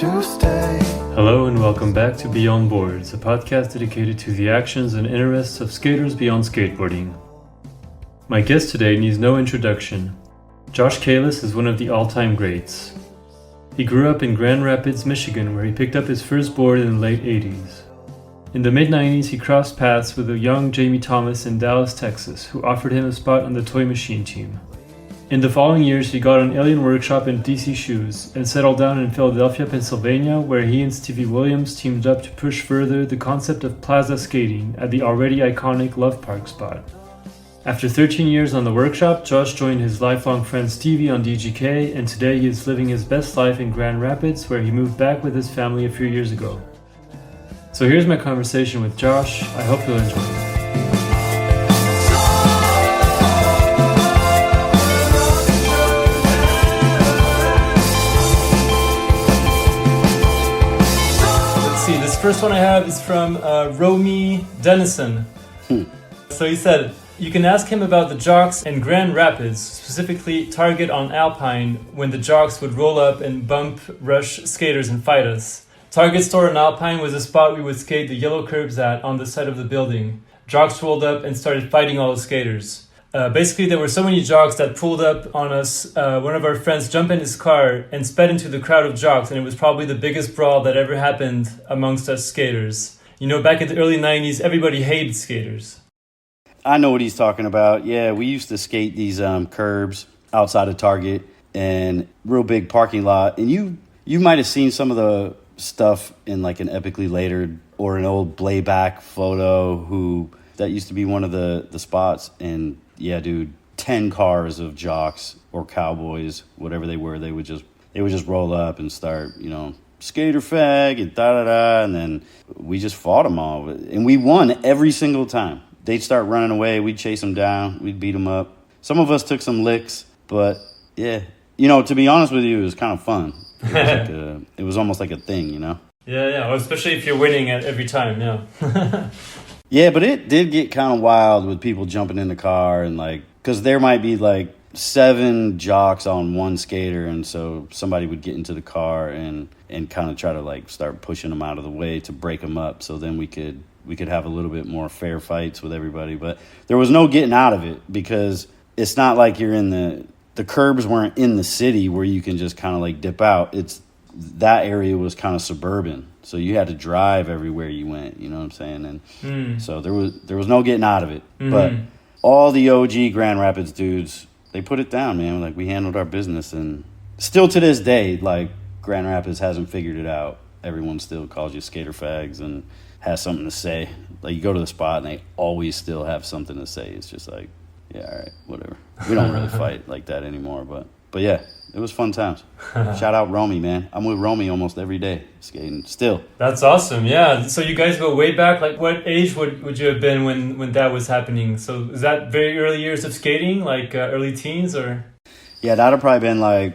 to stay. Hello and welcome back to Beyond Boards, a podcast dedicated to the actions and interests of skaters beyond skateboarding. My guest today needs no introduction. Josh Kalis is one of the all-time greats. He grew up in Grand Rapids, Michigan, where he picked up his first board in the late 80s. In the mid-90s, he crossed paths with a young Jamie Thomas in Dallas, Texas, who offered him a spot on the Toy Machine team. In the following years, he got an Alien Workshop in DC Shoes and settled down in Philadelphia, Pennsylvania, where he and Stevie Williams teamed up to push further the concept of plaza skating at the already iconic Love Park spot. After 13 years on the workshop, Josh joined his lifelong friend Stevie on DGK, and today he is living his best life in Grand Rapids, where he moved back with his family a few years ago. So here's my conversation with Josh. I hope you'll enjoy it. This first one I have is from Romie Dennison. So he said, you can ask him about the jocks in Grand Rapids, specifically Target on Alpine, when the jocks would roll up and bump, rush skaters and fight us. Target store on Alpine was a spot we would skate the yellow curbs at on the side of the building. Jocks rolled up and started fighting all the skaters. Basically, there were so many jocks that pulled up on us. One of our friends jumped in his car and sped into the crowd of jocks, and it was probably the biggest brawl that ever happened amongst us skaters. You know, back in the early 90s, everybody hated skaters. I know what he's talking about. Yeah, we used to skate these curbs outside of Target and real big parking lot. And you might have seen some of the stuff in like an Epically Later or an old Blayback photo that used to be one of the spots. And yeah, dude, 10 cars of jocks or cowboys, whatever they were, they would just roll up and start, skater fag and da-da-da. And then we just fought them all. And we won every single time. They'd start running away. We'd chase them down. We'd beat them up. Some of us took some licks, but yeah. To be honest with you, it was kind of fun. It was almost like a thing, Yeah. Well, especially if you're winning at every time, yeah. Yeah, but it did get kind of wild with people jumping in the car and because there might be 7 jocks on one skater, and so somebody would get into the car and kind of try to start pushing them out of the way to break them up, so then we could have a little bit more fair fights with everybody. But there was no getting out of it because it's not like you're in the curbs weren't in the city where you can just kind of dip out. That area was kind of suburban, so you had to drive everywhere you went. You know what I'm saying? And so there was no getting out of it. Mm-hmm. But all the OG Grand Rapids dudes, they put it down, man. We handled our business, and still to this day, Grand Rapids hasn't figured it out. Everyone still calls you skater fags and has something to say. You go to the spot and they always still have something to say. It's just yeah, all right, whatever. We don't really fight like that anymore, but yeah, it was fun times. Shout out Romie, man. I'm with Romie almost every day skating still. That's awesome. Yeah. So you guys go way back. What age would you have been when that was happening? So is that very early years of skating, early teens or? Yeah, that'd have probably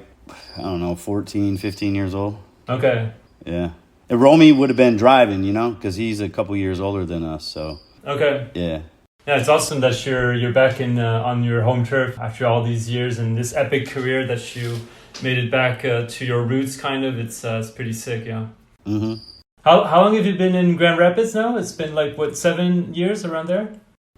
been 14, 15 years old. Okay. Yeah. And Romie would have been driving, because he's a couple years older than us. So. Okay. Yeah. Yeah, it's awesome that you're back in on your home turf after all these years and this epic career that you made it back to your roots. Kind of, it's pretty sick. Yeah. Mm-hmm. How long have you been in Grand Rapids now? It's been 7 years around there.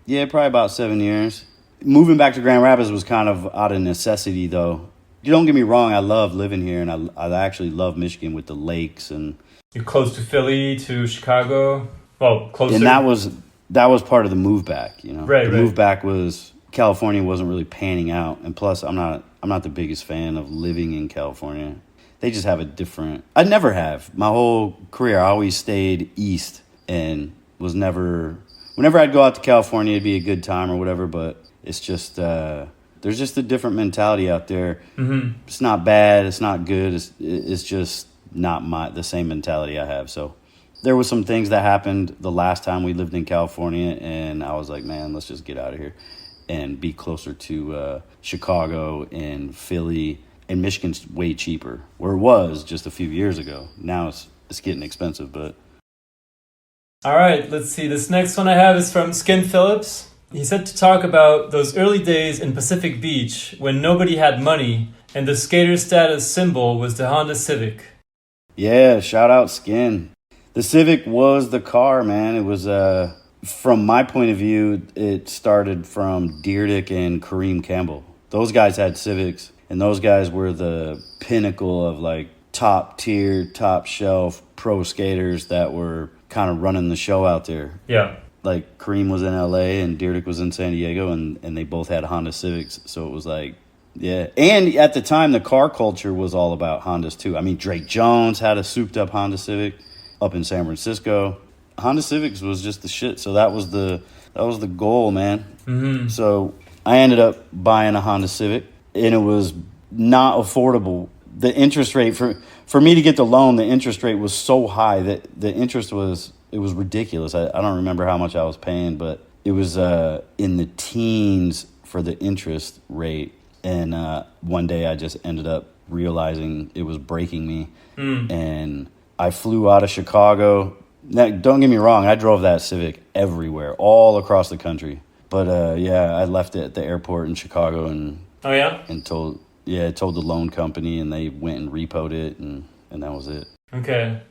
Yeah, probably about 7 years. Moving back to Grand Rapids was kind of out of necessity, though. You don't get me wrong, I love living here, and I actually love Michigan with the lakes and. You're close to Philly, to Chicago. Well, closer. And that was part of the move back, Right, the move back was California wasn't really panning out, and plus I'm not the biggest fan of living in California. They just have a different. I never have. My whole career, I always stayed east and was never. Whenever I'd go out to California, it'd be a good time or whatever. But it's just there's just a different mentality out there. Mm-hmm. It's not bad. It's not good. It's just not the same mentality I have. So. There were some things that happened the last time we lived in California, and I was like, man, let's just get out of here and be closer to Chicago and Philly. And Michigan's way cheaper, where it was just a few years ago. Now it's getting expensive, but. All right, let's see. This next one I have is from Skin Phillips. He said to talk about those early days in Pacific Beach when nobody had money and the skater status symbol was the Honda Civic. Yeah, shout out Skin. The Civic was the car, man. It was, from my point of view, it started from Deerdick and Kareem Campbell. Those guys had Civics, and those guys were the pinnacle of like top tier, top shelf pro skaters that were kind of running the show out there. Yeah. Like Kareem was in LA and Deerdick was in San Diego, and they both had Honda Civics. So it was like, yeah. And at the time, the car culture was all about Hondas too. I mean, Drake Jones had a souped up Honda Civic up in San Francisco. Honda Civics was just the shit. So that was the goal, man. Mm-hmm. So I ended up buying a Honda Civic, and it was not affordable. The interest rate for me to get the loan, the interest rate was so high that the interest was ridiculous. I don't remember how much I was paying, but it was in the teens for the interest rate. And one day I just ended up realizing it was breaking me. And I flew out of Chicago. Now, don't get me wrong, I drove that Civic everywhere, all across the country. But yeah, I left it at the airport in Chicago and told the loan company, and they went and repoed it, and that was it. Okay.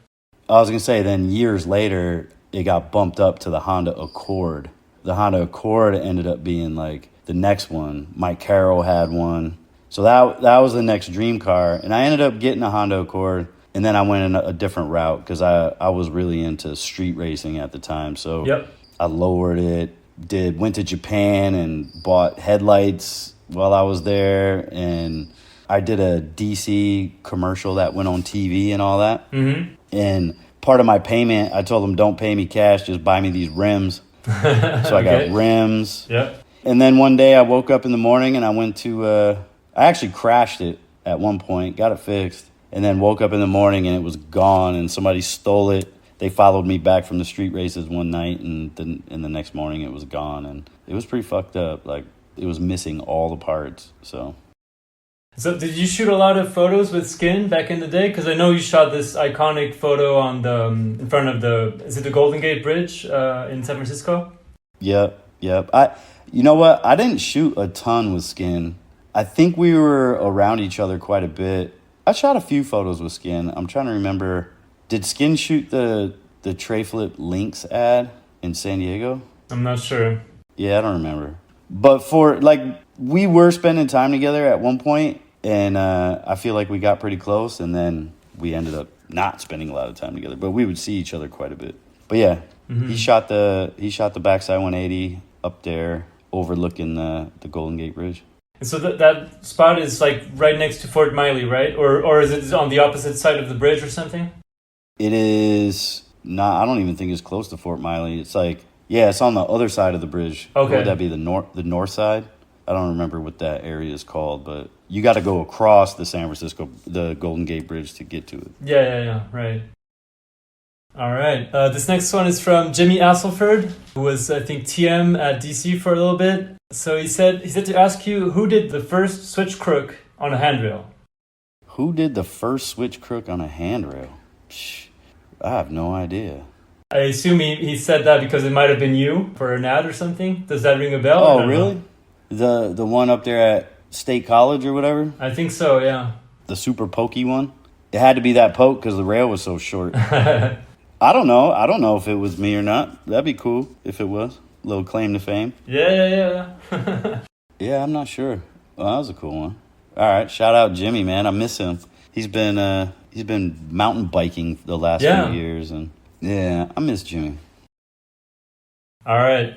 I was going to say, then years later, it got bumped up to the Honda Accord. The Honda Accord ended up being like the next one. Mike Carroll had one. So that was the next dream car. And I ended up getting a Honda Accord, and then I went in a different route because I was really into street racing at the time. So I lowered it, went to Japan and bought headlights while I was there, and I did a DC commercial that went on TV and all that. Mm-hmm. And part of my payment, I told them, don't pay me cash, just buy me these rims. So I got rims. Yep. And then one day I woke up in the morning and I went to, I actually crashed it at one point, got it fixed, and then woke up in the morning and it was gone and somebody stole it. They followed me back from the street races one night, and then in the next morning it was gone, and it was pretty fucked up. Like, it was missing all the parts, So did you shoot a lot of photos with Skin back in the day? Because I know you shot this iconic photo on in front of the Golden Gate Bridge in San Francisco? Yep. You know what? I didn't shoot a ton with Skin. I think we were around each other quite a bit. I shot a few photos with Skin. I'm trying to remember. Did Skin shoot the Tray Flip Lynx ad in San Diego? I'm not sure. Yeah, I don't remember. But we were spending time together at one point, and I feel like we got pretty close, and then we ended up not spending a lot of time together. But we would see each other quite a bit. But yeah, he shot the backside 180 up there, overlooking the Golden Gate Bridge. And so that spot is like right next to Fort Miley, right? Or is it on the opposite side of the bridge or something? It is not. I don't even think it's close to Fort Miley. It's like, yeah, it's on the other side of the bridge. Okay. Would that be the north side? I don't remember what that area is called, but you got to go across the Golden Gate Bridge to get to it. Yeah, right. All right. This next one is from Jimmy Astleford, who was, I think, TM at DC for a little bit. So he said to ask you, who did the first switch crook on a handrail? Who did the first switch crook on a handrail? I have no idea. I assume he said that because it might have been you for an ad or something. Does that ring a bell? Oh, really? The one up there at State College or whatever? I think so, yeah. The super pokey one? It had to be that poke because the rail was so short. I don't know if it was me or not. That'd be cool if it was. A little claim to fame. Yeah. Yeah, I'm not sure. Well, that was a cool one. All right, shout out Jimmy, man. I miss him. He's been mountain biking the last few years, and yeah, I miss Jimmy. All right.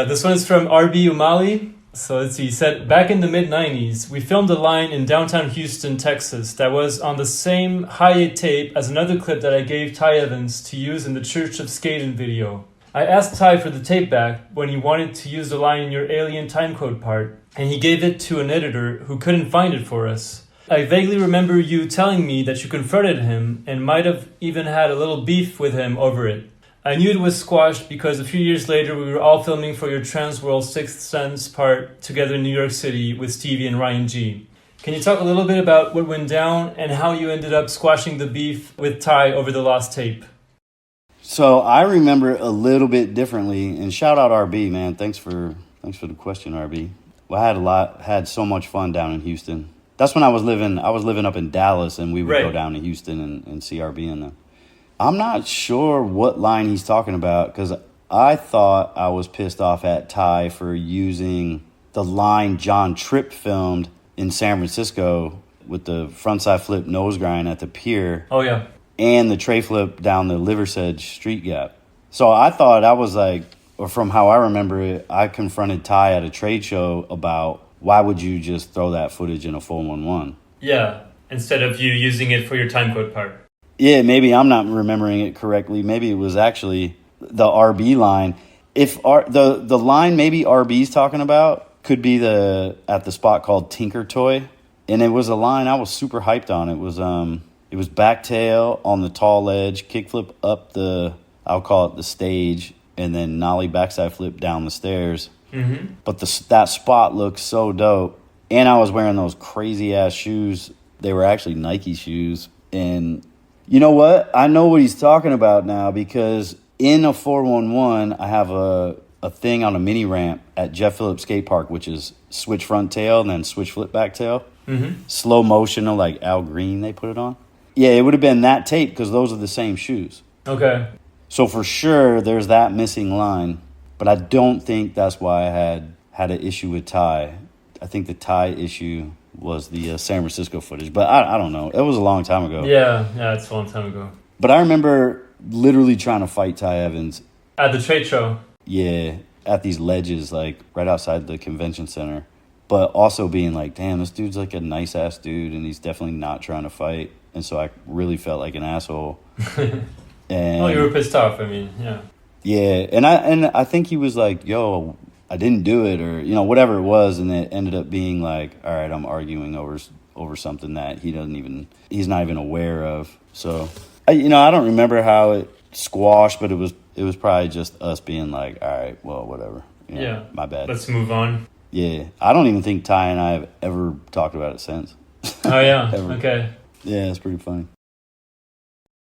This one is from RB Umali. So let's see. He said, back in the mid-90s, we filmed a line in downtown Houston, Texas that was on the same high-8 tape as another clip that I gave Ty Evans to use in the Church of Skating video. I asked Ty for the tape back when he wanted to use the line in your alien timecode part, and he gave it to an editor who couldn't find it for us. I vaguely remember you telling me that you confronted him and might have even had a little beef with him over it. I knew it was squashed because a few years later we were all filming for your Transworld Sixth Sense part together in New York City with Stevie and Ryan G. Can you talk a little bit about what went down and how you ended up squashing the beef with Ty over the lost tape? So I remember it a little bit differently, and shout out RB, man. Thanks for the question, RB. Well, I had so much fun down in Houston. That's when I was living up in Dallas, and we would Right. go down to Houston and see RB in them. I'm not sure what line he's talking about, because I thought I was pissed off at Ty for using the line John Tripp filmed in San Francisco with the frontside flip nose grind at the pier. Oh, yeah. And the tray flip down the Liversedge street gap. So I thought I was like, or from how I remember it, I confronted Ty at a trade show about why would you just throw that footage in a 411? Yeah, instead of you using it for your time code part. Yeah, maybe I'm not remembering it correctly. Maybe it was actually the RB line. If the line maybe RB's talking about could be at the spot called Tinker Toy, and it was a line I was super hyped on. It was back tail on the tall edge, kickflip up I'll call it the stage, and then nollie backside flip down the stairs. Mm-hmm. But that spot looked so dope, and I was wearing those crazy ass shoes. They were actually Nike shoes, and you know what? I know what he's talking about now, because in a 411, I have a thing on a mini ramp at Jeff Phillips Skate Park, which is switch front tail and then switch flip back tail. Mm-hmm. Slow motion, like Al Green, they put it on. Yeah, it would have been that tape, because those are the same shoes. Okay. So for sure, there's that missing line. But I don't think that's why I had an issue with Ty. I think the Ty issue was the San Francisco footage. But I don't know. It was a long time ago. Yeah, it's a long time ago. But I remember literally trying to fight Ty Evans. At the trade show? Yeah, at these ledges, like right outside the convention center. But also being like, damn, this dude's like a nice-ass dude, and he's definitely not trying to fight. And so I really felt like an asshole. And you were pissed off, I mean, yeah. Yeah, and I think he was like, yo, I didn't do it, or, whatever it was, and it ended up being like, all right, I'm arguing over something that he's not even aware of. So, I don't remember how it squashed, but it was probably just us being like, all right, well, whatever. Yeah. My bad. Let's move on. Yeah, I don't even think Ty and I have ever talked about it since. Oh, yeah, okay. Yeah, it's pretty funny.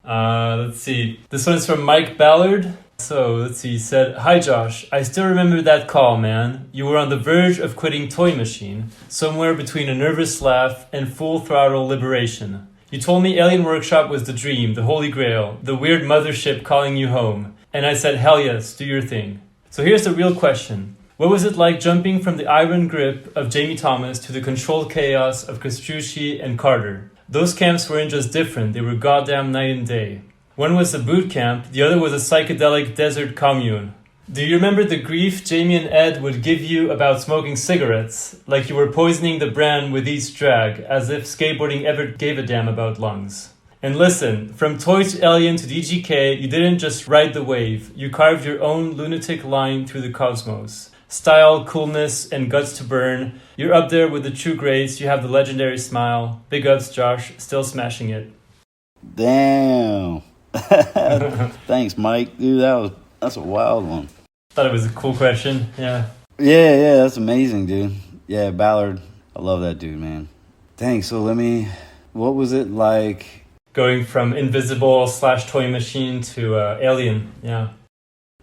Let's see. This one's from Mike Ballard. So, let's see. He said, "Hi, Josh. I still remember that call, man. You were on the verge of quitting Toy Machine, somewhere between a nervous laugh and full throttle liberation. You told me Alien Workshop was the dream, the holy grail, the weird mothership calling you home. And I said, hell yes, do your thing. So here's the real question. What was it like jumping from the iron grip of Jamie Thomas to the controlled chaos of Kostrucci and Carter? Those camps weren't just different, they were goddamn night and day. One was a boot camp, the other was a psychedelic desert commune. Do you remember the grief Jamie and Ed would give you about smoking cigarettes, like you were poisoning the brand with each drag, as if skateboarding ever gave a damn about lungs? And listen, from Toy to Alien to DGK, you didn't just ride the wave, you carved your own lunatic line through the cosmos. Style, coolness, and guts to burn. You're up there with the true greats. You have the legendary smile. Big ups, Josh. Still smashing it." Damn. Thanks, Mike. Dude, that's a wild one. Thought it was a cool question. Yeah. Yeah, that's amazing, dude. Yeah, Ballard. I love that dude, man. Thanks. So what was it like? Going from Invisible / Toy Machine to Alien. Yeah.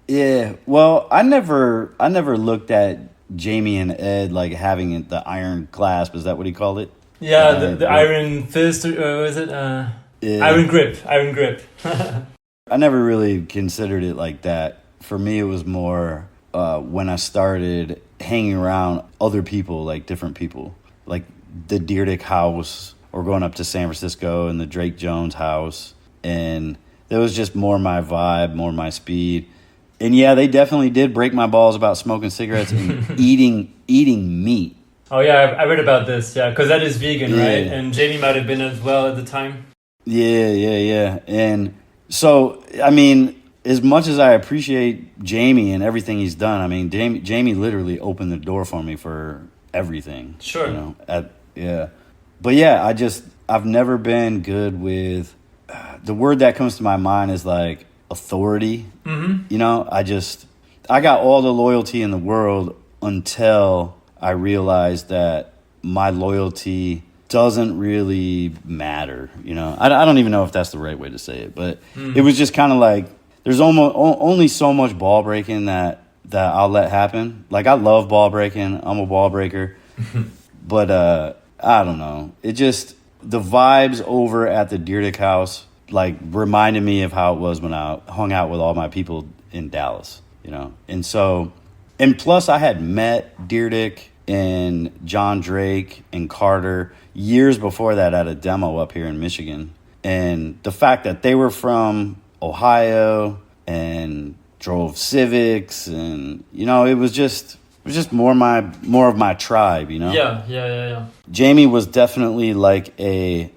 Yeah, well, I never looked at Jamie and Ed like having the iron clasp. Is that what he called it? Yeah, the iron fist, or was it? Yeah. Iron grip. I never really considered it like that. For me, it was more when I started hanging around other people, like different people, like the Deerdick house, or going up to San Francisco and the Drake Jones house, and it was just more my vibe, more my speed. And yeah, they definitely did break my balls about smoking cigarettes and eating meat. Oh yeah, I read about this. Yeah, because that is vegan, right? And Jamie might have been as well at the time. Yeah. And so, I mean, as much as I appreciate Jamie and everything he's done, I mean, Jamie literally opened the door for me for everything. Sure. But yeah, I've never been good with the word that comes to my mind is like authority. Mm-hmm. I got all the loyalty in the world until I realized that my loyalty doesn't really matter. I don't even know if that's the right way to say it, but It was just kind of like there's almost only so much ball breaking that I'll let happen. Like, I love ball breaking. I'm a ball breaker. But I don't know. It just, the vibes over at the Dyrdek house, like, reminded me of how it was when I hung out with all my people in Dallas, you know? And so, and plus I had met Dyrdek and John Drake and Carter years before that at a demo up here in Michigan. And the fact that they were from Ohio and drove Civics, and, you know, it was just more of my tribe, you know? Yeah. Jamie was definitely like a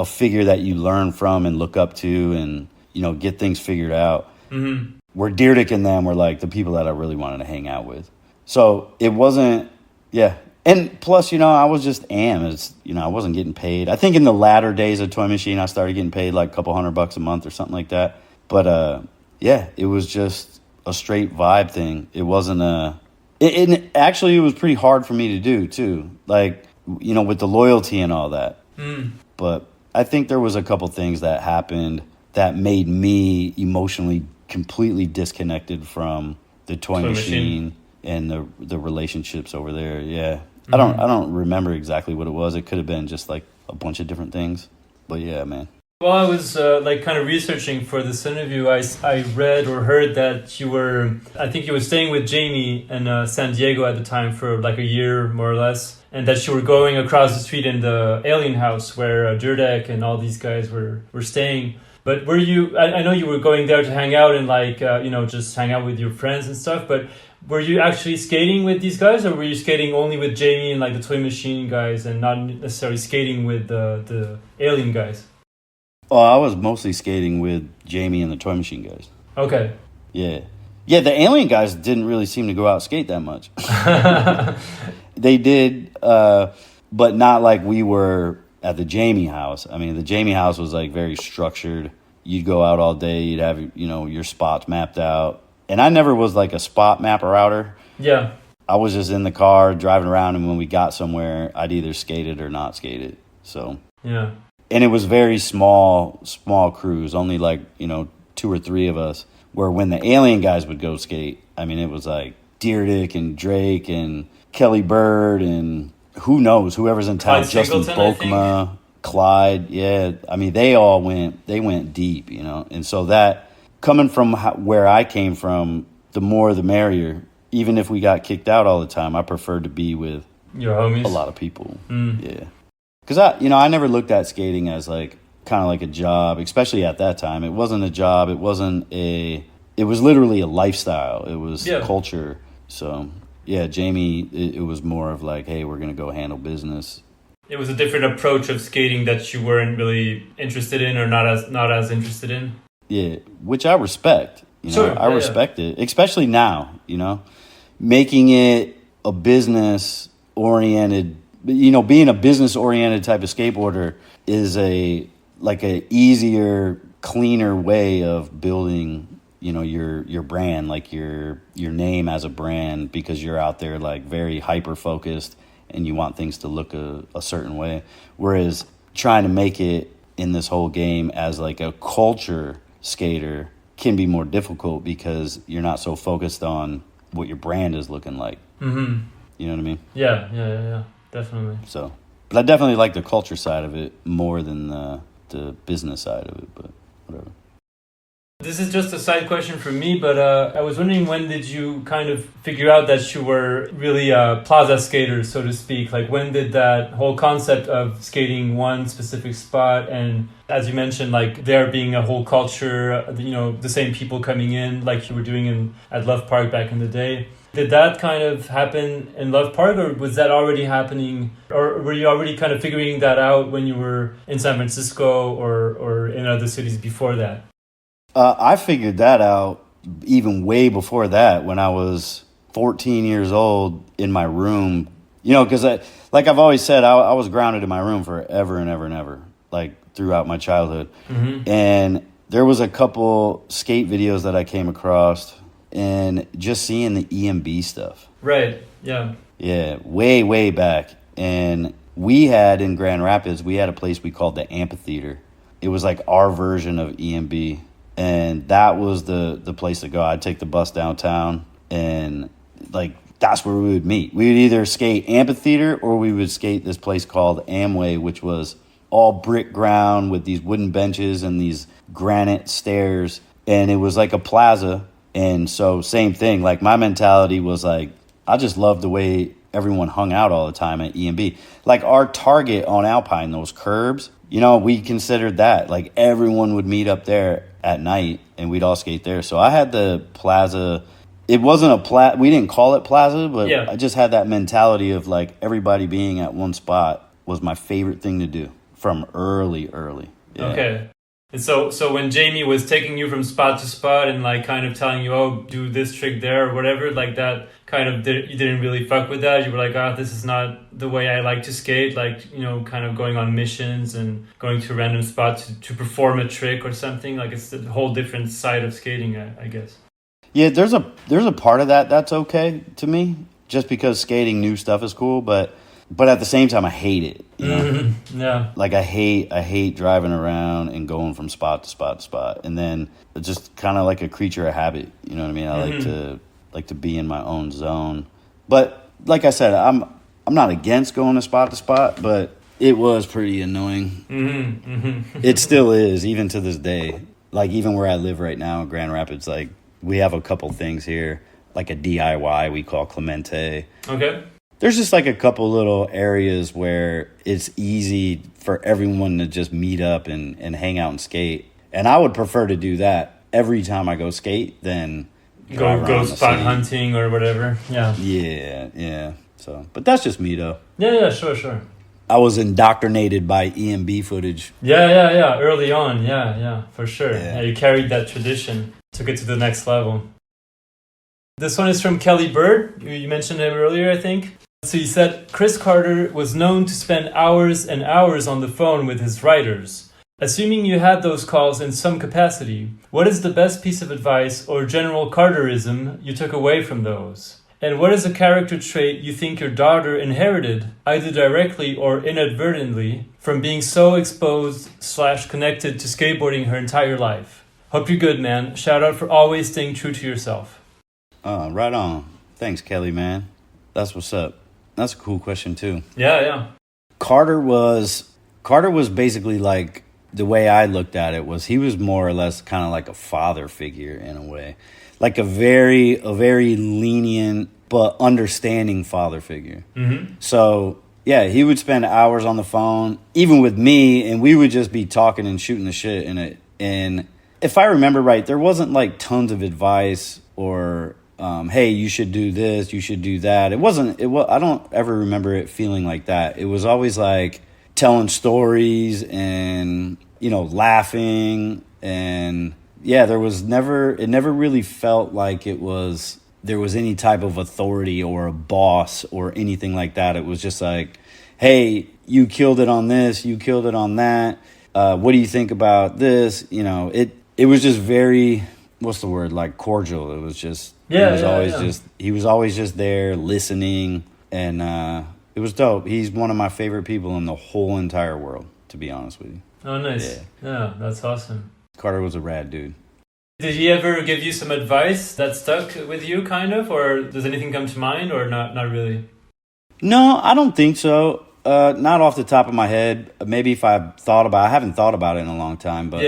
figure that you learn from and look up to and, you know, get things figured out. Mm-hmm. Where Dyrdek and them were like the people that I really wanted to hang out with. So it wasn't, yeah. And plus, you know, I was just it's, you know, I wasn't getting paid. I think in the latter days of Toy Machine, I started getting paid like a couple $100 a month or something like that. But, yeah, it was just a straight vibe thing. It wasn't and actually, it was pretty hard for me to do, too. Like, you know, with the loyalty and all that. Mm. But I think there was a couple things that happened that made me emotionally completely disconnected from the toy machine and the relationships over there. Yeah. Mm-hmm. I don't remember exactly what it was. It could have been just like a bunch of different things. But yeah, man. While I was kind of researching for this interview, I read or heard that you were staying with Jamie in San Diego at the time for like a year, more or less, and that you were going across the street in the Alien House where Dyrdek and all these guys were staying. But were you, I know you were going there to hang out and like, you know, just hang out with your friends and stuff, but were you actually skating with these guys, or were you skating only with Jamie and like the Toy Machine guys and not necessarily skating with the Alien guys? Oh, I was mostly skating with Jamie and the Toy Machine guys. Okay. Yeah. Yeah, the Alien guys didn't really seem to go out skate that much. They did, but not like we were at the Jamie house. I mean, the Jamie house was like very structured. You'd go out all day. You'd have, you know, your spots mapped out. And I never was like a spot mapper outer. Yeah. I was just in the car driving around, and when we got somewhere, I'd either skate it or not skate it. So. Yeah. And it was very small crews, only like, you know, 2 or 3 of us. Where when the Alien guys would go skate, I mean, it was like Dyrdek and Drake and Kelly Bird and who knows, whoever's in town, Justin Bolkma, Clyde. Yeah, I mean, they went deep, you know. And so that, coming from where I came from, the more the merrier. Even if we got kicked out all the time, I preferred to be with your homies, a lot of people. Yeah. Because I never looked at skating as like kind of like a job, especially at that time. It wasn't a job. It was literally a lifestyle. It was culture. So yeah, Jamie, it was more of like, hey, we're gonna go handle business. It was a different approach of skating that you weren't really interested in, or not as interested in. Yeah, which I respect. You know, sure, I respect it, especially now. You know, making it a business oriented. You know, being a business-oriented type of skateboarder is a easier, cleaner way of building, you know, your brand, like your name as a brand, because you're out there like very hyper-focused and you want things to look a certain way. Whereas trying to make it in this whole game as like a culture skater can be more difficult because you're not so focused on what your brand is looking like. Mm-hmm. You know what I mean? Yeah. Definitely. So, but I definitely like the culture side of it more than the business side of it, but whatever. This is just a side question for me, but I was wondering, when did you kind of figure out that you were really a plaza skater, so to speak? Like, when did that whole concept of skating one specific spot, and as you mentioned, like there being a whole culture, you know, the same people coming in like you were doing at Love Park back in the day, did that kind of happen in Love Park, or was that already happening, or were you already kind of figuring that out when you were in San Francisco or in other cities before that? I figured that out even way before that, when I was 14 years old in my room. You know, because like I've always said, I was grounded in my room forever and ever and ever, like throughout my childhood. Mm-hmm. And there was a couple skate videos that I came across, and just seeing the EMB stuff. Right, yeah. Yeah, way back. And we had in Grand Rapids, we had a place we called the Amphitheater. It was like our version of EMB. And that was the place to go. I'd take the bus downtown, and like that's where we would meet. We would either skate Amphitheater or we would skate this place called Amway, which was all brick ground with these wooden benches and these granite stairs. And it was like a plaza. And so same thing. Like my mentality was like, I just loved the way everyone hung out all the time at EMB. Like our target on Alpine, those curbs, you know, we considered that. Like everyone would meet up there at night and we'd all skate there. So I had the plaza. It wasn't we didn't call it plaza, but I just had that mentality of like everybody being at one spot was my favorite thing to do from early. Yeah. Okay. And so when Jamie was taking you from spot to spot and like kind of telling you, oh, do this trick there or whatever, like that kind of you didn't really fuck with that. You were like, this is not the way I like to skate. Like, you know, kind of going on missions and going to a random spot to perform a trick or something. Like it's a whole different side of skating, I guess. Yeah, there's a part of that that's okay to me, just because skating new stuff is cool, but at the same time I hate it. You know? Mm-hmm. Yeah. Like I hate driving around and going from spot to spot to spot, and then just kind of like a creature of habit. You know what I mean? I like to be in my own zone. But like I said, I'm not against going to spot, but it was pretty annoying. Mm-hmm. Mm-hmm. It still is, even to this day. Like even where I live right now in Grand Rapids, like we have a couple things here, like a DIY we call Clemente. Okay. There's just like a couple little areas where it's easy for everyone to just meet up and hang out and skate. And I would prefer to do that every time I go skate than go spot hunting or whatever. Yeah. Yeah. So, but that's just me though. Yeah, sure. I was indoctrinated by EMB footage. Yeah. Early on, yeah, for sure. Yeah. You carried that tradition, took it to the next level. This one is from Kelly Bird. You mentioned him earlier, I think. So he said, Chris Carter was known to spend hours and hours on the phone with his writers. Assuming you had those calls in some capacity, what is the best piece of advice or general Carterism you took away from those? And what is a character trait you think your daughter inherited, either directly or inadvertently, from being so exposed/connected to skateboarding her entire life? Hope you're good, man. Shout out for always staying true to yourself. Right on. Thanks, Kelly, man. That's what's up. That's a cool question, too. Yeah. Carter was basically like, the way I looked at it was he was more or less kind of like a father figure in a way. Like a very lenient but understanding father figure. Mm-hmm. So, yeah, he would spend hours on the phone, even with me, and we would just be talking and shooting the shit in it. And if I remember right, there wasn't like tons of advice or hey, you should do this, you should do that. I don't ever remember it feeling like that. It was always like telling stories and, you know, laughing. And yeah, it never really felt like there was any type of authority or a boss or anything like that. It was just like, hey, you killed it on this, you killed it on that. What do you think about this? You know, it was just very, what's the word? Like cordial. It was just, he was always just there listening, and it was dope. He's one of my favorite people in the whole entire world, to be honest with you. Oh, nice. Yeah, that's awesome. Carter was a rad dude. Did he ever give you some advice that stuck with you, kind of? Or does anything come to mind, or not really? No, I don't think so. Not off the top of my head. Maybe if I haven't thought about it in a long time, but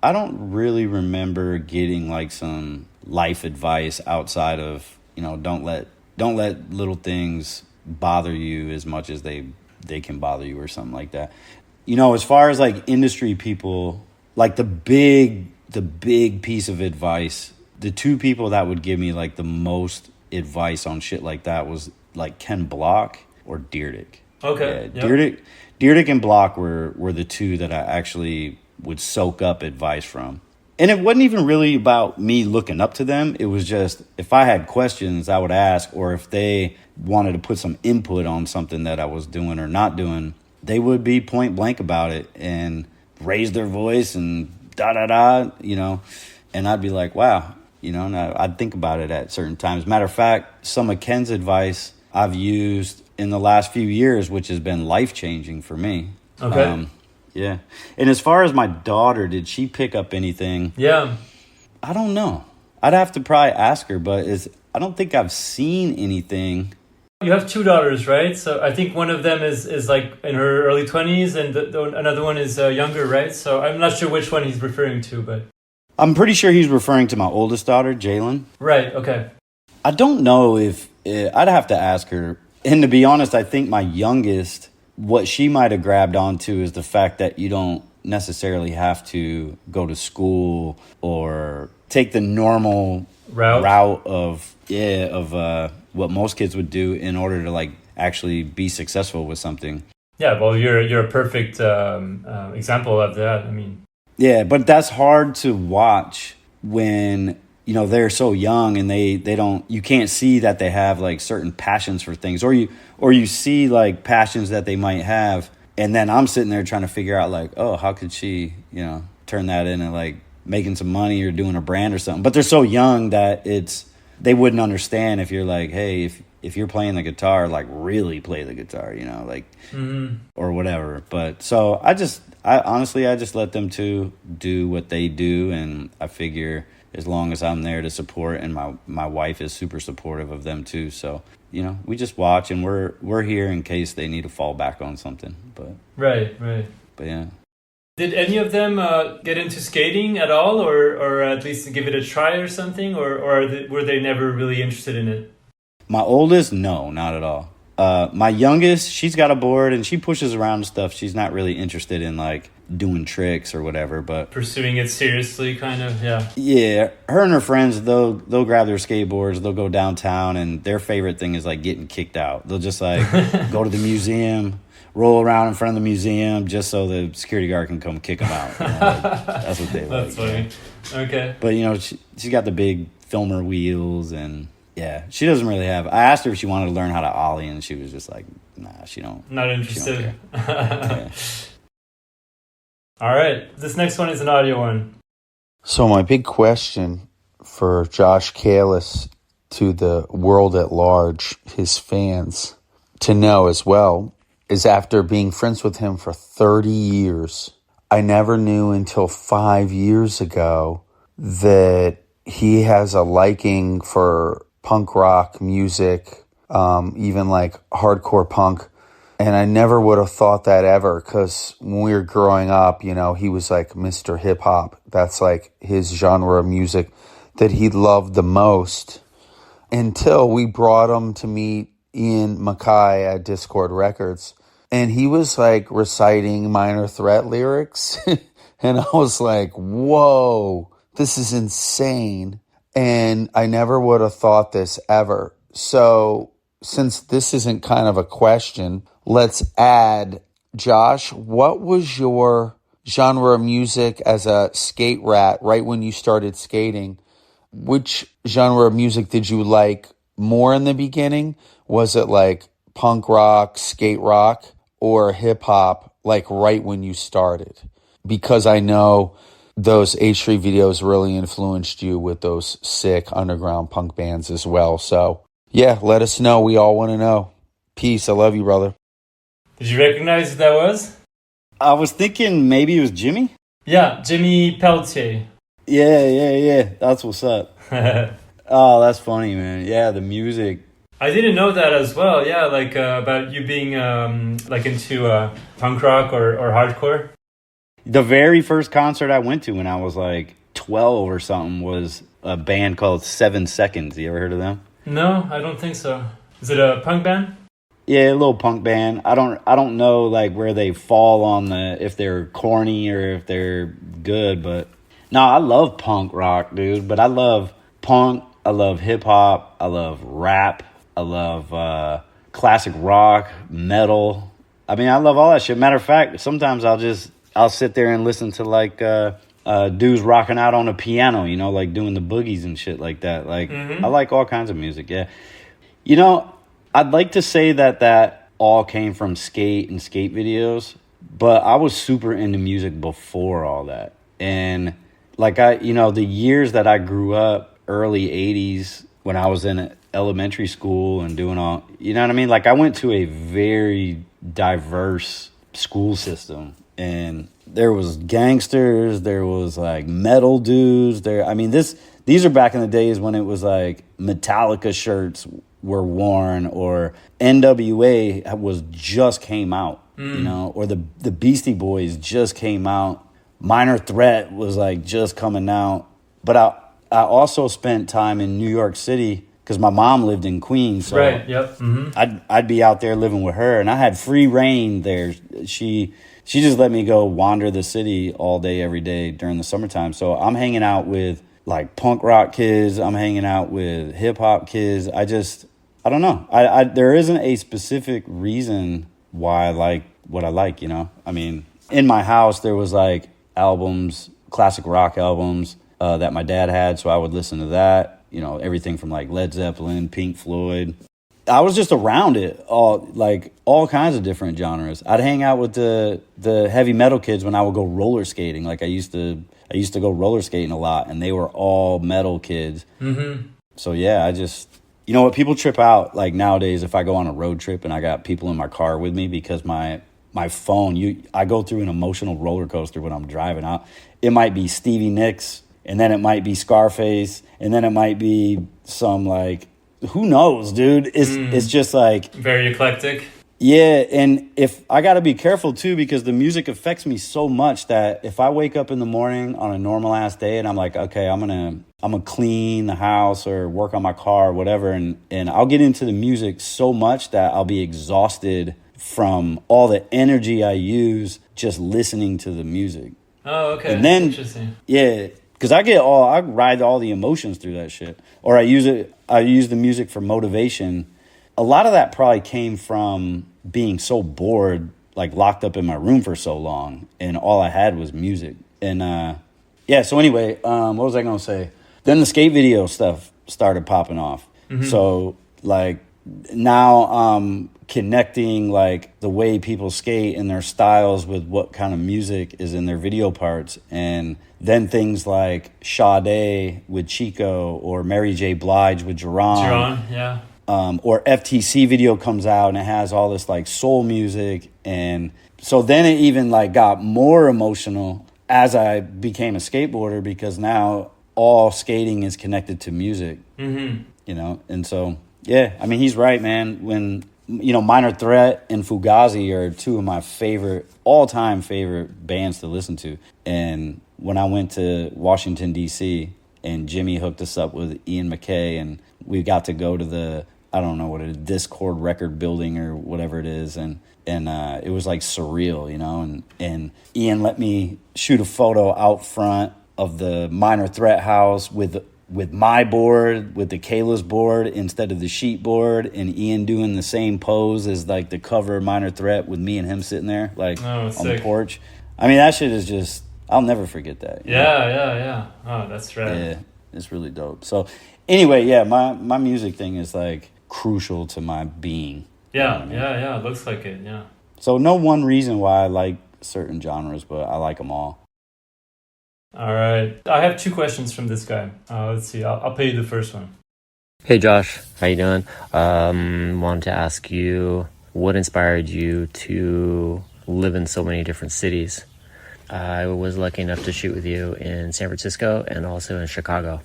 I don't really remember getting like some life advice outside of, you know, don't let little things bother you as much as they can bother you or something like that. You know, as far as like industry people, like the big piece of advice, the two people that would give me like the most advice on shit like that was like Ken Block or Deerdick. Okay. Yeah, yep. Deerdick and Block were the two that I actually would soak up advice from. And it wasn't even really about me looking up to them. It was just, if I had questions, I would ask, or if they wanted to put some input on something that I was doing or not doing, they would be point blank about it and raise their voice and da-da-da, you know. And I'd be like, wow, you know, and I'd think about it at certain times. Matter of fact, some of Ken's advice I've used in the last few years, which has been life-changing for me. Okay. Yeah. And as far as my daughter, did she pick up anything? Yeah. I don't know. I'd have to probably ask her, but I don't think I've seen anything. You have two daughters, right? So I think one of them is like in her early 20s and another one is younger, right? So I'm not sure which one he's referring to, but... I'm pretty sure he's referring to my oldest daughter, Jalen. Right, okay. I don't know if... I'd have to ask her. And to be honest, I think my youngest, what she might have grabbed onto is the fact that you don't necessarily have to go to school or take the normal route of what most kids would do in order to like actually be successful with something. Yeah, well, you're a perfect example of that. I mean, yeah, but that's hard to watch when they're so young and they don't. You can't see that they have like certain passions for things, or you see like passions that they might have, and then I'm sitting there trying to figure out like, oh, how could she turn that into like making some money or doing a brand or something. But they're so young that they wouldn't understand if you're like, hey, if you're playing the guitar, like really play the guitar, or whatever. But so I honestly just let them two do what they do. And I figure as long as I'm there to support, and my wife is super supportive of them too. So, we just watch, and we're here in case they need to fall back on something. But Right. But yeah. Did any of them get into skating at all, or at least give it a try or something, or were they never really interested in it? My oldest, no, not at all. My youngest, she's got a board and she pushes around and stuff. She's not really interested in like doing tricks or whatever, but pursuing it seriously, kind of, yeah. Yeah, her and her friends, they'll grab their skateboards, they'll go downtown, and their favorite thing is like getting kicked out. They'll just like go to the museum, roll around in front of the museum just so the security guard can come kick them out. That's what they like. That's funny. Okay. But she got the big filmer wheels, and yeah, she doesn't really have. I asked her if she wanted to learn how to ollie, and she was just like, nah, she don't. Not interested. She don't care. Yeah. All right, this next one is an audio one. So my big question for Josh Kalis to the world at large, his fans, to know as well, is after being friends with him for 30 years, I never knew until 5 years ago that he has a liking for punk rock music, even like hardcore punk. And I never would have thought that ever, because when we were growing up, he was like Mr. Hip Hop. That's like his genre of music that he loved the most, until we brought him to meet Ian Mackay at Discord Records. And he was like reciting Minor Threat lyrics. And I was like, whoa, this is insane. And I never would have thought this ever. So since this isn't kind of a question, let's add, Josh, what was your genre of music as a skate rat right when you started skating? Which genre of music did you like more in the beginning? Was it like punk rock, skate rock, or hip hop, like right when you started? Because I know those H3 videos really influenced you with those sick underground punk bands as well. So yeah, let us know. We all want to know. Peace. I love you, brother. Did you recognize who that was? I was thinking maybe it was Jimmy. Yeah, Jimmy Pelletier. Yeah. That's what's up. Oh, that's funny, man. Yeah, the music. I didn't know that as well. Yeah, like about you being like into punk rock or hardcore. The very first concert I went to when I was like 12 or something was a band called 7 Seconds. You ever heard of them? No, I don't think so. Is it a punk band? Yeah, a little punk band. I don't know like where they fall on if they're corny or if they're good, but no, I love punk rock, dude. But I love punk, I love hip hop, I love rap, I love classic rock, metal. I mean, I love all that shit. Matter of fact, sometimes I'll sit there and listen to like dudes rocking out on a piano, like doing the boogies and shit like that. Like I like all kinds of music. Yeah, I'd like to say that all came from skate and skate videos, but I was super into music before all that. And like the years that I grew up, early 80s, when I was in elementary school and doing all, you know what I mean? Like I went to a very diverse school system, and there was gangsters, there was like metal dudes there. I mean, this these are back in the days when it was like Metallica shirts were worn, or NWA was just came out, you know, or the Beastie Boys just came out. Minor Threat was like just coming out. But I also spent time in New York City because my mom lived in Queens. So right, yep. Mm-hmm. I'd be out there living with her, and I had free reign there. She just let me go wander the city all day, every day during the summertime. So I'm hanging out with like punk rock kids. I'm hanging out with hip hop kids. I don't know. There isn't a specific reason why I like what I like, you know? I mean, in my house, there was like albums, classic rock albums that my dad had. So I would listen to that, you know, everything from like Led Zeppelin, Pink Floyd. I was just around it, all kinds of different genres. I'd hang out with the heavy metal kids when I would go roller skating. Like I used to go roller skating a lot, and they were all metal kids. Mm-hmm. So yeah, you know what, people trip out like nowadays if I go on a road trip and I got people in my car with me, because my phone, I go through an emotional roller coaster when I'm driving out. It might be Stevie Nicks, and then it might be Scarface, and then it might be some like, who knows, dude? It's just like very eclectic. Yeah, and if I got to be careful too, because the music affects me so much that if I wake up in the morning on a normal ass day and I'm like, okay, I'm gonna clean the house or work on my car or whatever, and I'll get into the music so much that I'll be exhausted from all the energy I use just listening to the music. Oh, okay. And then, interesting. Yeah, because I ride all the emotions through that shit, or I use the music for motivation. A lot of that probably came from being so bored, like locked up in my room for so long, and all I had was music. And yeah, so anyway, what was I going to say? Then the skate video stuff started popping off. Mm-hmm. So like now I'm connecting like the way people skate and their styles with what kind of music is in their video parts. And then things like Sade with Chico, or Mary J. Blige with Jerron. Yeah. Or FTC video comes out and it has all this like soul music. And so then it even like got more emotional as I became a skateboarder, because now all skating is connected to music, you know? And so, yeah, I mean, he's right, man. When, you know, Minor Threat and Fugazi are two of my all-time favorite bands to listen to. And when I went to Washington, D.C., and Jimmy hooked us up with Ian McKay, and we got to go to the, I don't know what it is, Discord record building or whatever it is, and it was like surreal, you know, and Ian let me shoot a photo out front of the Minor Threat house with my board, with the Kayla's board instead of the sheet board, and Ian doing the same pose as like the cover of Minor Threat with me and him sitting there like on the porch. I mean, that shit is just, I'll never forget that. Yeah. Oh, that's right. Yeah, it's really dope. So anyway, yeah, my music thing is like crucial to my being. Yeah, you know what I mean? yeah, it looks like it, yeah. So no one reason why I like certain genres, but I like them all. All right. I have two questions from this guy. Let's see. I'll pay you the first one. Hey, Josh. How you doing? Wanted to ask you, what inspired you to live in so many different cities? I was lucky enough to shoot with you in San Francisco and also in Chicago.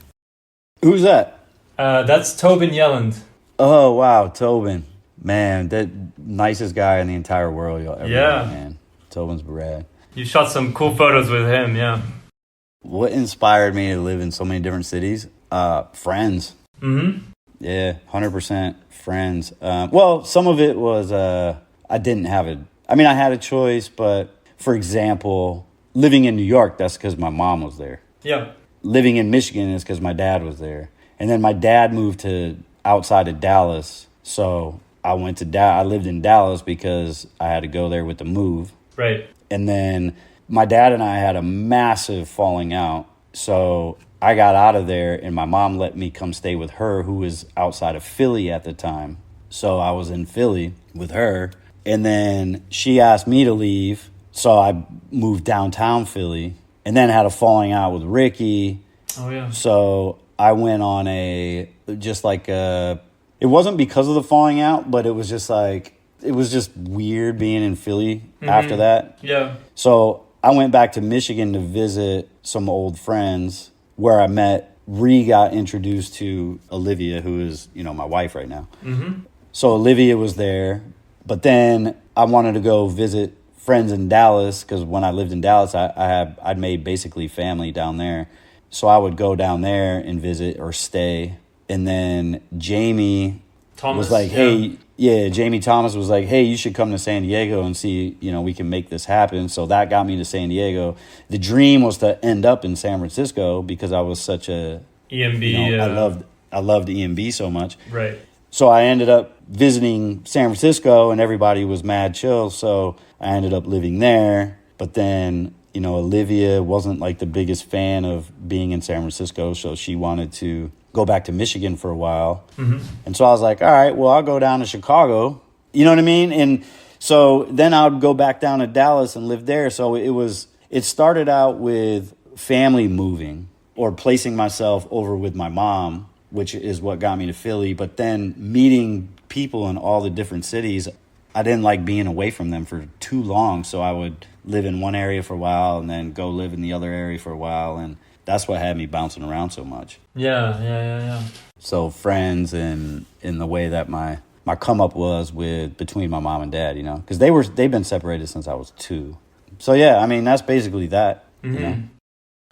Who's that? That's Tobin Yelland. Oh, wow, Tobin. Man, that nicest guy in the entire world you'll ever meet, man. Tobin's rad. You shot some cool photos with him, yeah. What inspired me to live in so many different cities? Friends. Mm-hmm. Yeah, 100% friends. Well, some of it was I didn't have I had a choice, but for example, living in New York, that's because my mom was there. Yeah. Living in Michigan is because my dad was there. And then my dad moved to outside of Dallas, so I went to I lived in Dallas because I had to go there with the move. Right. And then my dad and I had a massive falling out. So I got out of there, and my mom let me come stay with her, who was outside of Philly at the time. So I was in Philly with her. And then she asked me to leave. So I moved downtown Philly, and then had a falling out with Ricky. Oh, yeah. So I went on it wasn't because of the falling out, but it was just like, it was just weird being in Philly after that. Yeah. So I went back to Michigan to visit some old friends, where I met got introduced to Olivia, who is, my wife right now. So Olivia was there, but then I wanted to go visit friends in Dallas, because when I lived in Dallas, I'd made basically family down there. So I would go down there and visit or stay. And then Jamie was like, Jamie Thomas was like, hey, you should come to San Diego and see, we can make this happen. So that got me to San Diego. The dream was to end up in San Francisco because I was such a EMB. I loved EMB so much. Right. So I ended up visiting San Francisco, and everybody was mad chill. So I ended up living there. But then, Olivia wasn't like the biggest fan of being in San Francisco, so she wanted to go back to Michigan for a while. And so I was like, all right, well, I'll go down to Chicago. You know what I mean? And so then I would go back down to Dallas and live there. So it started out with family moving or placing myself over with my mom, which is what got me to Philly. But then meeting people in all the different cities, I didn't like being away from them for too long. So I would live in one area for a while and then go live in the other area for a while. And that's what had me bouncing around so much. Yeah. So friends and in the way that my come up was between my mom and dad, because they've been separated since I was 2. So yeah, I mean, that's basically that. And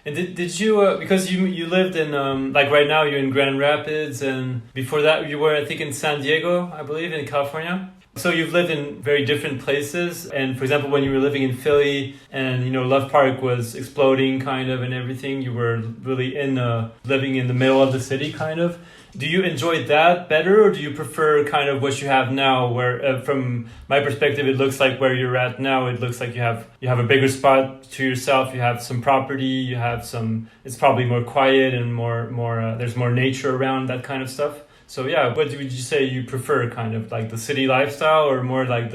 did you, because you lived in, like right now you're in Grand Rapids, and before that you were, I think, in San Diego, I believe, in California. So you've lived in very different places. And for example, when you were living in Philly and, Love Park was exploding kind of and everything, you were really living in the middle of the city kind of. Do you enjoy that better, or do you prefer kind of what you have now, where from my perspective, it looks like where you're at now, it looks like you have a bigger spot to yourself, you have some property, you have it's probably more quiet and more there's more nature around, that kind of stuff. So yeah, what would you say you prefer, kind of like the city lifestyle or more like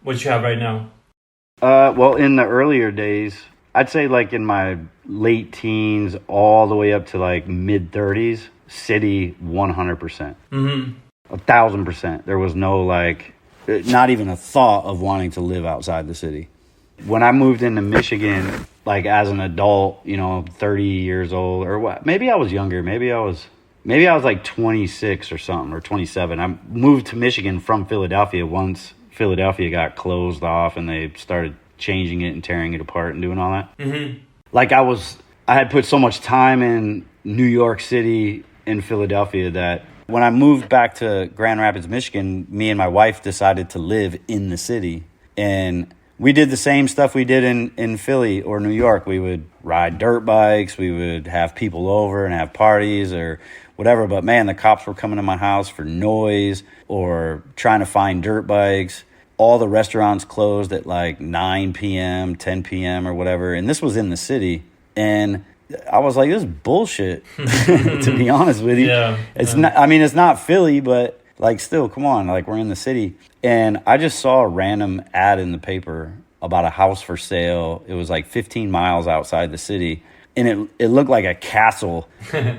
what you have right now? Well, in the earlier days, I'd say like in my late teens all the way up to like mid 30s, city 100%. 1,000%. There was no not even a thought of wanting to live outside the city. When I moved into Michigan, like as an adult, 30 years old or what, maybe I was younger, maybe I was like 26 or something, or 27. I moved to Michigan from Philadelphia once Philadelphia got closed off and they started changing it and tearing it apart and doing all that. Like I had put so much time in New York City and Philadelphia that when I moved back to Grand Rapids, Michigan, me and my wife decided to live in the city. And we did the same stuff we did in Philly or New York. We would ride dirt bikes. We would have people over and have parties or whatever. But man, the cops were coming to my house for noise or trying to find dirt bikes. All the restaurants closed at like 9 p.m., 10 p.m. or whatever. And this was in the city. And I was like, this is bullshit, to be honest with you. It's not Philly, but like still, come on, like we're in the city. And I just saw a random ad in the paper about a house for sale. It was like 15 miles outside the city. And it looked like a castle,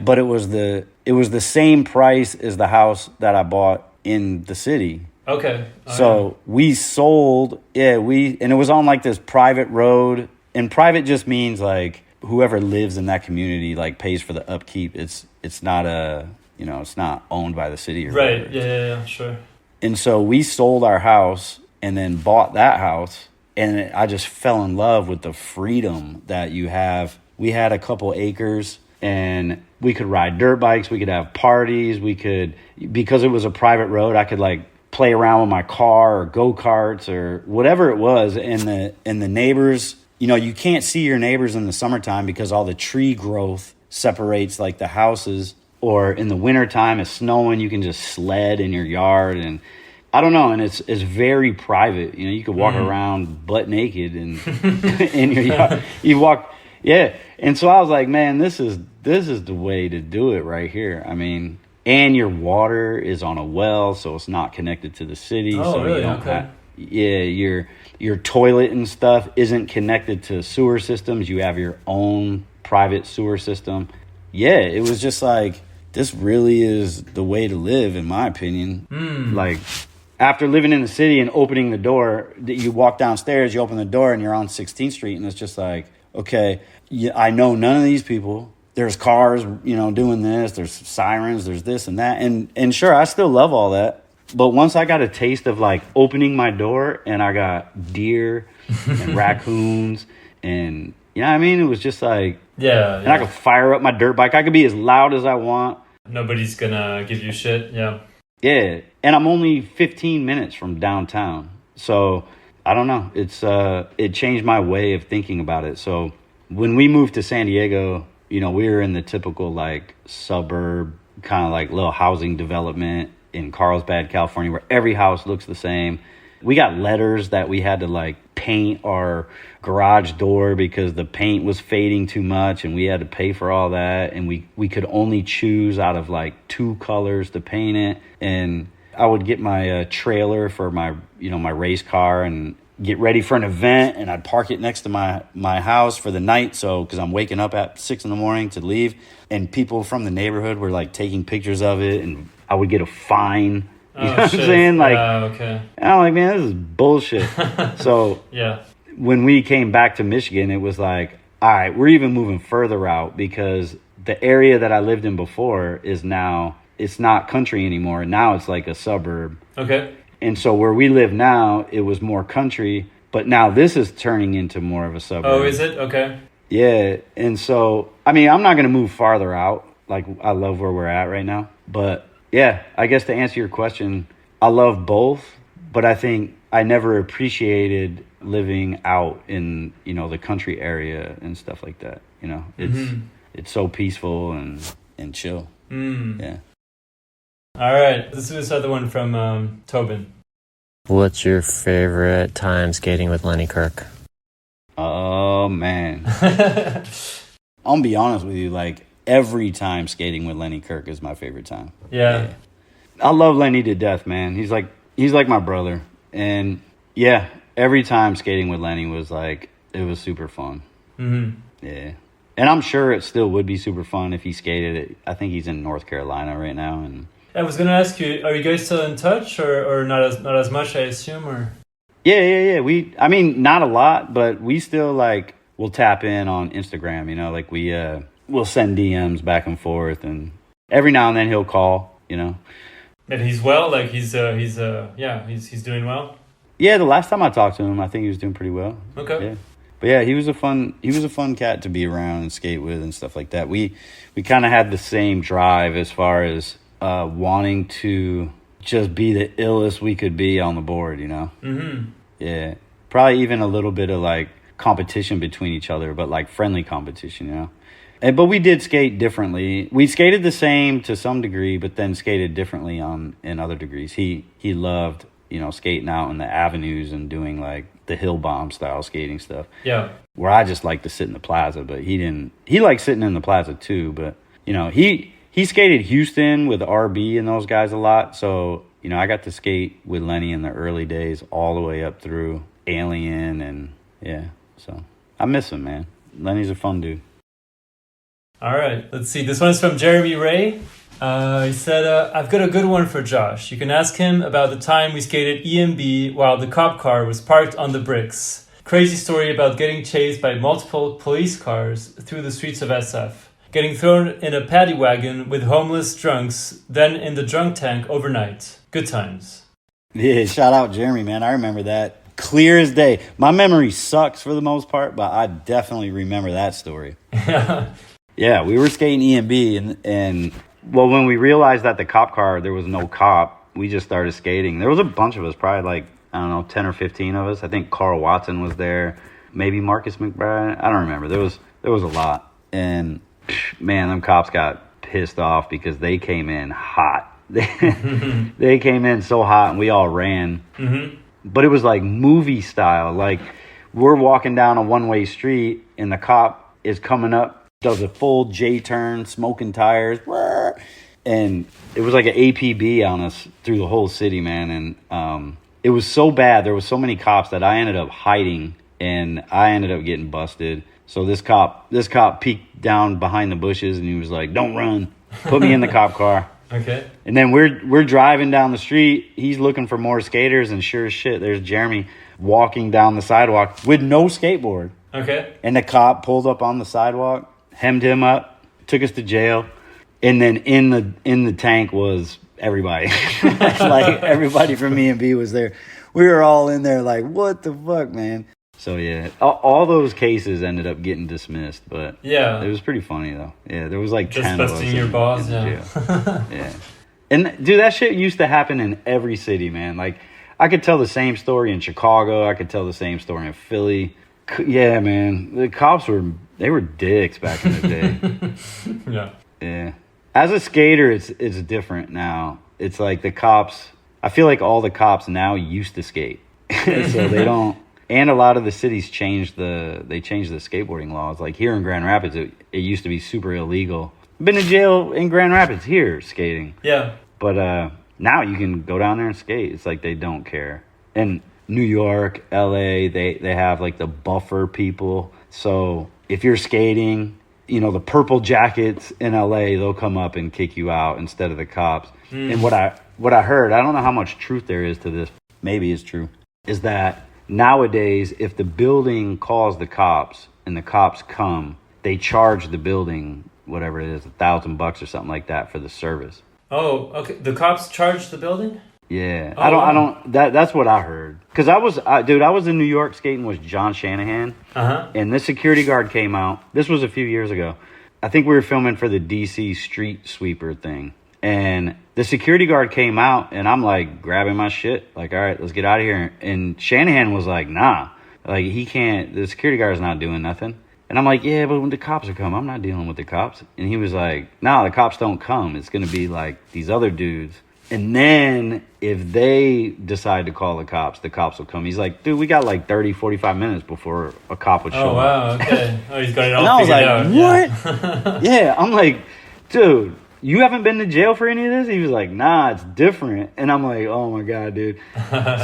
but it was the same price as the house that I bought in the city. Okay. So we sold, and it was on like this private road, and private just means like whoever lives in that community like pays for the upkeep. It's not it's not owned by the city or right. whatever. Yeah, sure. And so we sold our house and then bought that house, and I just fell in love with the freedom that you have. We had a couple acres and we could ride dirt bikes. We could have parties. Because it was a private road, I could like play around with my car or go-karts or whatever it was. And the neighbors, you can't see your neighbors in the summertime because all the tree growth separates like the houses. Or in the wintertime, it's snowing, you can just sled in your yard. And I don't know, and it's very private. You could walk around butt naked and in your yard. You walk, yeah. And so I was like, man, this is the way to do it right here. I mean, and your water is on a well, so it's not connected to the city. Oh, so really? You don't Okay. Your toilet and stuff isn't connected to sewer systems. You have your own private sewer system. Yeah, it was just like, this really is the way to live, in my opinion. Like, after living in the city and opening the door, you walk downstairs, you open the door, and you're on 16th Street, and it's just like, okay, I know none of these people. there's cars, doing this, there's sirens, there's this and that. And sure, I still love all that. But once I got a taste of like opening my door and I got deer and raccoons and, you know what I mean? It was just like, and I could fire up my dirt bike. I could be as loud as I want. Nobody's gonna give you shit. Yeah. Yeah. And I'm only 15 minutes from downtown. So I don't know. It changed my way of thinking about it. So when we moved to San Diego, we were in the typical like suburb, kind of like little housing development in Carlsbad, California, where every house looks the same. We got letters that we had to like paint our garage door because the paint was fading too much and we had to pay for all that. And we could only choose out of like 2 colors to paint it. And I would get my trailer for my, my race car and get ready for an event, and I'd park it next to my house for the night. So, because I'm waking up at 6 a.m. to leave, and people from the neighborhood were like taking pictures of it, and I would get a fine. You know what I'm saying? Like, okay. And I'm like, man, this is bullshit. So, when we came back to Michigan, it was like, all right, we're even moving further out because the area that I lived in before is now, it's not country anymore. Now it's like a suburb. Okay. And so where we live now, it was more country, but now this is turning into more of a suburb. Oh, is it? Okay. Yeah. And so, I mean, I'm not going to move farther out. Like, I love where we're at right now. But yeah, I guess to answer your question, I love both, but I think I never appreciated living out in, the country area and stuff like that. It's so peaceful and chill. Yeah. All right, this is another one from Tobin. What's your favorite time skating with Lenny Kirk? Oh, man. I'll be honest with you, like, every time skating with Lenny Kirk is my favorite time. Yeah. I love Lenny to death, man. He's like my brother. And, yeah, every time skating with Lenny was, like, it was super fun. Mm-hmm. Yeah. And I'm sure it still would be super fun if he skated it. I think he's in North Carolina right now, and I was gonna ask you, are you guys still in touch, or not as much, I assume, or? Yeah. I mean, not a lot, but we still like we'll tap in on Instagram. Like we'll send DMs back and forth, and every now and then he'll call. And he's well, like he's doing well. Yeah, the last time I talked to him, I think he was doing pretty well. Okay. Yeah. But yeah, he was a fun cat to be around and skate with and stuff like that. We kind of had the same drive as far as wanting to just be the illest we could be on the board, Mm-hmm. Yeah, probably even a little bit of like competition between each other, but like friendly competition, but we did skate differently. We skated the same to some degree, but then skated differently in other degrees. He loved skating out in the avenues and doing like the hill bomb style skating stuff. Yeah, where I just like to sit in the plaza, but he didn't. He liked sitting in the plaza too, but He skated Houston with RB and those guys a lot. So, I got to skate with Lenny in the early days all the way up through Alien. And, yeah, so I miss him, man. Lenny's a fun dude. All right, let's see. This one's from Jeremy Ray. He said, I've got a good one for Josh. You can ask him about the time we skated EMB while the cop car was parked on the bricks. Crazy story about getting chased by multiple police cars through the streets of SF. Getting thrown in a paddy wagon with homeless drunks, then in the drunk tank overnight. Good times. Yeah, shout out Jeremy, man. I remember that clear as day. My memory sucks for the most part, but I definitely remember that story. Yeah, we were skating EMB, and well, when we realized that the cop car, there was no cop, we just started skating. There was a bunch of us, probably like, 10 or 15 of us. I think Karl Watson was there, maybe Marcus McBride. I don't remember. There was a lot. And man, them cops got pissed off because they came in hot. They came in so hot and we all ran. Mm-hmm. But it was like movie style. Like we're walking down a one-way street and the cop is coming up, does a full J-turn, smoking tires. And it was like an APB on us through the whole city, man. And it was so bad. There was so many cops that I ended up hiding and I ended up getting busted. So this cop peeked down behind the bushes and he was like, "Don't run." Put me in the cop car. Okay. And then we're driving down the street. He's looking for more skaters, and sure as shit, there's Jeremy walking down the sidewalk with no skateboard. Okay. And the cop pulled up on the sidewalk, hemmed him up, took us to jail, and then in the tank was everybody. Like everybody from E&B was there. We were all in there like, what the fuck, man? So yeah, all those cases ended up getting dismissed, but yeah, it was pretty funny though. Yeah, there was like just 10 of us busting your balls. Yeah. Yeah. And dude, that shit used to happen in every city, man. Like I could tell the same story in Chicago. I could tell the same story in Philly. Yeah, man. The cops were dicks back in the day. Yeah. Yeah. As a skater, it's different now. It's like the cops. I feel like all the cops now used to skate, so they don't. And a lot of the cities changed the skateboarding laws. Like here in Grand Rapids, it used to be super illegal. Been in jail in Grand Rapids here skating. Yeah. But now you can go down there and skate. It's like they don't care. And New York, LA, they have like the buffer people. So if you're skating, you know, the purple jackets in LA, they'll come up and kick you out instead of the cops. And what I heard, I don't know how much truth there is to this, maybe it's true, is that nowadays if the building calls the cops and the cops come, they charge the building whatever it is, $1,000 or something like that for the service. Oh, okay. The cops charged the building? Yeah. Oh, I don't that's what I heard. Cuz I was in New York skating with John Shanahan. Uh-huh. And this security guard came out. This was a few years ago. I think we were filming for the DC street sweeper thing. And the security guard came out and I'm like grabbing my shit like, all right, let's get out of here. And Shanahan was like, nah, like he can't, the security guard's not doing nothing. And I'm like, yeah, but when the cops are coming, I'm not dealing with the cops. And he was like, no, the cops don't come. It's going to be like these other dudes. And then if they decide to call the cops will come. He's like, dude, we got like 30, 45 minutes before a cop would show up. Oh, wow, okay. Oh, he's got it all and I was like, out. What? Yeah, I'm like, dude, you haven't been to jail for any of this? He was like, nah, it's different. And I'm like, oh my God, dude.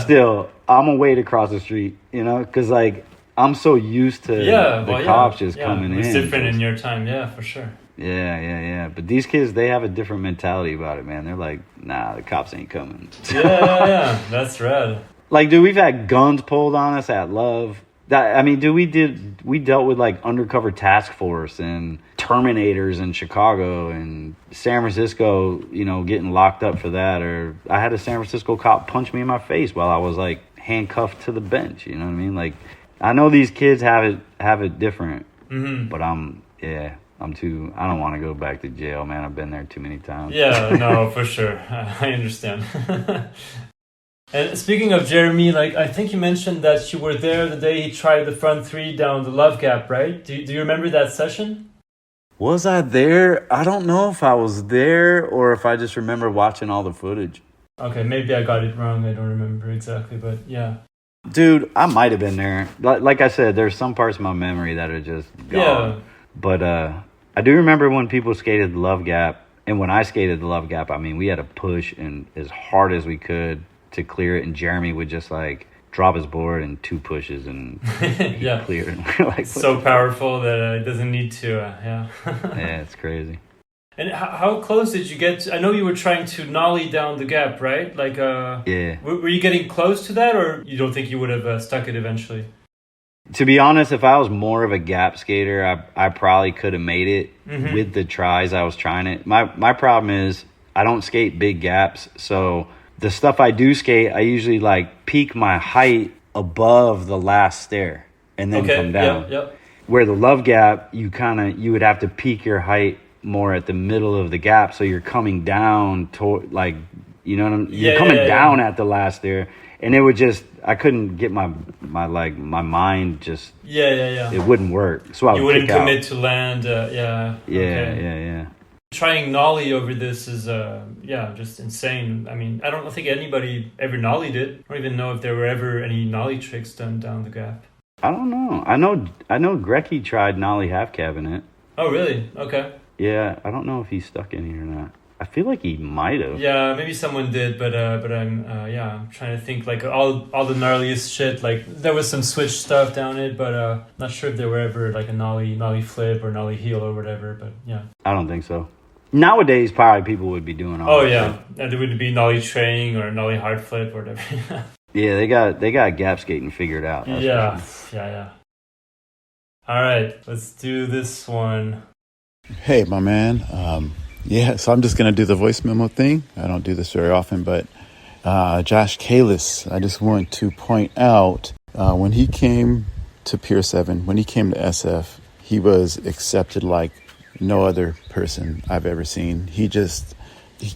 Still, I'm going to wait across the street, you know? Because like, I'm so used to the cops just coming in. It's different in your time, yeah, for sure. Yeah. But these kids, they have a different mentality about it, man. They're like, nah, the cops ain't coming. Yeah. That's rad. Like, dude, we've had guns pulled on us at Love. We dealt with like undercover task force and Terminators in Chicago and San Francisco, you know, getting locked up for that. Or I had a San Francisco cop punch me in my face while I was like handcuffed to the bench. You know what I mean? Like, I know these kids have it different, but I don't want to go back to jail, man. I've been there too many times. Yeah, no, for sure. I understand. And speaking of Jeremy, like I think you mentioned that you were there the day he tried the front three down the Love Gap, right? Do you remember that session? Was I there? I don't know if I was there or if I just remember watching all the footage. Okay, maybe I got it wrong. I don't remember exactly, but yeah. Dude, I might have been there. Like I said, there's some parts of my memory that are just gone. Yeah. But I do remember when people skated the Love Gap. And when I skated the Love Gap, I mean, we had to push and as hard as we could to clear it. And Jeremy would just like drop his board in 2 pushes and clear it. And we're like, so powerful that it doesn't need to. Yeah, it's crazy. And how close did you get I know you were trying to nollie down the gap, right? Like, yeah. Were you getting close to that, or you don't think you would have stuck it eventually? To be honest, if I was more of a gap skater, I probably could have made it with the tries I was trying it. My problem is I don't skate big gaps, so the stuff I do skate, I usually like peak my height above the last stair and then come down. Yep. Where the Love Gap, you would have to peak your height more at the middle of the gap, so you're coming down toward, like, you know what I'm you're coming down at the last stair, and it would just, I couldn't get my mind just it wouldn't work, so you wouldn't commit to land. Yeah. Trying nollie over this is just insane. I mean, I don't think anybody ever nollied it. I don't even know if there were ever any nollie tricks done down the gap. I don't know. I know Gorecki tried nollie half cabinet. Oh really? Okay. Yeah, I don't know if he's stuck any or not. I feel like he might have. Yeah, maybe someone did, but I'm trying to think, like all the gnarliest shit. Like there was some switch stuff down it, but not sure if there were ever like a nollie flip or nollie heel or whatever. But yeah, I don't think so. Nowadays, probably people would be doing all. Oh yeah, and there would be nollie training or nollie hard flip or whatever. Yeah, they got gap skating figured out. Yeah. All right, let's do this one. Hey, my man. So I'm just going to do the voice memo thing. I don't do this very often, but Josh Kalis, I just want to point out when he came to Pier 7, when he came to SF, he was accepted like no other person I've ever seen. He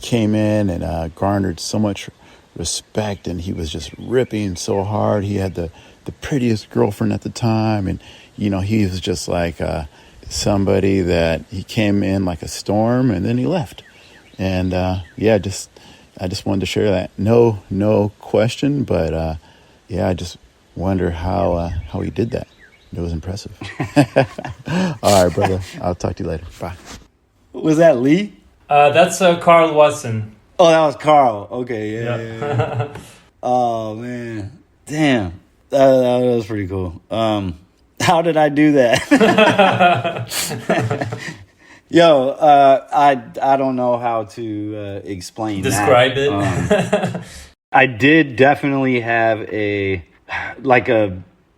came in and garnered so much respect, and he was just ripping so hard. He had the prettiest girlfriend at the time, and, he was just like somebody that he came in like a storm and then he left. And I just wanted to share that. No question, but I just wonder how he did that. It was impressive. All right, brother. I'll talk to you later. Bye. Was that Lee? That's Karl Watson. Oh, that was Karl. Okay, yeah. Oh, man. Damn. That was pretty cool. How did I do that? Yo, I don't know how to explain Describe that. it. I did definitely have I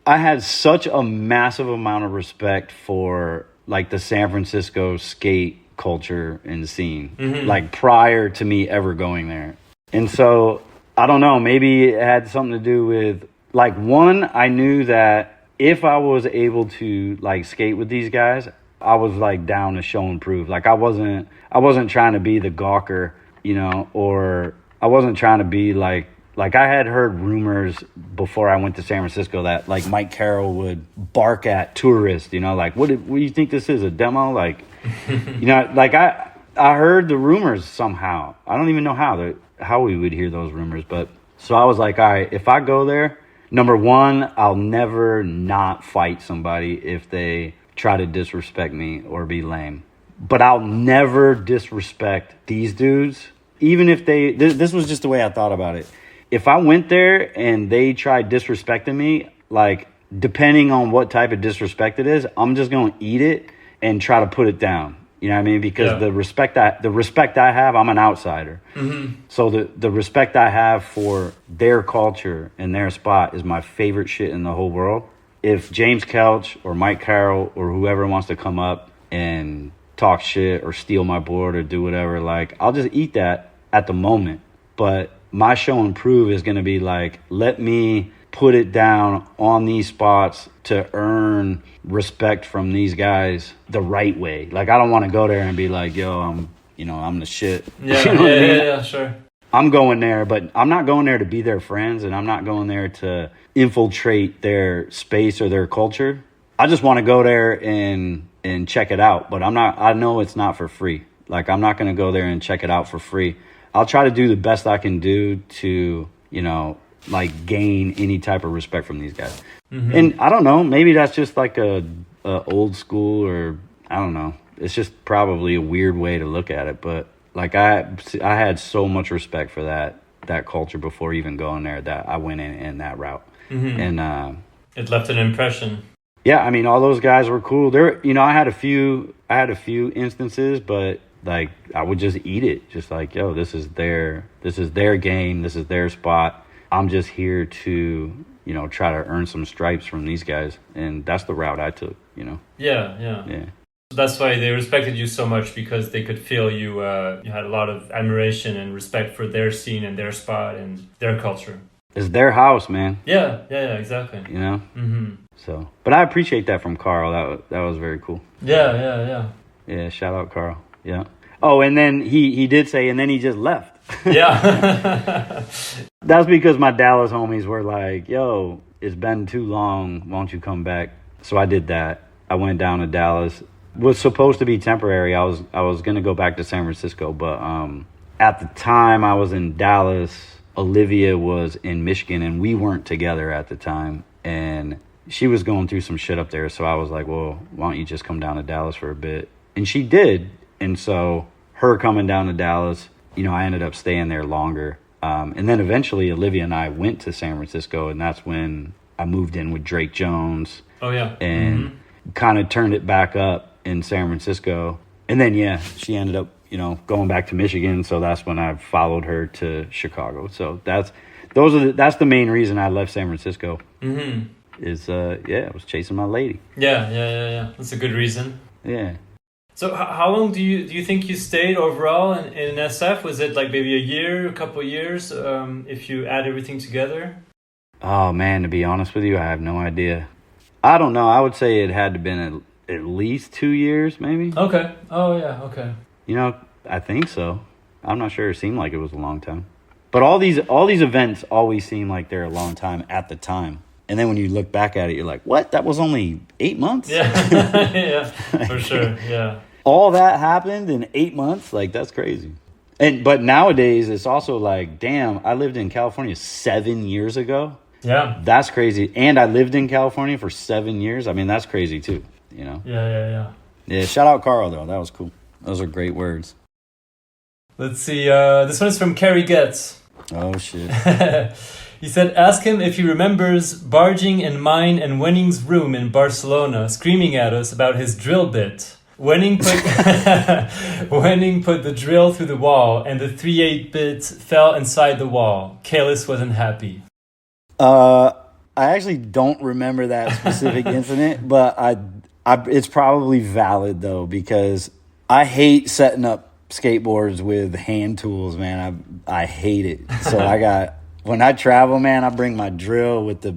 had such a massive amount of respect for like the San Francisco skate culture and scene, like prior to me ever going there. And so I don't know, maybe it had something to do with like, one, I knew that if I was able to like skate with these guys, I was like down to show and prove. Like I wasn't trying to be the gawker, or I wasn't trying to be like I had heard rumors before I went to San Francisco that like Mike Carroll would bark at tourists, like what do you think this is, a demo? Like, like I heard the rumors somehow. I don't even know how we would hear those rumors, but so I was like, all right, if I go there, number one, I'll never not fight somebody if they try to disrespect me or be lame. But I'll never disrespect these dudes, even if this was just the way I thought about it. If I went there and they tried disrespecting me, like, depending on what type of disrespect it is, I'm just going to eat it and try to put it down. You know what I mean? Because the respect I have, I'm an outsider. So the respect I have for their culture and their spot is my favorite shit in the whole world. If James Kelch or Mike Carroll or whoever wants to come up and talk shit or steal my board or do whatever, like, I'll just eat that at the moment. But my show and prove is going to be like, let me put it down on these spots to earn respect from these guys the right way. Like, I don't want to go there and be like, yo, I'm the shit. Yeah, you know what I mean? yeah, sure. I'm going there, but I'm not going there to be their friends, and I'm not going there to infiltrate their space or their culture. I just want to go there and check it out, but I know it's not for free. Like, I'm not going to go there and check it out for free. I'll try to do the best I can do to, like, gain any type of respect from these guys. And I don't know, maybe that's just like a old school, or I don't know. It's just probably a weird way to look at it, but like I had so much respect for that culture before even going there that I went in that route. And it left an impression. Yeah, I mean, all those guys were cool. I had a few instances, but like I would just eat it, just like, yo, this is their game, this is their spot. I'm just here to, try to earn some stripes from these guys, and that's the route I took. Yeah. That's why they respected you so much, because they could feel you had a lot of admiration and respect for their scene and their spot and their culture. It's their house, man. Yeah, exactly. So, but I appreciate that from Karl. That was very cool. Yeah. Yeah, shout out Karl. Yeah. Oh, and then he did say, and then he just left. Yeah. That's because my Dallas homies were like, yo, it's been too long. Won't you come back? So I did that. I went down to Dallas. Was supposed to be temporary. I was going to go back to San Francisco, but at the time I was in Dallas, Olivia was in Michigan, and we weren't together at the time. And she was going through some shit up there. So I was like, well, why don't you just come down to Dallas for a bit? And she did. And so her coming down to Dallas, I ended up staying there longer. And then eventually Olivia and I went to San Francisco, and that's when I moved in with Drake Jones. Oh, yeah. And kind of turned it back up in San Francisco. And then, she ended up, going back to Michigan. So that's when I followed her to Chicago. So that's the main reason I left San Francisco. Is, I was chasing my lady. Yeah. That's a good reason. Yeah. So how long do you think you stayed overall in SF? Was it like maybe a year, a couple of years, if you add everything together? Oh, man, to be honest with you, I have no idea. I don't know. I would say it had to been at least 2 years, maybe. Okay. Oh, yeah, okay. You know, I think so. I'm not sure. It seemed like it was a long time. But all these events always seem like they're a long time at the time. And then when you look back at it, you're like, what? That was only 8 months? Yeah, yeah, for sure, yeah. All that happened in 8 months? Like, that's crazy. But nowadays, it's also like, damn, I lived in California 7 years ago. Yeah. That's crazy. And I lived in California for 7 years. I mean, that's crazy too, you know? Yeah. Yeah, shout out Karl, though. That was cool. Those are great words. Let's see. This one is from Kerry Getz. Oh, shit. He said, ask him if he remembers barging in mine and Wenning's room in Barcelona, screaming at us about his drill bit. Wenning put the drill through the wall, and the 3/8 bit fell inside the wall. Kalis wasn't happy. I actually don't remember that specific incident, but I it's probably valid, though, because I hate setting up skateboards with hand tools, man. I hate it. So when I travel, man, I bring my drill with the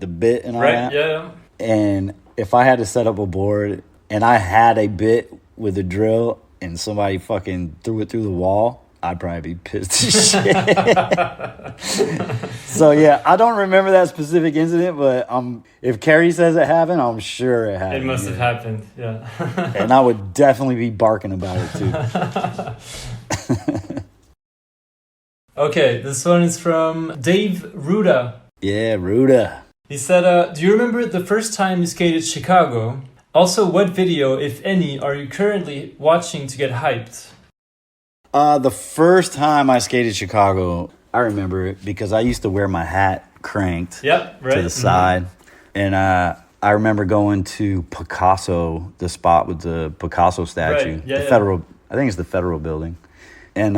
bit and all that. Yeah. And if I had to set up a board and I had a bit with a drill and somebody fucking threw it through the wall, I'd probably be pissed as shit. So, yeah, I don't remember that specific incident, but if Kerry says it happened, I'm sure it happened. It must have happened, yeah. And I would definitely be barking about it, too. Okay, this one is from Dave Ruta. Yeah, Ruta. He said, do you remember the first time you skated Chicago? Also, what video, if any, are you currently watching to get hyped? The first time I skated Chicago, I remember it because I used to wear my hat cranked to the side. And I remember going to Picasso, the spot with the Picasso statue. Right. Yeah, Federal, I think it's the Federal building. And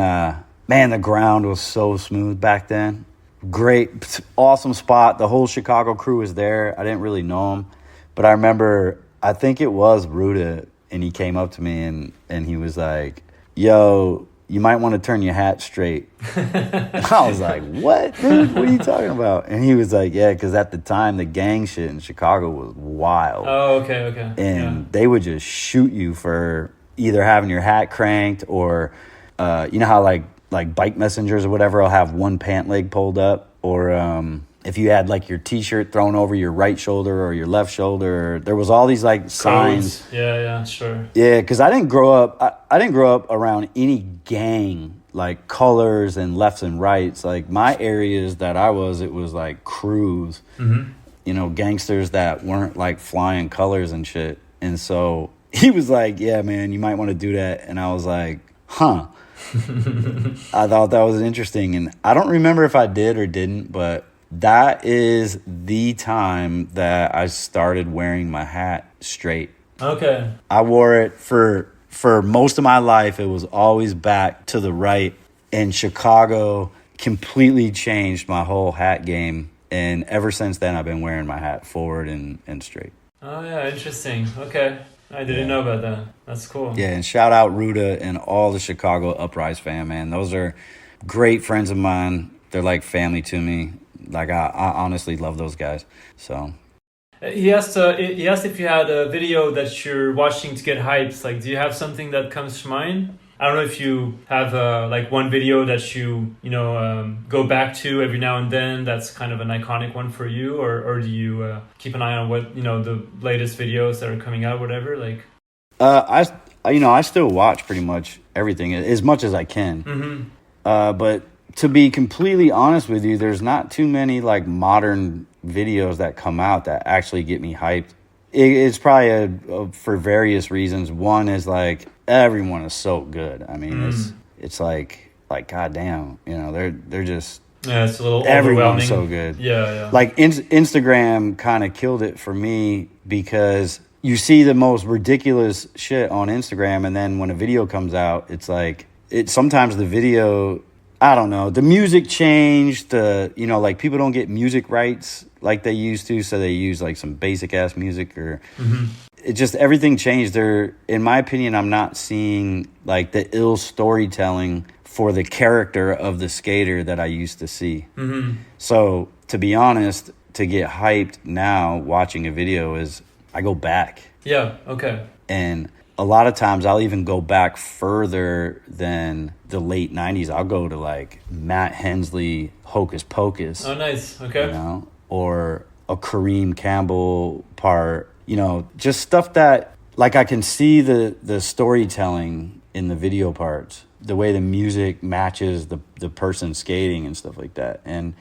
man, the ground was so smooth back then. Great, awesome spot. The whole Chicago crew was there. I didn't really know them. But I remember, I think it was Ruta, and he came up to me and he was like, yo, you might want to turn your hat straight. I was like, what, dude? What are you talking about? And he was like, yeah, because at the time, the gang shit in Chicago was wild. Oh, okay. And they would just shoot you for either having your hat cranked or, you know how like bike messengers or whatever will have one pant leg pulled up, or if you had like your t-shirt thrown over your right shoulder or your left shoulder. There was all these like signs. Yeah, sure. Yeah, because I didn't grow up around any gang like colors and lefts and rights. Like my areas that it was like crews, you know, gangsters that weren't like flying colors and shit. And so he was like, yeah, man, you might want to do that. And I was like, huh. I thought that was interesting. And I don't remember if I did or didn't, but that is the time that I started wearing my hat straight. Okay. I wore it for most of my life. It was always back to the right. And Chicago completely changed my whole hat game. And ever since then, I've been wearing my hat forward and straight. Oh, yeah, interesting. Okay. I didn't know about that. That's cool. Yeah, and shout out Ruta and all the Chicago Uprise fam, man. Those are great friends of mine. They're like family to me. Like, I honestly love those guys. So he asked if you had a video that you're watching to get hyped. Like, do you have something that comes to mind? I don't know if you have like one video that you go back to every now and then. That's kind of an iconic one for you, or do you keep an eye on what the latest videos that are coming out, whatever? Like, I still watch pretty much everything as much as I can. But to be completely honest with you, there's not too many like modern videos that come out that actually get me hyped. It's probably for various reasons. One is like everyone is so good. I mean, it's like goddamn, they're just it's a little everyone's overwhelming. So good. Yeah. Like Instagram kind of killed it for me because you see the most ridiculous shit on Instagram, and then when a video comes out, it's like sometimes the video I don't know. The music changed. Like people don't get music rights like they used to, so they use like some basic ass music or it just everything changed. In my opinion, I'm not seeing like the ill storytelling for the character of the skater that I used to see. So to be honest, to get hyped now watching a video is I go back. Yeah. Okay. And a lot of times I'll even go back further than the late 90s. I'll go to like Matt Hensley, Hocus Pocus. Oh, nice. Okay. Or a Kareem Campbell part, just stuff that like I can see the storytelling in the video parts, the way the music matches the person skating and stuff like that. And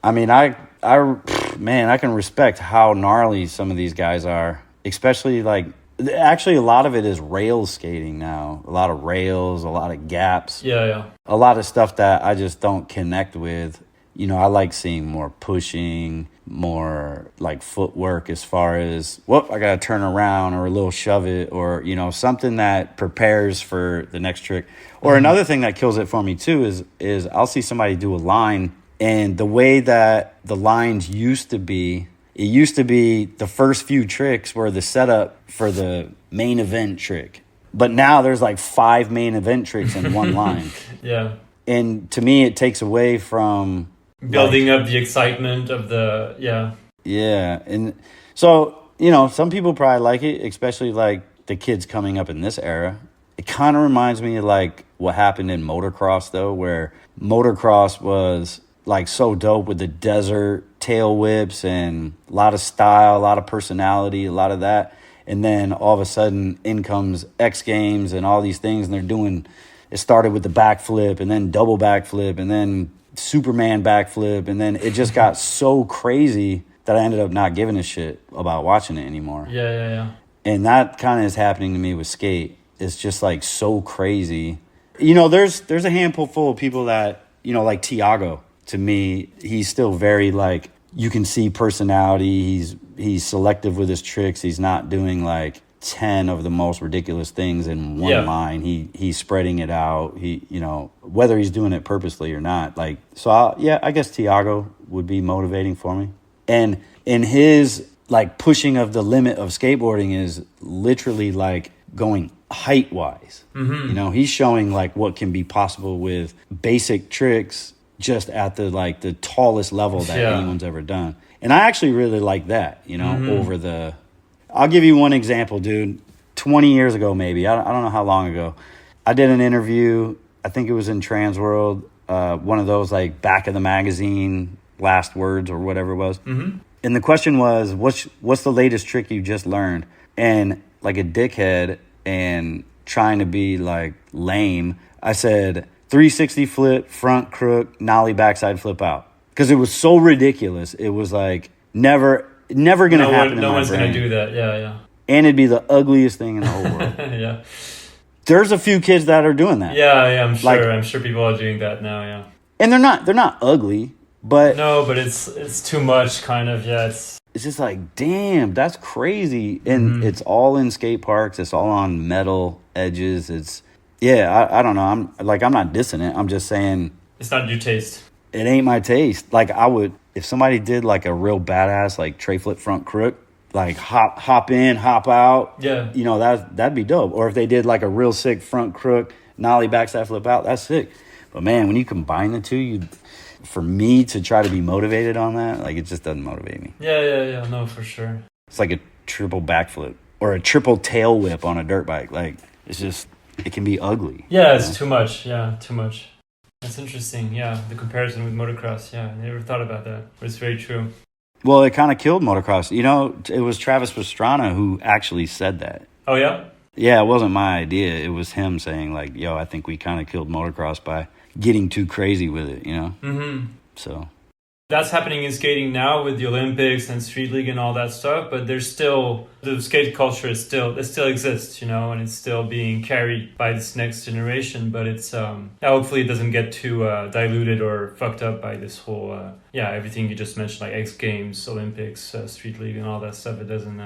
I mean, I can respect how gnarly some of these guys are, especially like, actually, a lot of it is rail skating now. A lot of rails, a lot of gaps. Yeah. A lot of stuff that I just don't connect with. I like seeing more pushing, more like footwork as far as, I got to turn around or a little shove it or, something that prepares for the next trick. Or another thing that kills it for me too is I'll see somebody do a line and the way that the lines used to be, it used to be the first few tricks were the setup for the main event trick. But now there's like 5 main event tricks in one line. Yeah. And to me, it takes away from building up the excitement of the, Yeah. And so, some people probably like it, especially like the kids coming up in this era. It kind of reminds me of like what happened in motocross though, where motocross was like so dope with the desert tail whips and a lot of style, a lot of personality, a lot of that. And then all of a sudden in comes X Games and all these things. And it started with the backflip and then double backflip and then Superman backflip. And then it just got so crazy that I ended up not giving a shit about watching it anymore. Yeah. And that kind of is happening to me with skate. It's just like so crazy. There's a handful full of people that, like Tiago. To me, he's still very like, you can see personality. He's selective with his tricks. He's not doing like 10 of the most ridiculous things in one line. He's spreading it out. Whether he's doing it purposely or not. Like, so I guess Tiago would be motivating for me. And in his like pushing of the limit of skateboarding is literally like going height wise. He's showing like what can be possible with basic tricks just at the tallest level that anyone's ever done. And I actually really like that, I'll give you one example, dude. 20 years ago, maybe, I don't know how long ago, I did an interview. I think it was in Transworld, one of those like back of the magazine last words or whatever it was. And the question was, what's the latest trick you just learned? And like a dickhead and trying to be like lame, I said 360 flip, front crook, nollie backside flip out. Because it was so ridiculous. It was like never going to happen. No one's going to do that. Yeah. And it'd be the ugliest thing in the whole world. Yeah. There's a few kids that are doing that. Yeah, I'm sure. I'm sure people are doing that now, yeah. And they're not ugly, but no, but it's too much kind of, yeah. It's just like, damn, that's crazy. And it's all in skate parks. It's all on metal edges. It's I don't know. I'm not dissing it. I'm just saying it's not your taste. It ain't my taste. Like I would, if somebody did like a real badass like tray flip front crook, like hop in, hop out. Yeah. That'd be dope. Or if they did like a real sick front crook, nollie backside flip out, that's sick. But man, when you combine the two, for me to try to be motivated on that, like it just doesn't motivate me. Yeah. No, for sure. It's like a triple backflip or a triple tail whip on a dirt bike. Like it's just, it can be ugly. Yeah, it's too much. Yeah, too much. That's interesting. Yeah, the comparison with motocross. Yeah, I never thought about that. But it's very true. Well, it kind of killed motocross. It was Travis Pastrana who actually said that. Oh, yeah? Yeah, it wasn't my idea. It was him saying, like, yo, I think we kind of killed motocross by getting too crazy with it, So that's happening in skating now with the Olympics and Street League and all that stuff, but there's still, the skate culture it still exists, and it's still being carried by this next generation, but it's, hopefully it doesn't get too diluted or fucked up by this whole, everything you just mentioned, like X Games, Olympics, Street League and all that stuff. It doesn't,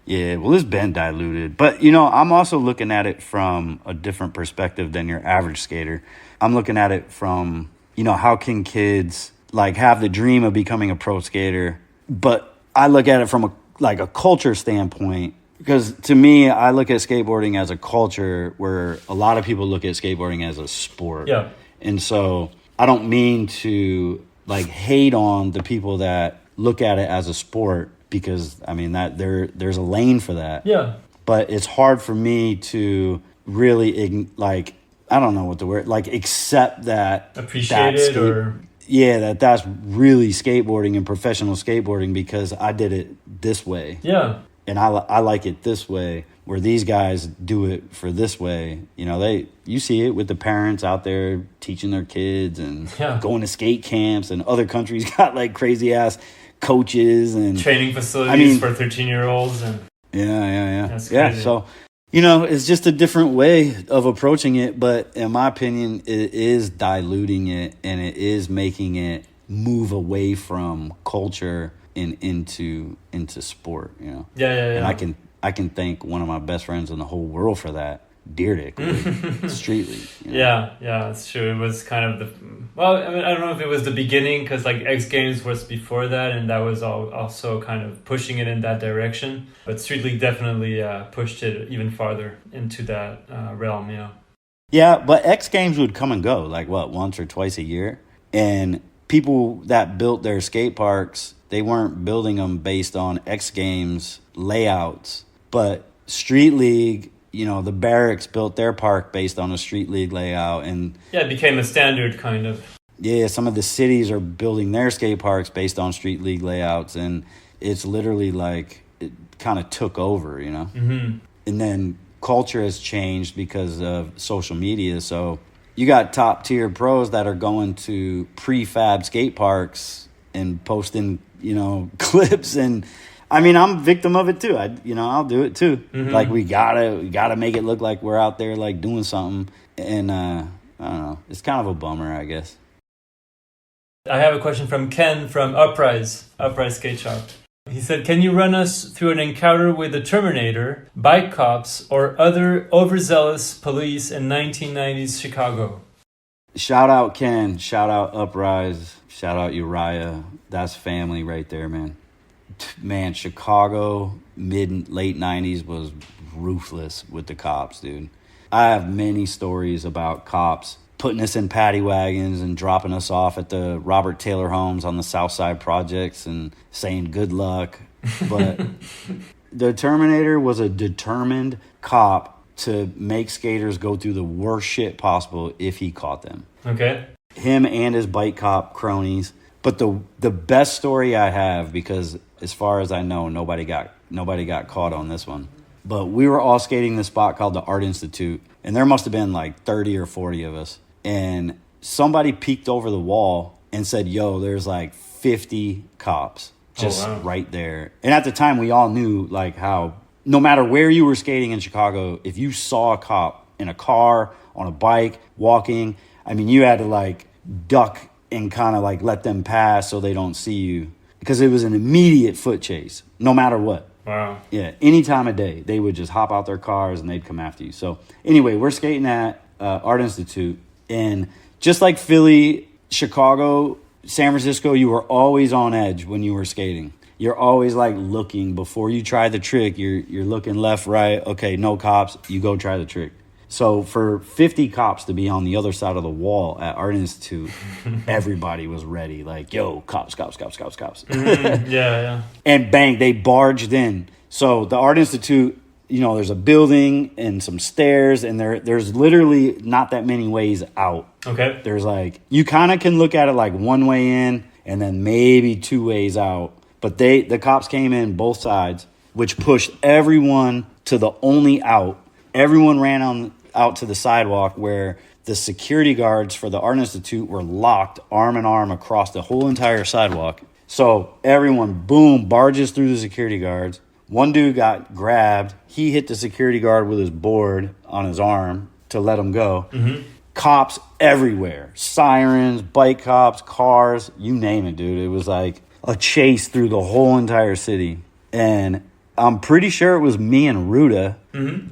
Yeah, well, it's been diluted. But, I'm also looking at it from a different perspective than your average skater. I'm looking at it from how can kids like have the dream of becoming a pro skater? But I look at it from a culture standpoint, because to me, I look at skateboarding as a culture where a lot of people look at skateboarding as a sport. Yeah. And so I don't mean to like hate on the people that look at it as a sport, because I mean that there's a lane for that. Yeah. But it's hard for me to really I don't know what the word, like accept that. Appreciate it or... Yeah, that's really skateboarding and professional skateboarding, because I did it this way. Yeah. And I like it this way, where these guys do it for this way. You see it with the parents out there teaching their kids and going to skate camps, and other countries got like crazy ass coaches and training facilities for 13-year-olds. And yeah. That's crazy. Yeah, so it's just a different way of approaching it, but in my opinion, it is diluting it, and it is making it move away from culture and into sport. Yeah. And I can thank one of my best friends in the whole world for that, Deerdick, Street League. Yeah, that's true. It was kind of I don't know if it was the beginning, because like X Games was before that, and that was also kind of pushing it in that direction. But Street League definitely pushed it even farther into that realm. Yeah, but X Games would come and go, like once or twice a year, and people that built their skate parks, they weren't building them based on X Games layouts, but Street League. The Barracks built their park based on a Street League layout. And it became a standard kind of. Yeah, some of the cities are building their skate parks based on Street League layouts. And it's literally like it kind of took over, Mm-hmm. And then culture has changed because of social media. So you got top tier pros that are going to prefab skate parks and posting, clips. And I mean, I'm a victim of it too. I'll do it too. Mm-hmm. Like we gotta make it look like we're out there like doing something. And I don't know. It's kind of a bummer, I guess. I have a question from Ken from Uprise Skate Shop. He said, "Can you run us through an encounter with the Terminator, bike cops, or other overzealous police in 1990s Chicago?" Shout out Ken. Shout out Uprise. Shout out Uriah. That's family right there, man. Man, Chicago, late 90s was ruthless with the cops, dude. I have many stories about cops putting us in paddy wagons and dropping us off at the Robert Taylor homes on the South Side projects and saying good luck. But the Terminator was a determined cop to make skaters go through the worst shit possible if he caught them. Okay. Him and his bike cop cronies. But the best story I have, because as far as I know, nobody got caught on this one. But we were all skating this spot called the Art Institute, and there must have been like 30 or 40 of us. And somebody peeked over the wall and said, "Yo, there's like 50 cops just right there." And at the time, we all knew like how no matter where you were skating in Chicago, if you saw a cop in a car, on a bike, walking, I mean, you had to like duck and kind of like let them pass so they don't see you, because it was an immediate foot chase, no matter what. Wow. Yeah, any time of day, they would just hop out their cars and they'd come after you. So anyway, we're skating at Art Institute, and just like Philly, Chicago, San Francisco, you were always on edge when you were skating. You're always like looking before you try the trick. You're looking left, right. Okay, no cops. You go try the trick. So for 50 cops to be on the other side of the wall at Art Institute, everybody was ready. Like, yo, cops. Yeah. And bang, they barged in. So the Art Institute, there's a building and some stairs, and there's literally not that many ways out. Okay. There's like, you kind of can look at it like one way in and then maybe two ways out. But the cops came in both sides, which pushed everyone to the only out. Everyone ran out to the sidewalk where the security guards for the Art Institute were locked arm in arm across the whole entire sidewalk. So everyone, boom, barges through the security guards. One dude got grabbed. He hit the security guard with his board on his arm to let him go. Mm-hmm. Cops everywhere. Sirens, bike cops, cars, you name it, dude. It was like a chase through the whole entire city. And I'm pretty sure it was me and Ruta,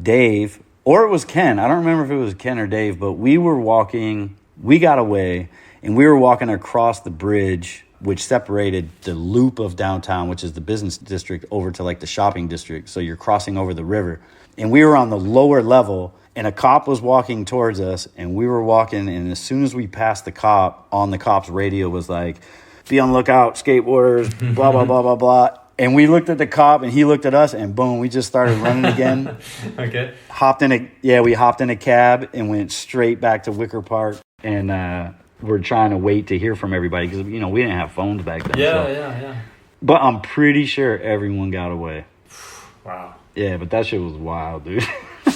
Dave, or it was Ken. I don't remember if it was Ken or Dave, but we were walking. We got away. And we were walking across the bridge, which separated the loop of downtown, which is the business district, over to like the shopping district. So you're crossing over the river. And we were on the lower level, and a cop was walking towards us, and we were walking. And as soon as we passed the cop, on the cop's radio was like, "Be on the lookout, skateboarders, blah, blah, blah, blah, blah." And we looked at the cop, and he looked at us, and boom, we just started running again. Okay. We hopped in a cab and went straight back to Wicker Park, and we're trying to wait to hear from everybody because, we didn't have phones back then. Yeah. But I'm pretty sure everyone got away. Wow. Yeah, but that shit was wild, dude.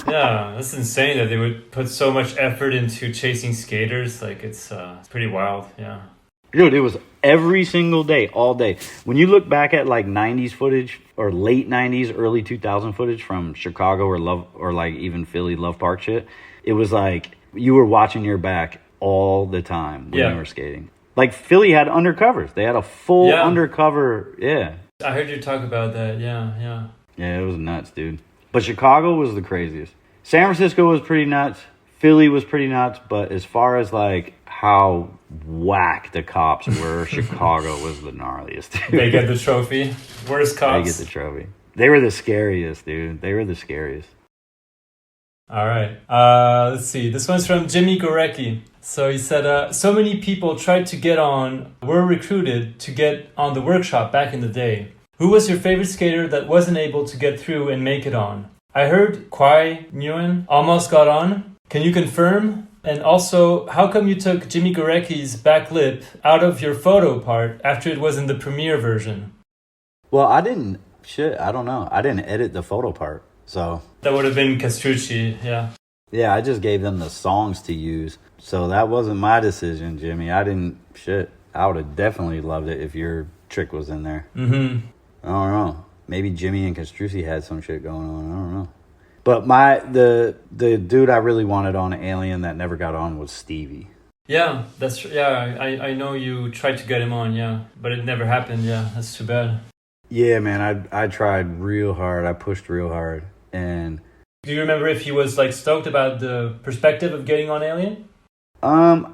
Yeah, that's insane that they would put so much effort into chasing skaters. Like, it's pretty wild, yeah. Dude, it was every single day, all day. When you look back at like 90s footage or late 90s, early 2000 footage from Chicago or like even Philly Love Park shit, it was like you were watching your back all the time when you were skating. Like Philly had undercovers. They had a full undercover, I heard you talk about that, yeah. Yeah, it was nuts, dude. But Chicago was the craziest. San Francisco was pretty nuts. Philly was pretty nuts. But as far as like how whack the cops were, Chicago was the gnarliest, dude. They get the trophy. Worst cops. They get the trophy. They were the scariest, dude. They were the scariest. All right. Let's see. This one's from Jimmy Gorecki. So he said, so many people tried to were recruited to get on the workshop back in the day. Who was your favorite skater that wasn't able to get through and make it on? I heard Kwai Nguyen almost got on. Can you confirm? And also, how come you took Jimmy Gorecki's back lip out of your photo part after it was in the premiere version? Well, I don't know. I didn't edit the photo part, so... That would have been Castrucci, yeah. Yeah, I just gave them the songs to use. So that wasn't my decision, Jimmy. I would have definitely loved it if your trick was in there. Mm-hmm. I don't know. Maybe Jimmy and Castrucci had some shit going on. I don't know. But the dude I really wanted on Alien that never got on was Stevie. Yeah, I know you tried to get him on, yeah. But it never happened, yeah. That's too bad. Yeah, man, I tried real hard. I pushed real hard. And do you remember if he was like stoked about the perspective of getting on Alien? I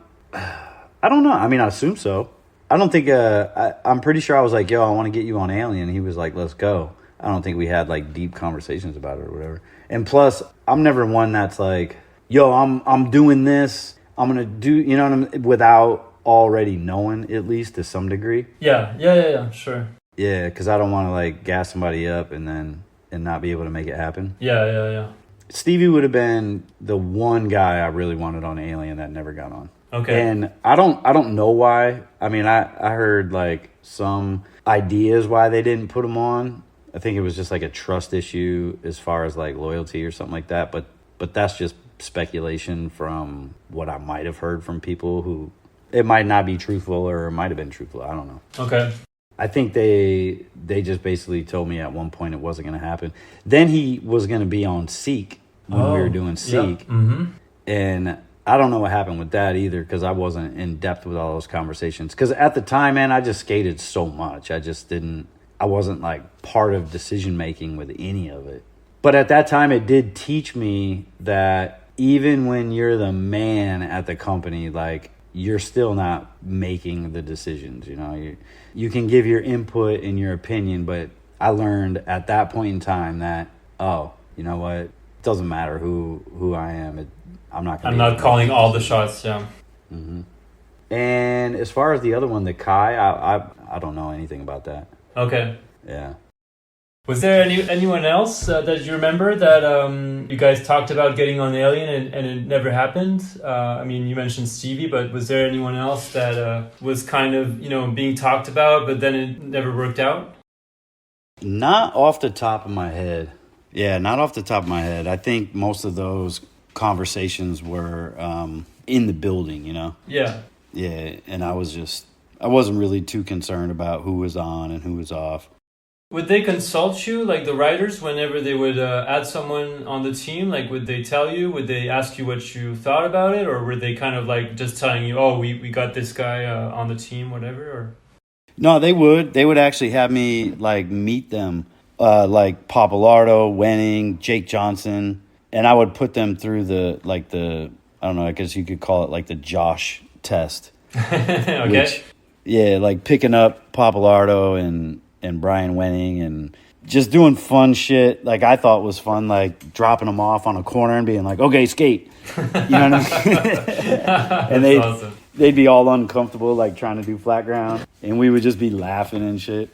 don't know. I mean, I assume so. I don't think, I'm pretty sure I was like, yo, I want to get you on Alien. He was like, let's go. I don't think we had like deep conversations about it or whatever. And plus, I'm never one that's like, yo, I'm doing this. I'm going to do, you know what I mean? Without already knowing, at least to some degree. Yeah, sure. Yeah, because I don't want to like gas somebody up and not be able to make it happen. Yeah. Stevie would have been the one guy I really wanted on Alien that never got on. Okay. And I don't know why. I mean, I heard like some ideas why they didn't put him on. I think it was just like a trust issue as far as like loyalty or something like that. But that's just speculation from what I might have heard from people who it might not be truthful or it might have been truthful. I don't know. Okay. I think they just basically told me at one point it wasn't going to happen. Then he was going to be on Seek when we were doing Seek. Yeah. Mm-hmm. And I don't know what happened with that either because I wasn't in depth with all those conversations. Because at the time, man, I just skated so much. I wasn't like part of decision making with any of it. But at that time, it did teach me that even when you're the man at the company, like you're still not making the decisions. You know, you can give your input and your opinion, but I learned at that point in time that, oh, you know what? It doesn't matter who I am. I'm not calling all the shots, yeah. Mm-hmm. And as far as the other one, the Kai, I don't know anything about that. Okay. Yeah. Was there anyone else that you remember that you guys talked about getting on Alien and it never happened? I mean, you mentioned Stevie, but was there anyone else that was kind of, being talked about, but then it never worked out? Not off the top of my head. Yeah, not off the top of my head. I think most of those conversations were in the building, Yeah. Yeah, and I wasn't really too concerned about who was on and who was off. Would they consult you, like the writers, whenever they would add someone on the team? Like, would they tell you? Would they ask you what you thought about it? Or were they kind of like just telling you, oh, we got this guy on the team, whatever? Or no, they would. They would actually have me, like, meet them, like Pappalardo, Wenning, Jake Johnson. And I would put them through I don't know, I guess you could call it like the Josh test. Okay. Which, yeah, like picking up Papalardo and Brian Wenning and just doing fun shit like I thought was fun, like dropping them off on a corner and being like, okay, skate. You know what I mean? And they'd be all uncomfortable, like trying to do flat ground. And we would just be laughing and shit.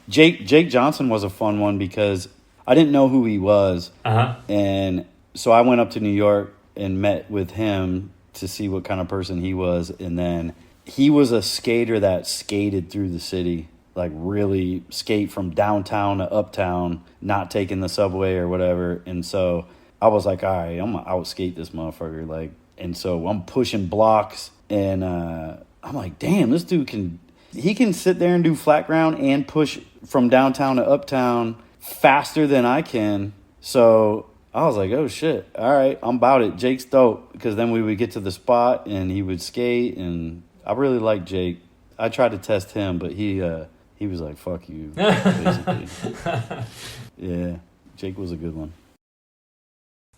Jake Johnson was a fun one because I didn't know who he was. And so I went up to New York and met with him to see what kind of person he was. And then he was a skater that skated through the city. Like really skate from downtown to uptown, not taking the subway or whatever. And so I was like, all right, I'm gonna outskate this motherfucker. Like, and so I'm pushing blocks and I'm like, damn, this dude can sit there and do flat ground and push from downtown to uptown faster than I can. So I was like, oh shit, all right, I'm about it. Jake's dope. Because then we would get to the spot and he would skate, and I really liked Jake. I tried to test him, but he was like, fuck you, basically. Yeah, Jake was a good one.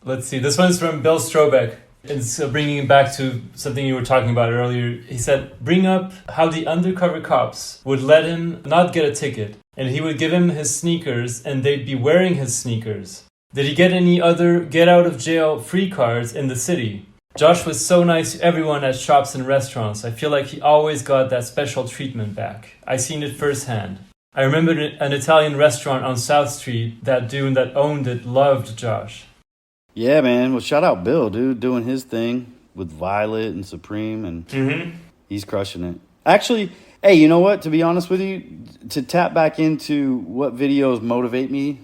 Let's see. This one's from Bill Strobeck. It's bringing it back to something you were talking about earlier. He said, bring up how the undercover cops would let him not get a ticket, and he would give him his sneakers, and they'd be wearing his sneakers. Did he get any other get-out-of-jail free cards in the city? Josh was so nice to everyone at shops and restaurants. I feel like he always got that special treatment back. I seen it firsthand. I remember an Italian restaurant on South Street. That dude that owned it loved Josh. Yeah, man. Well, shout out Bill, dude, doing his thing with Violet and Supreme, and he's crushing it. Actually, hey, you know what? To be honest with you, to tap back into what videos motivate me,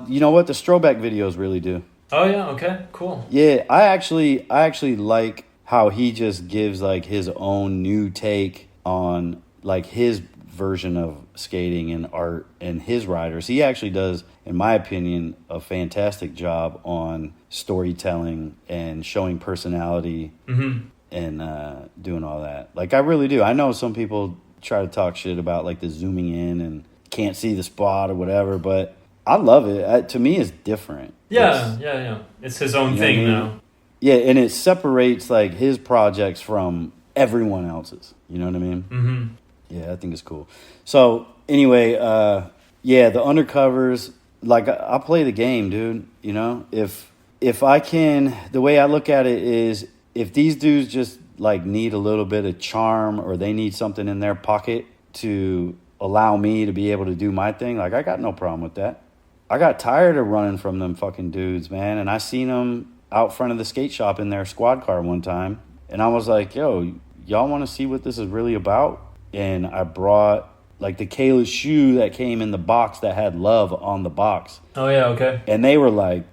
you know what? The Strobeck videos really do. Oh yeah, okay, cool. Yeah, I actually like how he just gives like his own new take on like his version of skating and art and his riders. He actually does, in my opinion, a fantastic job on storytelling and showing personality and doing all that. Like I really do. I know some people try to talk shit about like the zooming in and can't see the spot or whatever, but I love it. To me, it's different. Yeah. It's his own thing now. Yeah, and it separates like his projects from everyone else's. You know what I mean? Yeah, I think it's cool. So anyway, yeah, the undercovers. Like I play the game, dude. You know, if I can, the way I look at it is, if these dudes just like need a little bit of charm or they need something in their pocket to allow me to be able to do my thing, like I got no problem with that. I got tired of running from them fucking dudes, man. And I seen them out front of the skate shop in their squad car one time. And I was like, yo, y'all want to see what this is really about? And I brought like the Kayla's shoe that came in the box that had love on the box. Oh yeah, okay. And they were like,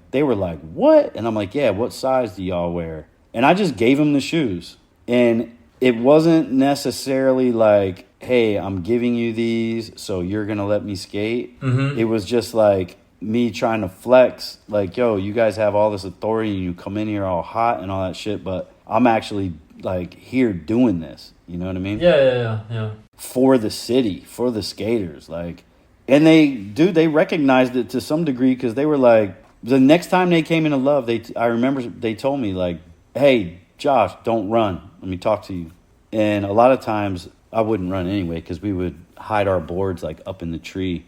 what? And I'm like, yeah, what size do y'all wear? And I just gave them the shoes. And it wasn't necessarily like, hey, I'm giving you these, so you're going to let me skate. It was just like me trying to flex, like, yo, you guys have all this authority and you come in here all hot and all that shit, but I'm actually like here doing this. You know what I mean? Yeah. For the city, for the skaters. Like, and they recognized it to some degree, because they were like, the next time they came into Love, I remember they told me like, hey, Josh, don't run. Let me talk to you. And a lot of times I wouldn't run anyway, because we would hide our boards like up in the tree.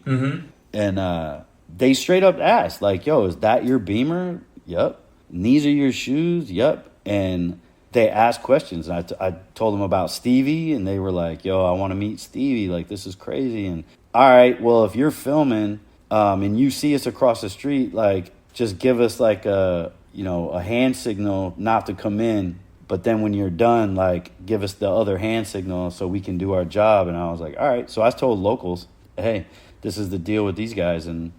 And they straight up asked, like, yo, is that your Beamer? Yep. And these are your shoes? Yep. And they asked questions. And I told them about Stevie, and they were like, yo, I want to meet Stevie. Like, this is crazy. And all right, well, if you're filming and you see us across the street, like, just give us like a hand signal not to come in. But then when you're done, like, give us the other hand signal so we can do our job. And I was like, all right. So I told locals, hey, this is the deal with these guys. And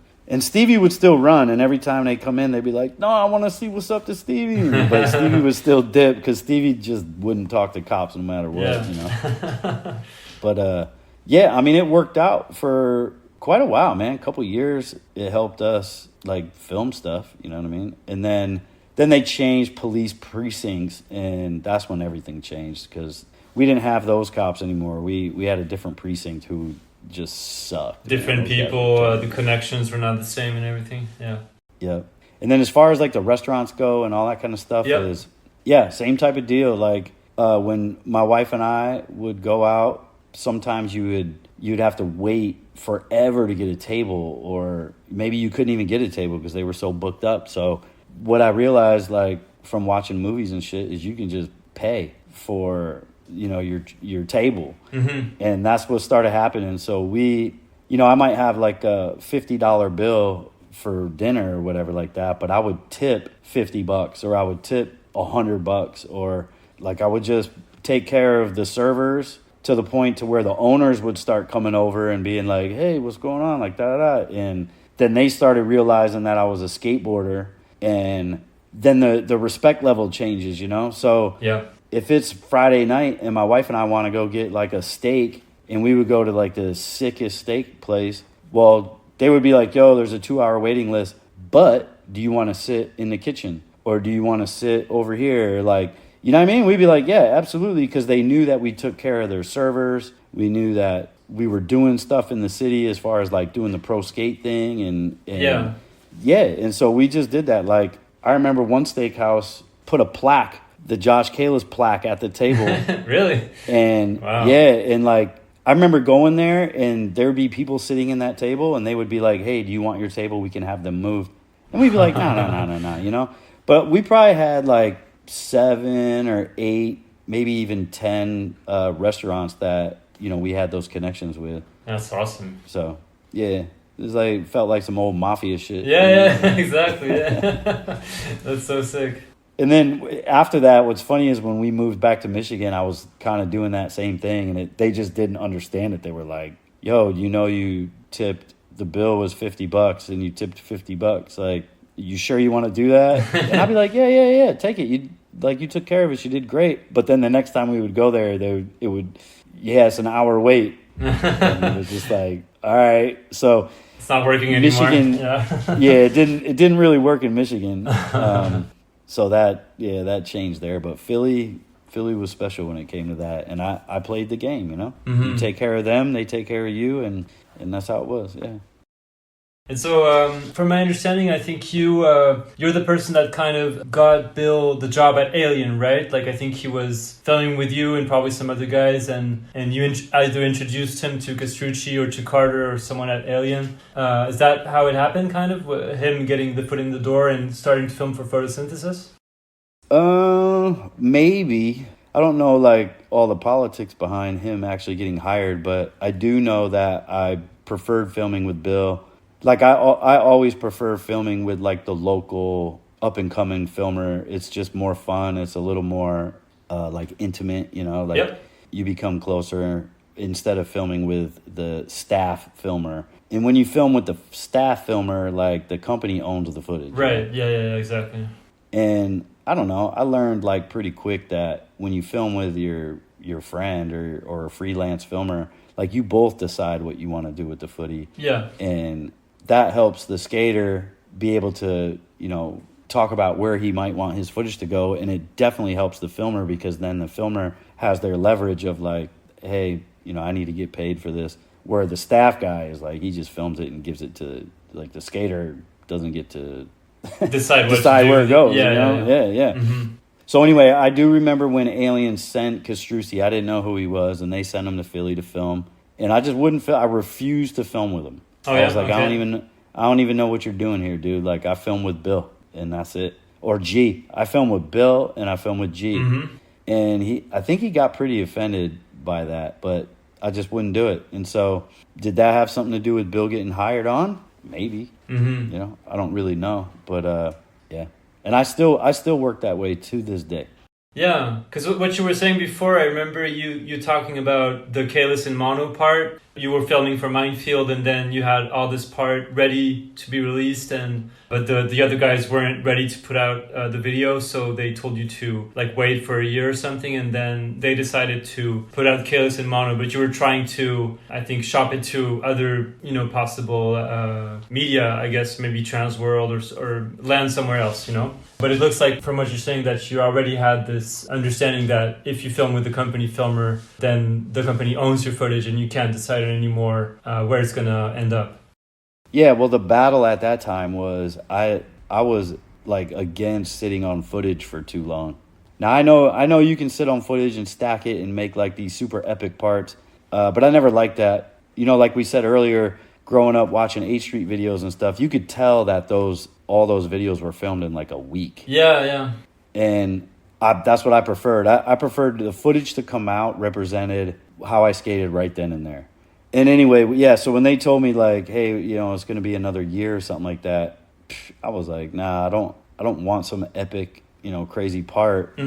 Stevie would still run. And every time they come in, they'd be like, no, I want to see what's up to Stevie. But Stevie would still dip, because Stevie just wouldn't talk to cops no matter what, you know. But, yeah, I mean, it worked out for quite a while, man. A couple years. It helped us, like, film stuff, you know what I mean? And then they changed police precincts, and that's when everything changed, because we didn't have those cops anymore. We had a different precinct who just sucked. Different people, the connections were not the same and everything. Yeah. And then as far as like the restaurants go and all that kind of stuff, is same type of deal. Like, when my wife and I would go out, sometimes you'd have to wait forever to get a table, or maybe you couldn't even get a table because they were so booked up. So what I realized, like, from watching movies and shit, is you can just pay for, you know, your table. And that's what started happening. So we, you know, I might have like a $50 bill for dinner or whatever like that, but I would tip $50 or I would tip $100, or like I would just take care of the servers to the point to where the owners would start coming over and being like, hey, what's going on? Like, da-da-da. And then they started realizing that I was a skateboarder, and then the respect level changes, you know? So Yeah. if it's Friday night and my wife and I want to go get like a steak, and we would go to like the sickest steak place, well, they would be like, yo, there's a 2-hour waiting list, but do you want to sit in the kitchen? Or do you want to sit over here? Like, you know what I mean? We'd be like, yeah, absolutely, because they knew that we took care of their servers. We knew that we were doing stuff in the city as far as like doing the pro skate thing. And Yeah. Yeah, and so we just did that. Like, I remember one steakhouse put a plaque, the Josh Kalis plaque, at the table. Really? And Wow. yeah, and like, I remember going there and there would be people sitting in that table and they would be like, hey, do you want your table? We can have them moved. And we'd be like, no, you know? But we probably had like 7 or 8, maybe even 10 restaurants that, you know, we had those connections with. That's awesome. So, yeah, it was like, felt like some old mafia shit. Yeah, exactly. Yeah. That's so sick. And then after that, what's funny is when we moved back to Michigan, I was kind of doing that same thing, and they just didn't understand it. They were like, yo, you know, you tipped, the bill was $50 and you tipped $50. Like, you sure you want to do that? And I'd be like, yeah, take it. You took care of it. You did great. But then the next time we would go there, it's an hour wait. And it was just like, all right. So It's not working anymore. Michigan, Yeah. it didn't really work in Michigan. So that changed there. But Philly was special when it came to that. And I played the game, you know? You take care of them, they take care of you, and that's how it was, yeah. And so, from my understanding, I think you're the person that kind of got Bill the job at Alien, right? Like, I think he was filming with you and probably some other guys, and you either introduced him to Castrucci or to Carter or someone at Alien. Is that how it happened, kind of? Him getting the foot in the door and starting to film for photosynthesis? Maybe. I don't know, like, all the politics behind him actually getting hired, but I do know that I preferred filming with Bill. Like, I always prefer filming with, like, the local up-and-coming filmer. It's just more fun. It's a little more, like, intimate, you know? Like, Yep. You become closer instead of filming with the staff filmer. And when you film with the staff filmer, like, the company owns the footage. Right, yeah, exactly. And I don't know, I learned, like, pretty quick that when you film with your friend or a freelance filmer, like, you both decide what you want to do with the footy. Yeah. And that helps the skater be able to, you know, talk about where he might want his footage to go. And it definitely helps the filmer, because then the filmer has their leverage of like, hey, you know, I need to get paid for this. Where the staff guy is like, he just films it and gives it to, like, the skater doesn't get to Decide where it goes. Yeah, you know? Yeah. Mm-hmm. So anyway, I do remember when Alien sent Castrucci. I didn't know who he was, and they sent him to Philly to film. And I just wouldn't film. I refused to film with him. Oh, I was yeah? like, Okay. I don't even know what you're doing here, dude. Like, I film with Bill, and that's it. Or G. I film with Bill, and I film with G. Mm-hmm. And I think he got pretty offended by that, but I just wouldn't do it. And so, did that have something to do with Bill getting hired on? Maybe. Mm-hmm. You know, I don't really know, but yeah. And I still work that way to this day. Yeah, because what you were saying before, I remember you talking about the Kalis and Mono part. You were filming for Minefield, and then you had all this part ready to be released, but the other guys weren't ready to put out the video, so they told you to like wait for a year or something, and then they decided to put out Kalis and Mono. But you were trying to, I think, shop it to other possible media, I guess maybe Transworld or land somewhere else, But it looks like from what you're saying that you already had this understanding that if you film with the company filmer, then the company owns your footage and you can't decide anymore where it's going to end up. Yeah, well, the battle at that time was I was like against sitting on footage for too long. Now I know you can sit on footage and stack it and make like these super epic parts, but I never liked that. You know, like we said earlier, growing up watching 8th Street videos and stuff, you could tell that all those videos were filmed in like a week. Yeah. And that's what I preferred. I preferred the footage to come out represented how I skated right then and there. And anyway, yeah, so when they told me like, hey, you know, it's going to be another year or something like that, I was like, nah, I don't want some epic, you know, crazy part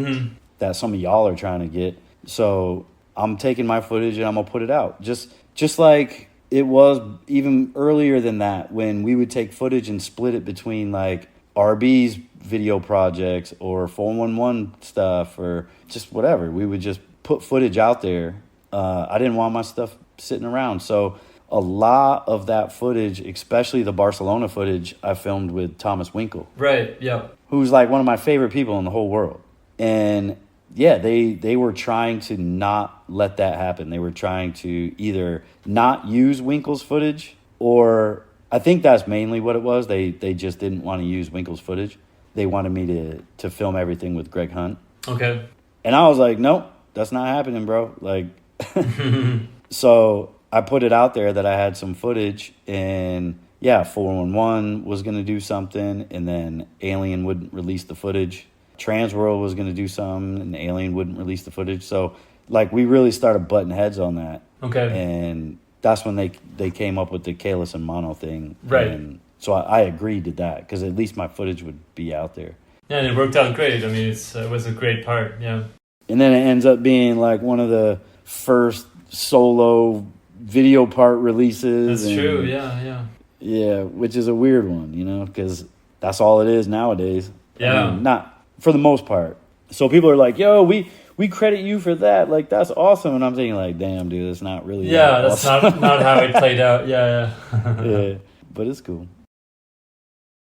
that some of y'all are trying to get. So I'm taking my footage and I'm going to put it out. Just like it was even earlier than that, when we would take footage and split it between like RB's video projects or 411 stuff or just whatever. We would just put footage out there. I didn't want my stuff sitting around. So a lot of that footage, especially the Barcelona footage, I filmed with Thomas Winkle. Right, yeah. Who's like one of my favorite people in the whole world. And yeah, they were trying to not let that happen. They were trying to either not use Winkle's footage, or I think that's mainly what it was. They just didn't want to use Winkle's footage. They wanted me to film everything with Greg Hunt. Okay. And I was like, nope, that's not happening, bro. Like, so I put it out there that I had some footage, and yeah, 411 was going to do something, and then Alien wouldn't release the footage. Transworld was going to do something, and Alien wouldn't release the footage. So, like, we really started butting heads on that. Okay. And that's when they came up with the Kalis and Mono thing. Right. And so I agreed to that, because at least my footage would be out there. Yeah, and it worked out great. I mean, it was a great part, yeah. And then it ends up being, like, one of the first solo video part releases. That's true, yeah. Yeah, which is a weird one, you know, because that's all it is nowadays. Yeah. I mean, not for the most part. So people are like, yo, we credit you for that. Like, that's awesome. And I'm thinking like, damn, dude, it's not really that that's awesome. not how it played out. Yeah. Yeah, but it's cool.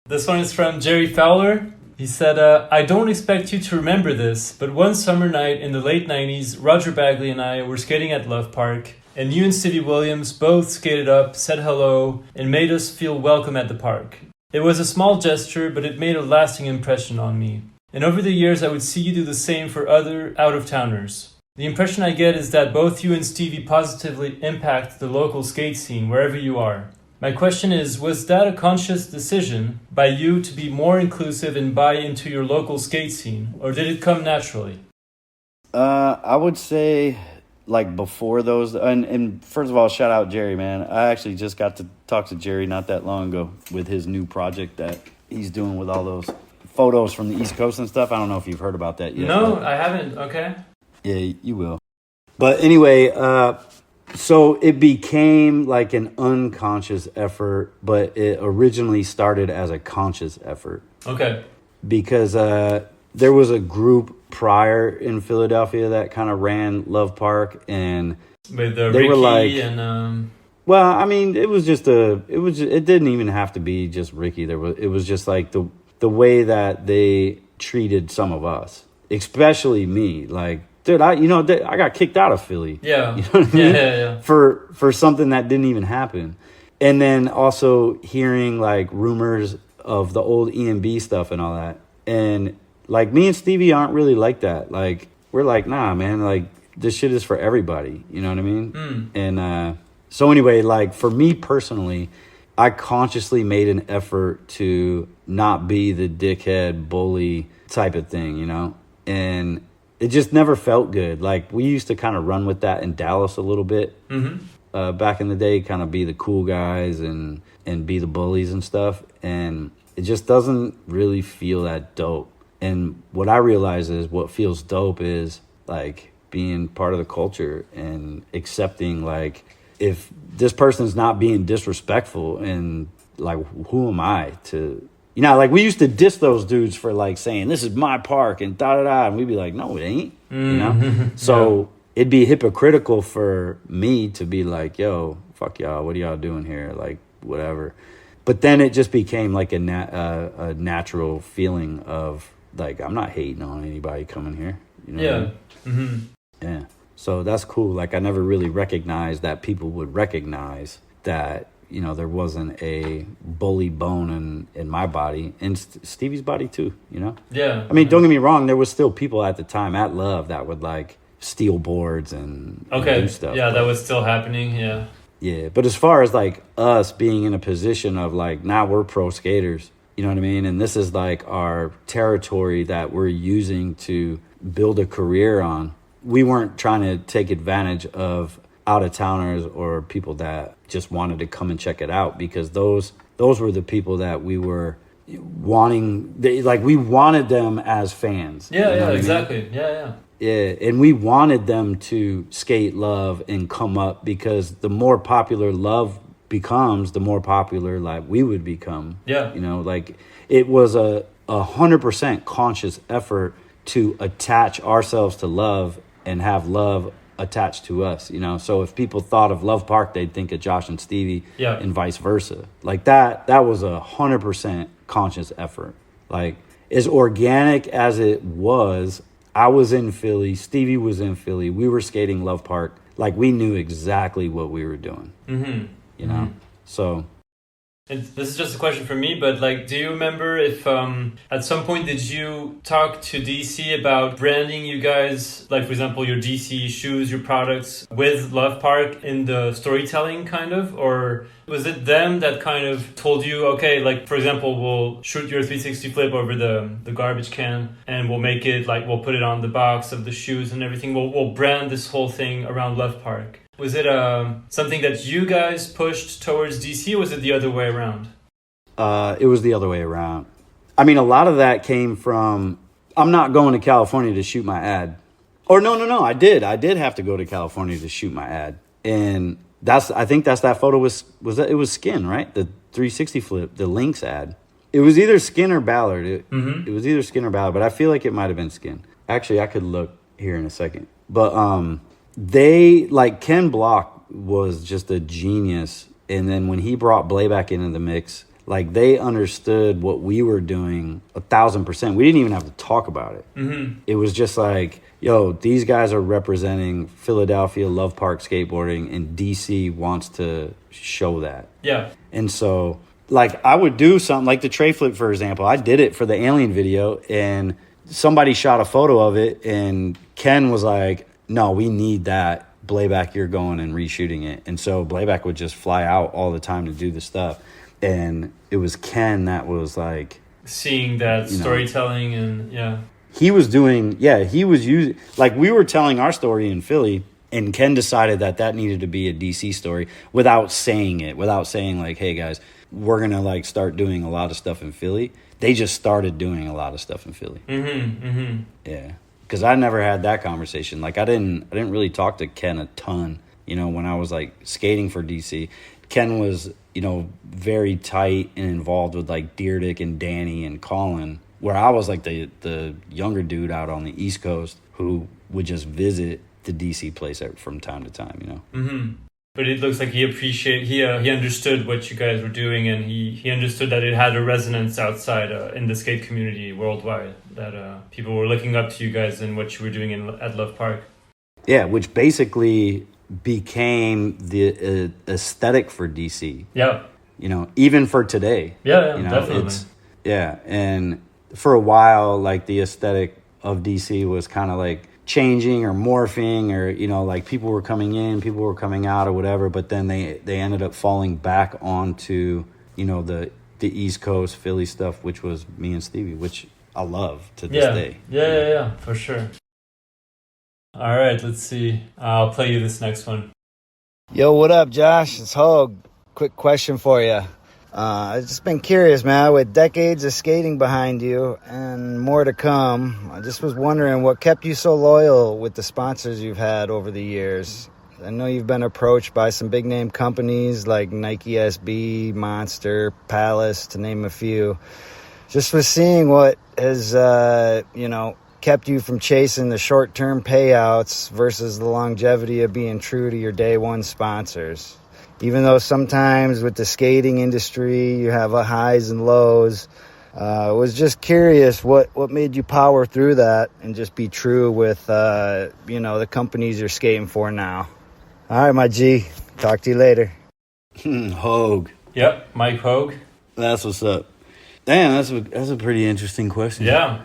This one is from Jerry Fowler. He said, I don't expect you to remember this, but one summer night in the late 90s, Roger Bagley and I were skating at Love Park, and you and Stevie Williams both skated up, said hello, and made us feel welcome at the park. It was a small gesture, but it made a lasting impression on me. And over the years, I would see you do the same for other out-of-towners. The impression I get is that both you and Stevie positively impact the local skate scene wherever you are. My question is, was that a conscious decision by you to be more inclusive and buy into your local skate scene, or did it come naturally? I would say, like, before those, and first of all, shout out Jerry, man. I actually just got to talk to Jerry not that long ago with his new project that he's doing with all those photos from the East Coast and stuff. I don't know if you've heard about that yet. No, I haven't. Okay. Yeah, you will. But anyway, so it became like an unconscious effort, but it originally started as a conscious effort. Okay. Because there was a group prior in Philadelphia that kind of ran Love Park, and with they Ricky were like, and well, I mean, it didn't even have to be just Ricky. It was just like the way that they treated some of us, especially me. Like, dude, I got kicked out of Philly. Yeah. You know what I mean? Yeah. For something that didn't even happen. And then also hearing like rumors of the old EMB stuff and all that. And like me and Stevie aren't really like that. Like, we're like, nah, man, like this shit is for everybody. You know what I mean? And so anyway, like for me personally, I consciously made an effort to not be the dickhead bully type of thing, you know? And it just never felt good. Like, we used to kind of run with that in Dallas a little bit. Back in the day, kind of be the cool guys and be the bullies and stuff. And it just doesn't really feel that dope. And what I realize is what feels dope is, like, being part of the culture and accepting, like, if this person's not being disrespectful, and, like, who am I to... You know, like, we used to diss those dudes for, like, saying, this is my park, and da-da-da, and we'd be like, no, it ain't, you know? So it'd be hypocritical for me to be like, yo, fuck y'all, what are y'all doing here? Like, whatever. But then it just became, like, a natural feeling of, like, I'm not hating on anybody coming here. You know what I mean? Yeah. So that's cool. Like, I never really recognized that people would recognize that you know, there wasn't a bully bone in my body and Stevie's body too, you know? Yeah. I mean, don't get me wrong. There was still people at the time at Love that would like steal boards and do stuff. Yeah, that was still happening. Yeah. Yeah. But as far as like us being in a position of like, now we're pro skaters, you know what I mean? And this is like our territory that we're using to build a career on. We weren't trying to take advantage of out-of-towners or people that just wanted to come and check it out, because those were the people that we were wanting. We wanted them as fans. Yeah, you know exactly. I mean? Yeah. Yeah, and we wanted them to skate Love and come up, because the more popular Love becomes, the more popular like we would become. Yeah. You know, like it was a 100% conscious effort to attach ourselves to Love and have Love attached to us, you know. So if people thought of Love Park, they'd think of Josh and Stevie, and vice versa. Like that was 100% conscious effort. Like as organic as it was, I was in Philly, Stevie was in Philly, we were skating Love Park. Like we knew exactly what we were doing, you know. So. And this is just a question for me, but like, do you remember if at some point did you talk to DC about branding you guys, like for example, your DC shoes, your products with Love Park in the storytelling kind of, or was it them that kind of told you, okay, like for example, we'll shoot your 360 flip over the garbage can and we'll make it like, we'll put it on the box of the shoes and everything. We'll brand this whole thing around Love Park. Was it something that you guys pushed towards DC, or was it the other way around? It was the other way around. I mean, a lot of that came from, I'm not going to California to shoot my ad. Or no, I did have to go to California to shoot my ad. And I think that photo was it was Skin, right? The 360 flip, the Lynx ad. It was either Skin or Ballard. It was either Skin or Ballard, but I feel like it might have been Skin. Actually, I could look here in a second. But they, like, Ken Block was just a genius. And then when he brought Blayback into the mix, like, they understood what we were doing 1,000%. We didn't even have to talk about it. It was just like, yo, these guys are representing Philadelphia Love Park skateboarding, and DC wants to show that. Yeah. And so, like, I would do something like the tray flip, for example. I did it for the Alien video, and somebody shot a photo of it, and Ken was like, no, we need that. Blayback, you're going and reshooting it. And so Blayback would just fly out all the time to do the stuff. And it was Ken that was like... seeing that storytelling and, He was using... Like, we were telling our story in Philly, and Ken decided that needed to be a DC story without saying it. Without saying, like, hey, guys, we're going to, like, start doing a lot of stuff in Philly. They just started doing a lot of stuff in Philly. Yeah. Because I never had that conversation. Like, I didn't really talk to Ken a ton, you know, when I was, like, skating for DC. Ken was, you know, very tight and involved with, like, Deerdick and Danny and Collin, where I was, like, the younger dude out on the East Coast who would just visit the DC place from time to time, you know? But it looks like he understood what you guys were doing, and he understood that it had a resonance outside in the skate community worldwide, that people were looking up to you guys and what you were doing at Love Park. Yeah, which basically became the aesthetic for DC. Yeah. You know, even for today. Yeah, you know, definitely. And for a while, like, the aesthetic of DC was kind of like changing or morphing, or, you know, like, people were coming in, people were coming out or whatever, but then they ended up falling back onto, you know, the East Coast Philly stuff, which was me and Stevie, which I love to this day. Yeah, for sure. All right, let's see. I'll play you this next one. Yo, what up, Josh? It's Hoag. Quick question for you. I've just been curious, man, with decades of skating behind you and more to come, I just was wondering what kept you so loyal with the sponsors you've had over the years. I know you've been approached by some big name companies like Nike SB, Monster, Palace, to name a few. Just was seeing what has, kept you from chasing the short-term payouts versus the longevity of being true to your day one sponsors. Even though sometimes with the skating industry you have highs and lows, I was just curious what made you power through that and just be true with, the companies you're skating for now. All right, my G. Talk to you later. Hoag. Yep, Mike Hoag. That's what's up. Damn, that's a pretty interesting question. Yeah.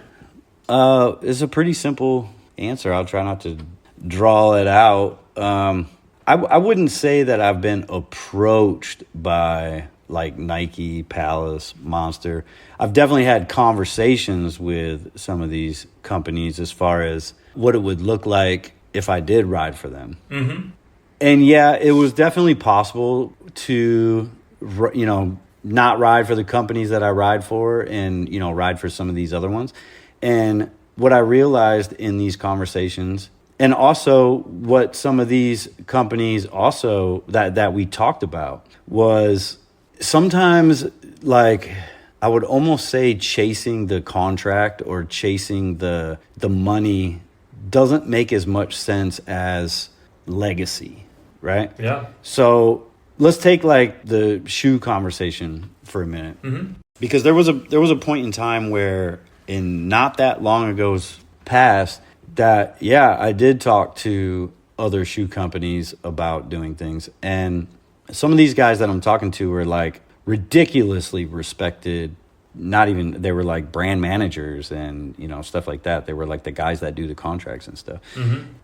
It's a pretty simple answer. I'll try not to draw it out. I wouldn't say that I've been approached by like Nike, Palace, Monster. I've definitely had conversations with some of these companies as far as what it would look like if I did ride for them. Mm-hmm. And yeah, it was definitely possible to, not ride for the companies that I ride for and, ride for some of these other ones. And what I realized in these conversations, and also what some of these companies also that we talked about, was sometimes like I would almost say chasing the contract or chasing the money doesn't make as much sense as legacy, right? Yeah. So let's take like the shoe conversation for a minute, because there was a point in time where, in not that long ago's past, that I did talk to other shoe companies about doing things, and some of these guys that I'm talking to were like ridiculously respected. Not even, they were like brand managers and stuff like that. They were like the guys that do the contracts and stuff.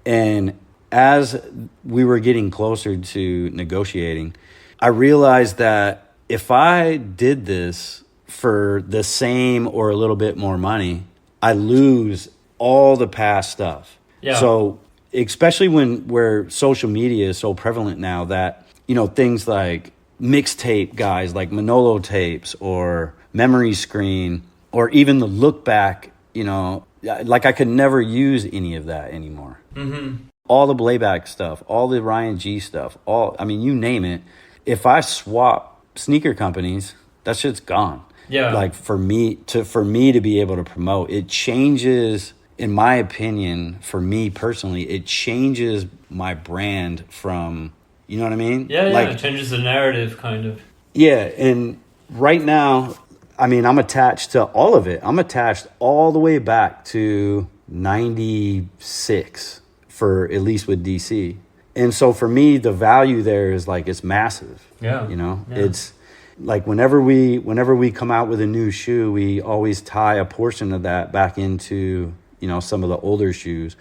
And as we were getting closer to negotiating, I realized that if I did this for the same or a little bit more money, I lose all the past stuff. Yeah. So especially where social media is so prevalent now that, things like mixtape guys like Manolo tapes or Memory Screen or even the look back, like I could never use any of that anymore. All the Blayback stuff, all the Ryan G stuff, you name it. If I swap sneaker companies, that shit's gone. Yeah. Like for me to be able to promote, it changes, in my opinion, for me personally, it changes my brand from, you know what I mean? Yeah, like, it changes the narrative kind of. Yeah, and right now, I'm attached to all of it. I'm attached all the way back to 96 for at least with DC. And so for me, the value there is like, it's massive. Yeah. It's like whenever we come out with a new shoe, we always tie a portion of that back into, some of the older shoes.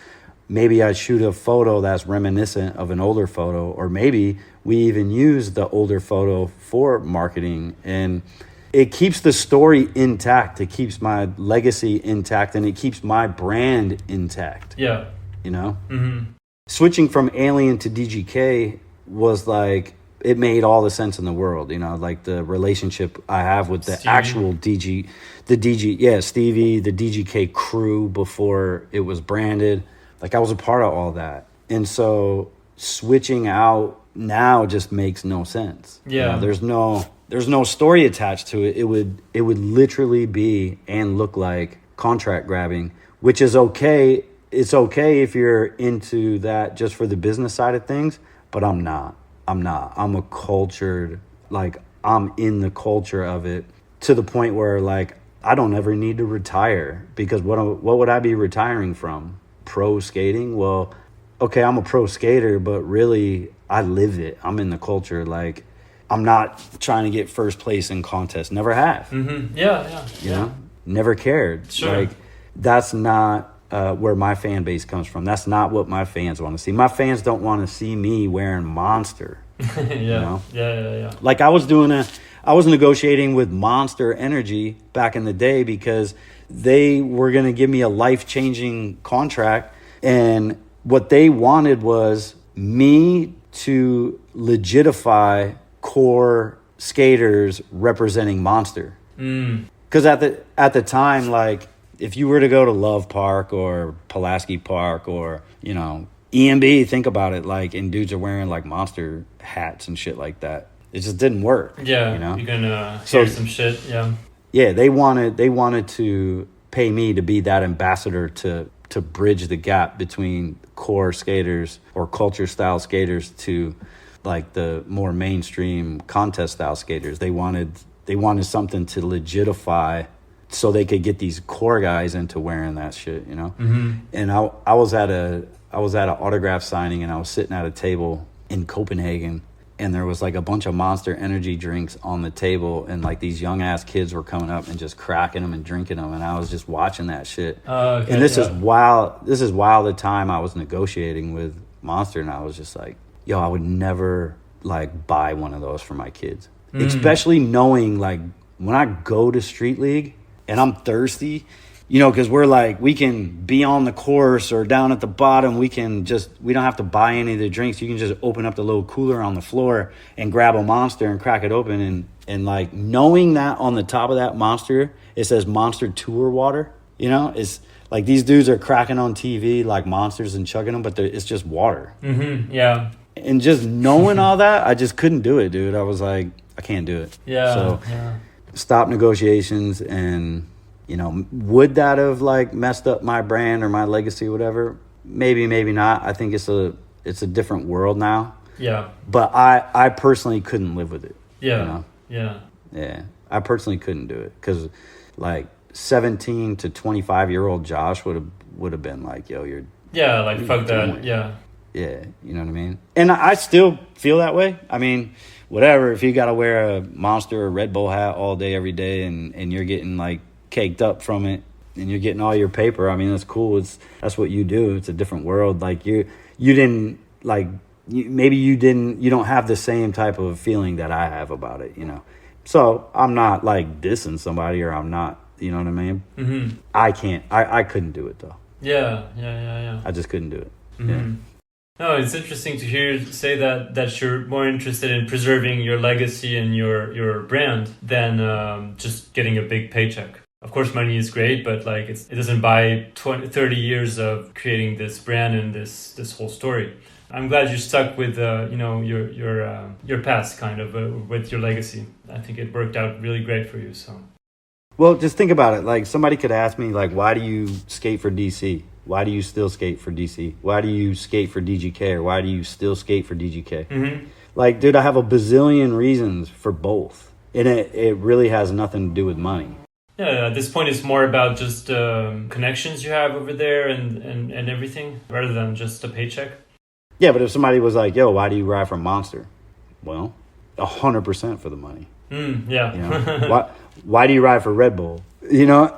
Maybe I shoot a photo that's reminiscent of an older photo, or maybe we even use the older photo for marketing. And it keeps the story intact. It keeps my legacy intact, and it keeps my brand intact. Yeah. Switching from Alien to DGK was like, it made all the sense in the world, like the relationship I have with the Stevie. Actual Stevie, the DGK crew before it was branded. Like I was a part of all that. And so switching out now just makes no sense. Yeah. There's no story attached to it. It would literally be and look like contract grabbing, which is okay. It's okay if you're into that just for the business side of things, but I'm not. I'm a cultured, like I'm in the culture of it to the point where like I don't ever need to retire, because what would I be retiring from? Pro skating? Well, okay, I'm a pro skater, but really I live it. I'm in the culture. Like I'm not trying to get first place in contests. Never have. Yeah. You know? Never cared. Sure. Like that's not where my fan base comes from. That's not what my fans want to see. My fans don't want to see me wearing Monster. Yeah. Yeah. Like I was negotiating with Monster Energy back in the day because they were going to give me a life-changing contract, and what they wanted was me to legitify core skaters representing Monster. Because at the time, like if you were to go to Love Park or Pulaski Park or EMB, think about it, like, and dudes are wearing like Monster hats and shit like that. It just didn't work. Yeah, you're gonna hear some shit. Yeah, they wanted to pay me to be that ambassador to bridge the gap between core skaters or culture style skaters to like the more mainstream contest style skaters. They wanted something to legitify so they could get these core guys into wearing that shit, And I was at an autograph signing, and I was sitting at a table in Copenhagen, and there was like a bunch of Monster energy drinks on the table, and like these young ass kids were coming up and just cracking them and drinking them, and I was just watching that shit. Okay, and this is while the time I was negotiating with Monster, and I was just like, yo, I would never like buy one of those for my kids, especially knowing like when I go to Street League and I'm thirsty, you know, because we're like, we can be on the course or down at the bottom. We don't have to buy any of the drinks. You can just open up the little cooler on the floor and grab a Monster and crack it open. And like knowing that on the top of that Monster, it says Monster Tour Water, you know, it's like these dudes are cracking on TV like monsters and chugging them, but it's just water. Mm-hmm. Yeah. And just knowing all that, I just couldn't do it, dude. I was like, I can't do it. Yeah. So stop negotiations. And, you know, would that have like messed up my brand or my legacy or whatever? Maybe, maybe not. I think it's a different world now. Yeah. But I personally couldn't live with it. Yeah. You know? Yeah. Yeah. I personally couldn't do it because like 17 to 25-year-old Josh would have been like, yo, you're like fuck that. Yeah. Yeah, you know what I mean? And I still feel that way. I mean, whatever, if you got to wear a Monster or Red Bull hat all day, every day, and you're getting, like, caked up from it, and you're getting all your paper, I mean, that's cool. That's what you do. It's a different world. Like, you didn't, like, you don't have the same type of feeling that I have about it, you know? So I'm not, like, dissing somebody, or I'm not, you know what I mean? Mm-hmm. I couldn't do it, though. Yeah. I just couldn't do it. Mm-hmm. Yeah. No, it's interesting to hear you say that you're more interested in preserving your legacy and your brand than just getting a big paycheck. Of course, money is great, but like it doesn't buy 30 years of creating this brand and this whole story. I'm glad you stuck with your past kind of with your legacy. I think it worked out really great for you. So. Well, just think about it. Like, somebody could ask me, like, why do you skate for DC? Why do you still skate for DC? Why do you skate for DGK? Or why do you still skate for DGK? Mm-hmm. Like, dude, I have a bazillion reasons for both. And it really has nothing to do with money. Yeah, at this point, it's more about just connections you have over there and everything, rather than just a paycheck. Yeah, but if somebody was like, yo, why do you ride for Monster? Well, 100% for the money. Yeah. You know? Why do you ride for Red Bull? You know,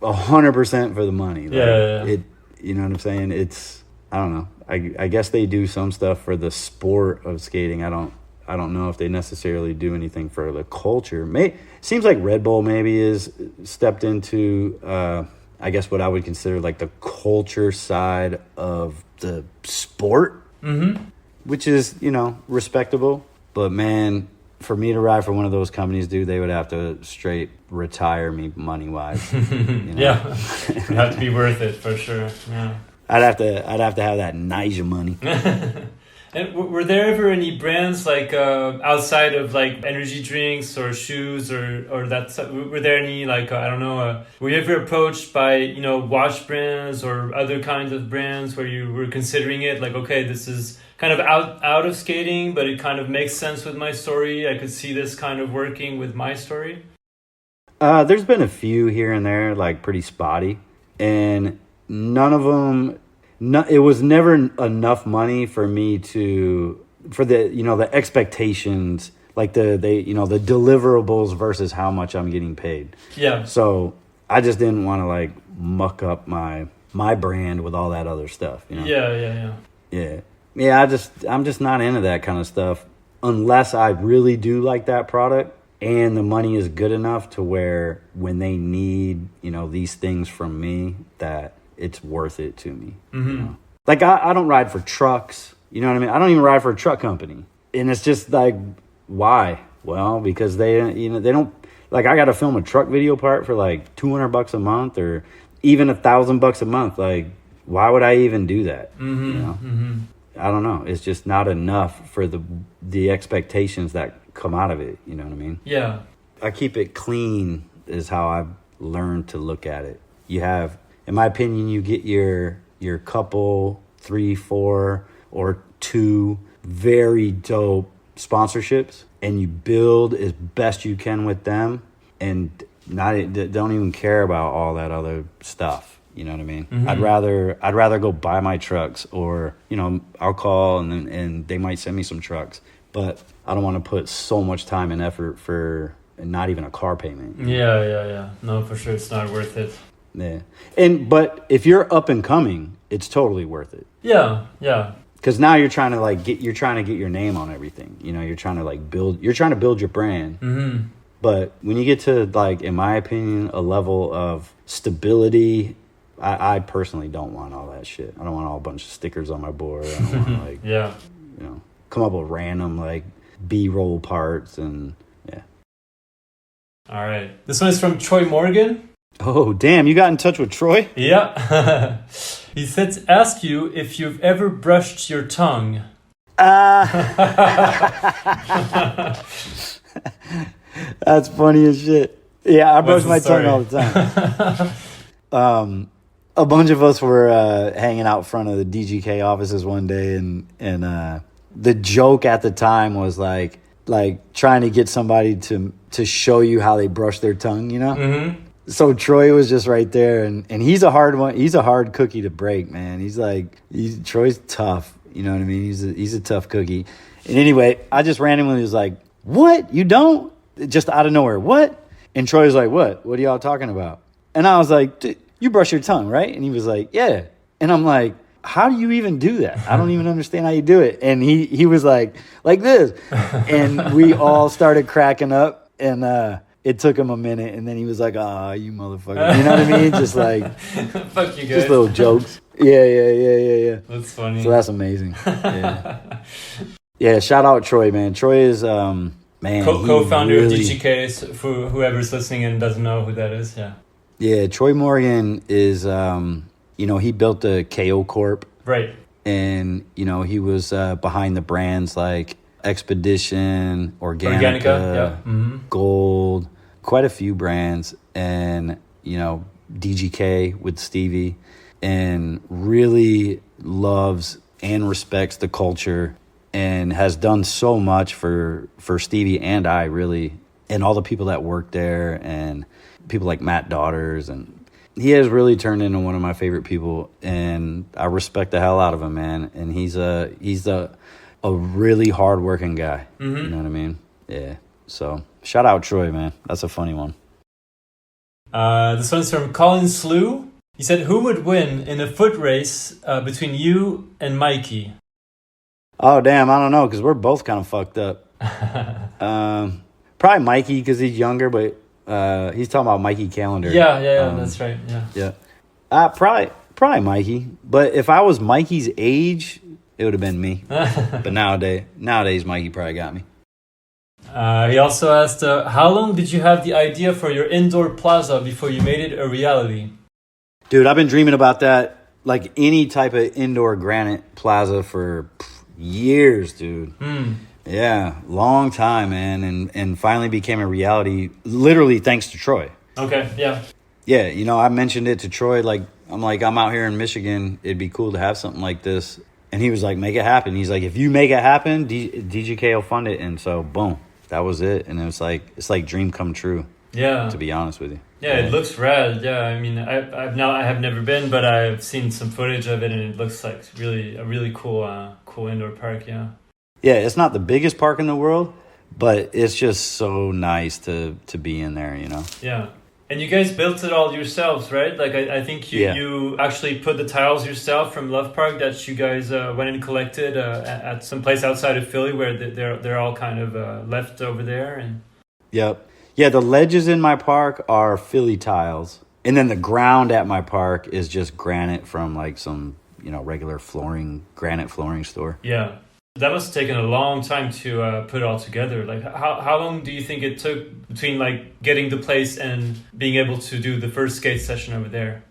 100% for the money. Like, yeah. You know what I'm saying? It's, I don't know. I guess they do some stuff for the sport of skating. I don't know if they necessarily do anything for the culture. Seems like Red Bull maybe is stepped into, I guess, what I would consider like the culture side of the sport, which is, you know, respectable. But man, for me to ride for one of those companies, dude, they would have to straight retire me money-wise. You know? Yeah, it'd have to be worth it for sure. Yeah, I'd have to have that Niger money. And were there ever any brands like outside of like energy drinks or shoes or that? Were there any like I don't know? Were you ever approached by watch brands or other kinds of brands where you were considering it like, okay, this is kind of out of skating, but it kind of makes sense with my story. I could see this kind of working with my story. There's been a few here and there, like pretty spotty, and none of them. It was never enough money for me for the expectations, like the deliverables versus how much I'm getting paid. Yeah. So I just didn't want to like muck up my brand with all that other stuff. You know? Yeah. Yeah. I'm just not into that kind of stuff unless I really do like that product and the money is good enough to where when they need these things from me that it's worth it to me. Mm-hmm. You know? Like I don't ride for trucks. You know what I mean? I don't even ride for a truck company. And it's just like, why? Well, because they don't, like, I got to film a truck video part for like $200 a month or even $1,000 a month. Like, why would I even do that? Mm-hmm. You know? Mm-hmm. I don't know. It's just not enough for the expectations that come out of it. You know what I mean? Yeah. I keep it clean is how I've learned to look at it. You have, in my opinion, you get your couple, 3, 4, or 2 very dope sponsorships, and you build as best you can with them, and don't even care about all that other stuff. You know what I mean? Mm-hmm. I'd rather go buy my trucks, or I'll call and they might send me some trucks. but I don't want to put so much time and effort for not even a car payment. Yeah. No, for sure, it's not worth it. Yeah, but if you're up and coming, it's totally worth it. Yeah. Because now you're trying to get your name on everything. You know, you're trying to build your brand. Mm-hmm. But when you get to, like, in my opinion, a level of stability, I personally don't want all that shit. I don't want a bunch of stickers on my board. I don't want to, Yeah. You know, come up with random, like, B-roll parts and, yeah. All right. This one is from Troy Morgan. Oh, damn, you got in touch with Troy? Yeah. He said to ask you if you've ever brushed your tongue. That's funny as shit. Yeah, I brush my tongue all the time. A bunch of us were hanging out front of the DGK offices one day, and the joke at the time was like trying to get somebody to show you how they brush their tongue, you know? Mm-hmm. So Troy was just right there, and he's a hard one. He's a hard cookie to break, man. Troy's tough. You know what I mean? He's a tough cookie. And anyway, I just randomly was like, "What? You don't?" Just out of nowhere. What? And Troy was like, "What? What are y'all talking about?" And I was like, "You brush your tongue, right?" And he was like, "Yeah." And I'm like, "How do you even do that? I don't even understand how you do it." And he was like this. And we all started cracking up, and it took him a minute, and then he was like, "Ah, you motherfucker." You know what I mean? Just like, fuck you guys. Just little jokes. Yeah. That's funny. So that's amazing. Yeah. Yeah, shout out Troy, man. Troy is, man. Co-founder of DGK, for whoever's listening and doesn't know who that is, yeah. Yeah, Troy Morgan is, he built the KO Corp. Right. And, he was behind the brands like Expedition, Organica, yeah. Mm-hmm. Gold, quite a few brands, and DGK with Stevie, and really loves and respects the culture, and has done so much for Stevie and I, really, and all the people that work there, and people like Matt Daughters, and he has really turned into one of my favorite people, and I respect the hell out of him, man. And he's a really hard-working guy. Mm-hmm. You know what I mean? Yeah. So, shout out Troy, man. That's a funny one. This one's from Collin Slew. He said, who would win in a foot race between you and Mikey? Oh, damn, I don't know, because we're both kind of fucked up. Probably Mikey, because he's younger, but he's talking about Mikey Calendar. Yeah, that's right, yeah. Probably Mikey. But if I was Mikey's age, it would have been me. But nowadays, Mikey probably got me. He also asked, how long did you have the idea for your indoor plaza before you made it a reality? Dude, I've been dreaming about that, like any type of indoor granite plaza for years, dude. Yeah, long time, man, and finally became a reality, literally thanks to Troy. Okay, yeah. Yeah, I mentioned it to Troy, I'm out here in Michigan, it'd be cool to have something like this. And he was like, make it happen. He's like, if you make it happen, DGK will fund it. And so, boom, that was it. And it's like dream come true. Yeah. To be honest with you. Yeah, it looks rad. Yeah, I mean, I have never been, but I've seen some footage of it, and it looks like a really cool indoor park. Yeah. Yeah, it's not the biggest park in the world, but it's just so nice to be in there. Yeah. And you guys built it all yourselves, right? Like, I think you actually put the tiles yourself from Love Park that you guys went and collected at some place outside of Philly, where they're all kind of left over there. And Yep. Yeah, the ledges in my park are Philly tiles. And then the ground at my park is just granite from some, regular granite flooring store. Yeah. That must have taken a long time to put it all together. Like, how long do you think it took between getting the place and being able to do the first skate session over there?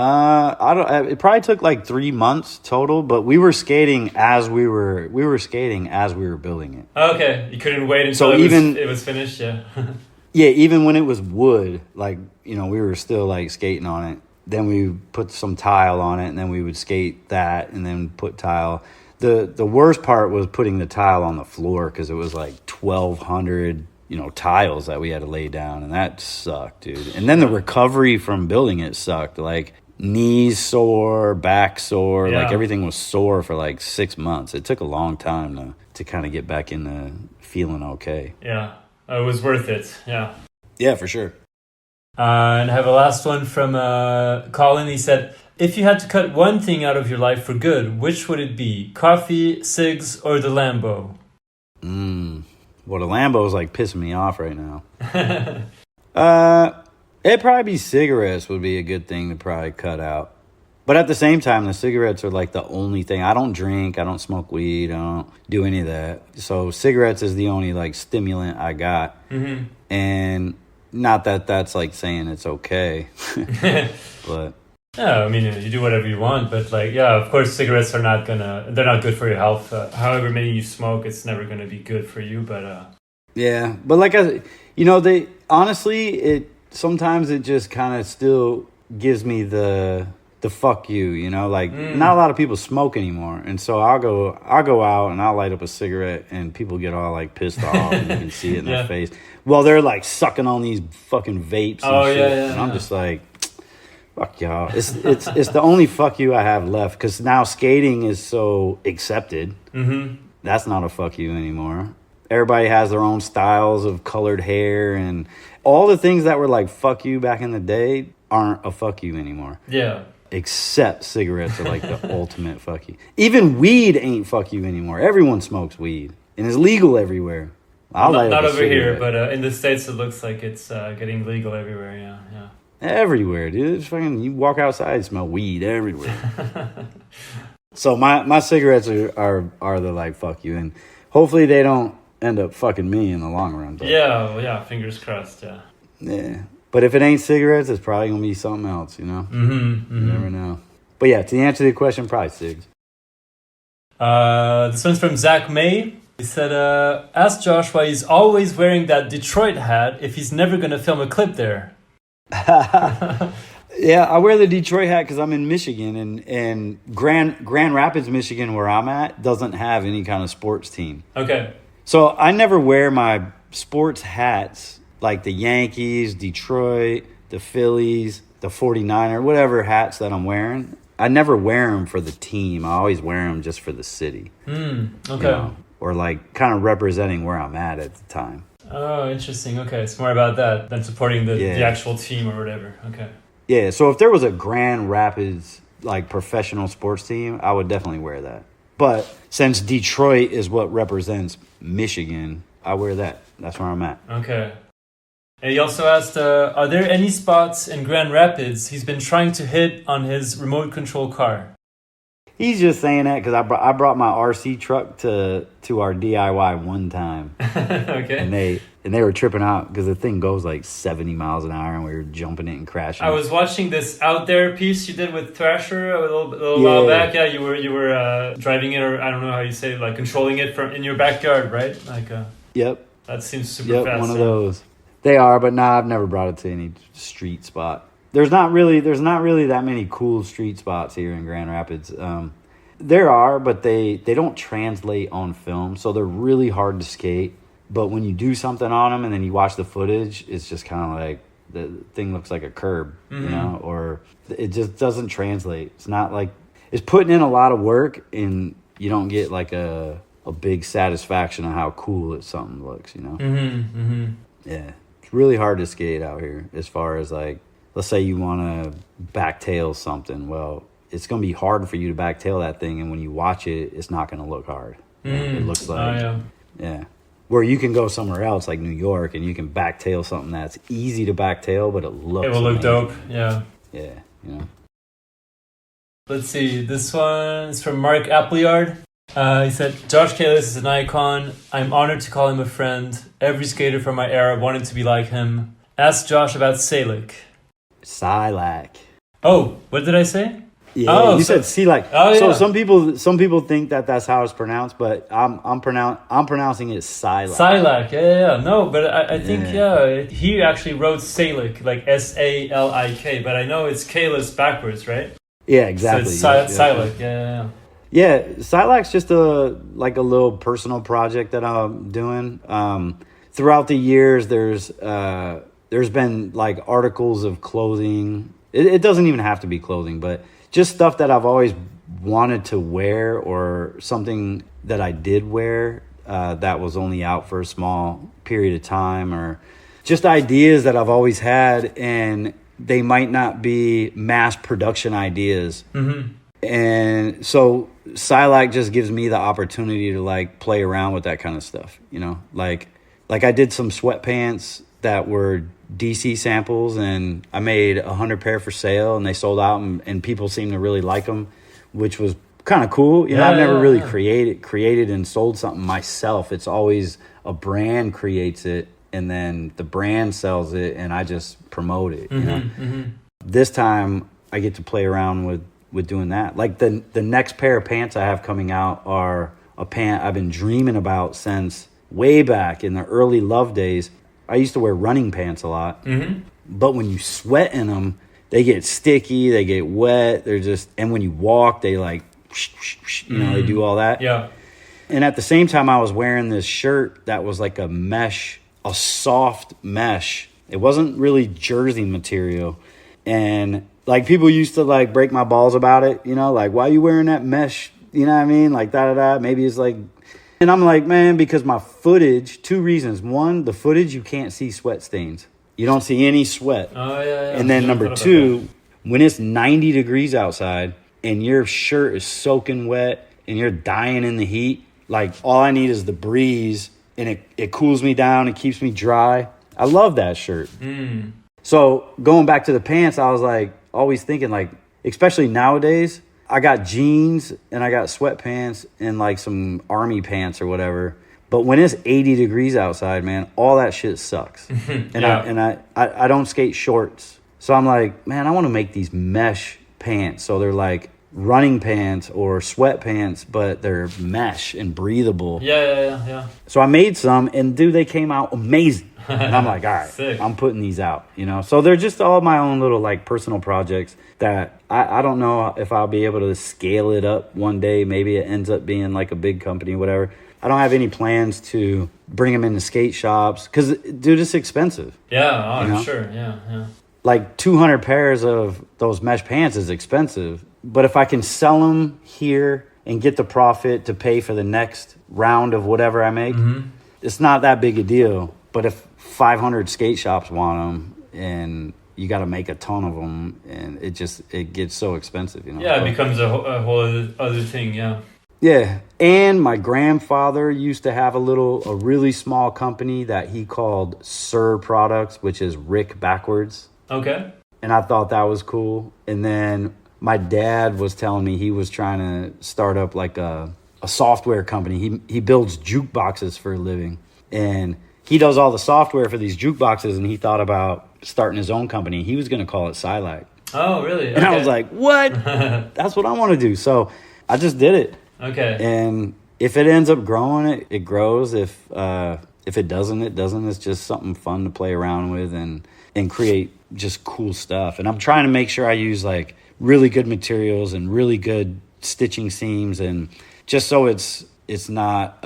It probably took 3 months total, but we were skating as we were building it. Okay, you couldn't wait until it was finished, yeah. Yeah, even when it was wood, we were still skating on it. Then we put some tile on it, and then we would skate that, and then put tile. The worst part was putting the tile on the floor, because it was 1,200, tiles that we had to lay down, and that sucked, dude. And then the recovery from building it sucked. Knees sore, back sore, everything was sore for 6 months. It took a long time to kind of get back into feeling okay. Yeah, it was worth it. Yeah. Yeah, for sure. And I have a last one from Colin. He said, if you had to cut one thing out of your life for good, which would it be? Coffee, cigs, or the Lambo? Well, the Lambo's like pissing me off right now. It'd probably be cigarettes would be a good thing to probably cut out. But at the same time, the cigarettes are like the only thing. I don't drink. I don't smoke weed. I don't do any of that. So cigarettes is the only like stimulant I got. Mm-hmm. And not that that's like saying it's okay. But yeah, I mean, you do whatever you want. But like, yeah, of course, cigarettes are they're not good for your health. However many you smoke, it's never going to be good for you. But yeah, but like, sometimes it just kind of still gives me the fuck you, like not a lot of people smoke anymore. And so I'll go out and I'll light up a cigarette and people get all like pissed off and you can see it in their face. Well, they're like sucking on these fucking vapes and shit. Yeah, and I'm just like, fuck y'all. It's the only fuck you I have left because now skating is so accepted. Mm-hmm. That's not a fuck you anymore. Everybody has their own styles of colored hair and all the things that were like fuck you back in the day aren't a fuck you anymore. Yeah. Except cigarettes are like the ultimate fuck you. Even weed ain't fuck you anymore. Everyone smokes weed and it's legal everywhere. Not over here, but in the States it looks like it's getting legal everywhere. Yeah. Everywhere, dude. It's fucking, you walk outside, smell weed everywhere. So my cigarettes are the like fuck you, and hopefully they don't end up fucking me in the long run. But yeah, fingers crossed. Yeah, but if it ain't cigarettes, it's probably gonna be something else. You never know. But yeah, to answer the question, probably cigs. This one's from Zack May. He said, ask Josh why he's always wearing that Detroit hat if he's never going to film a clip there. Yeah, I wear the Detroit hat because I'm in Michigan, and Grand Rapids, Michigan, where I'm at, doesn't have any kind of sports team. Okay. So I never wear my sports hats like the Yankees, Detroit, the Phillies, the 49er, whatever hats that I'm wearing. I never wear them for the team. I always wear them just for the city. Okay. Or like kind of representing where I'm at the time. Oh, interesting. Okay, it's more about that than supporting the actual team or whatever. Okay. Yeah, so if there was a Grand Rapids like professional sports team, I would definitely wear that. But since Detroit is what represents Michigan, I wear that. That's where I'm at. Okay. And he also asked, are there any spots in Grand Rapids he's been trying to hit on his remote control car? He's just saying that because I brought my RC truck to our DIY one time. Okay. And they were tripping out because the thing goes like 70 miles an hour and we were jumping it and crashing. I was watching this Out There piece you did with Thrasher a little while back. Yeah, you were driving it, or I don't know how you say it, like controlling it from in your backyard, right? Like. Yep. That seems super fast. One of those. They are, but I've never brought it to any street spot. There's not really that many cool street spots here in Grand Rapids. There are, but they don't translate on film, so they're really hard to skate. But when you do something on them and then you watch the footage, it's just kind of like the thing looks like a curb, or it just doesn't translate. It's not like it's putting in a lot of work and you don't get like a big satisfaction of how cool something looks, Yeah, it's really hard to skate out here as far as like, let's say you want to backtail something. Well, it's going to be hard for you to backtail that thing, and when you watch it, it's not going to look hard. It looks like, yeah. Where you can go somewhere else, like New York, and you can backtail something that's easy to backtail, but it will look dope. Yeah. Yeah, Let's see. This one is from Mark Appleyard. He said, Josh Kalis is an icon. I'm honored to call him a friend. Every skater from my era wanted to be like him. Ask Josh about Silak. Oh, what did I say? Yeah, you said Silak. Oh, yeah. So some people think that that's how it's pronounced, but I'm pronouncing it Silak. Silak, yeah. No, but I think he actually wrote Silak, like Salik, but I know it's Kalis backwards, right? Yeah, exactly. So it's Silak, yeah. Yeah, Silak's just a little personal project that I'm doing. Throughout the years, there's been like articles of clothing. It doesn't even have to be clothing, but just stuff that I've always wanted to wear or something that I did wear that was only out for a small period of time, or just ideas that I've always had, and they might not be mass production ideas. Mm-hmm. And so Silak just gives me the opportunity to like play around with that kind of stuff, you know, like I did some sweatpants that were DC samples, and I made 100 pair for sale, and they sold out, and people seemed to really like them, which was kind of cool. You know, I've never really created and sold something myself. It's always a brand creates it, and then the brand sells it, and I just promote it. You know, this time I get to play around with doing that. Like the next pair of pants I have coming out are a pant I've been dreaming about since way back in the early Love days. I used to wear running pants a lot, but when you sweat in them, they get sticky, they get wet. They're just, and when you walk, they like, you know, they do all that. Yeah. And at the same time, I was wearing this shirt that was like a mesh, a soft mesh. It wasn't really jersey material. And like people used to like break my balls about it, you know, like, why are you wearing that mesh? You know what I mean? Like da-da-da. Maybe it's like, and I'm like, man, because my footage, 2 reasons. One, the footage, you can't see sweat stains. You don't see any sweat. Oh, yeah. And then number 2, when it's 90 degrees outside and your shirt is soaking wet and you're dying in the heat, like all I need is the breeze, and it cools me down and keeps me dry. I love that shirt. So going back to the pants, I was like always thinking like, especially nowadays, I got jeans and I got sweatpants and like some army pants or whatever. But when it's 80 degrees outside, man, all that shit sucks. And I don't skate shorts. So I'm like, man, I want to make these mesh pants. So they're like running pants or sweatpants, but they're mesh and breathable. Yeah. So I made some, and dude, they came out amazing. And I'm like, all right, Sick. I'm putting these out, you know? So they're just all my own little like personal projects that I don't know if I'll be able to scale it up one day. Maybe it ends up being like a big company, whatever. I don't have any plans to bring them into skate shops because, dude, it's expensive. Yeah, you know? Sure, yeah. Like 200 pairs of those mesh pants is expensive. But if I can sell them here and get the profit to pay for the next round of whatever I make, it's not that big a deal. But if 500 skate shops want them and you got to make a ton of them, and it gets so expensive, you know? Yeah, it becomes a whole other thing, yeah. Yeah, and my grandfather used to have a really small company that he called Sir Products, which is Rick backwards. Okay. And I thought that was cool. And then my dad was telling me he was trying to start up like a software company. He builds jukeboxes for a living, and he does all the software for these jukeboxes, and he thought about starting his own company. He was going to call it Silak. Oh, really? Okay. And I was like, what? That's what I want to do. So I just did it. Okay. And if it ends up growing, it grows. If it doesn't, it doesn't. It's just something fun to play around with and create just cool stuff. And I'm trying to make sure I use like really good materials and really good stitching seams, and just so it's not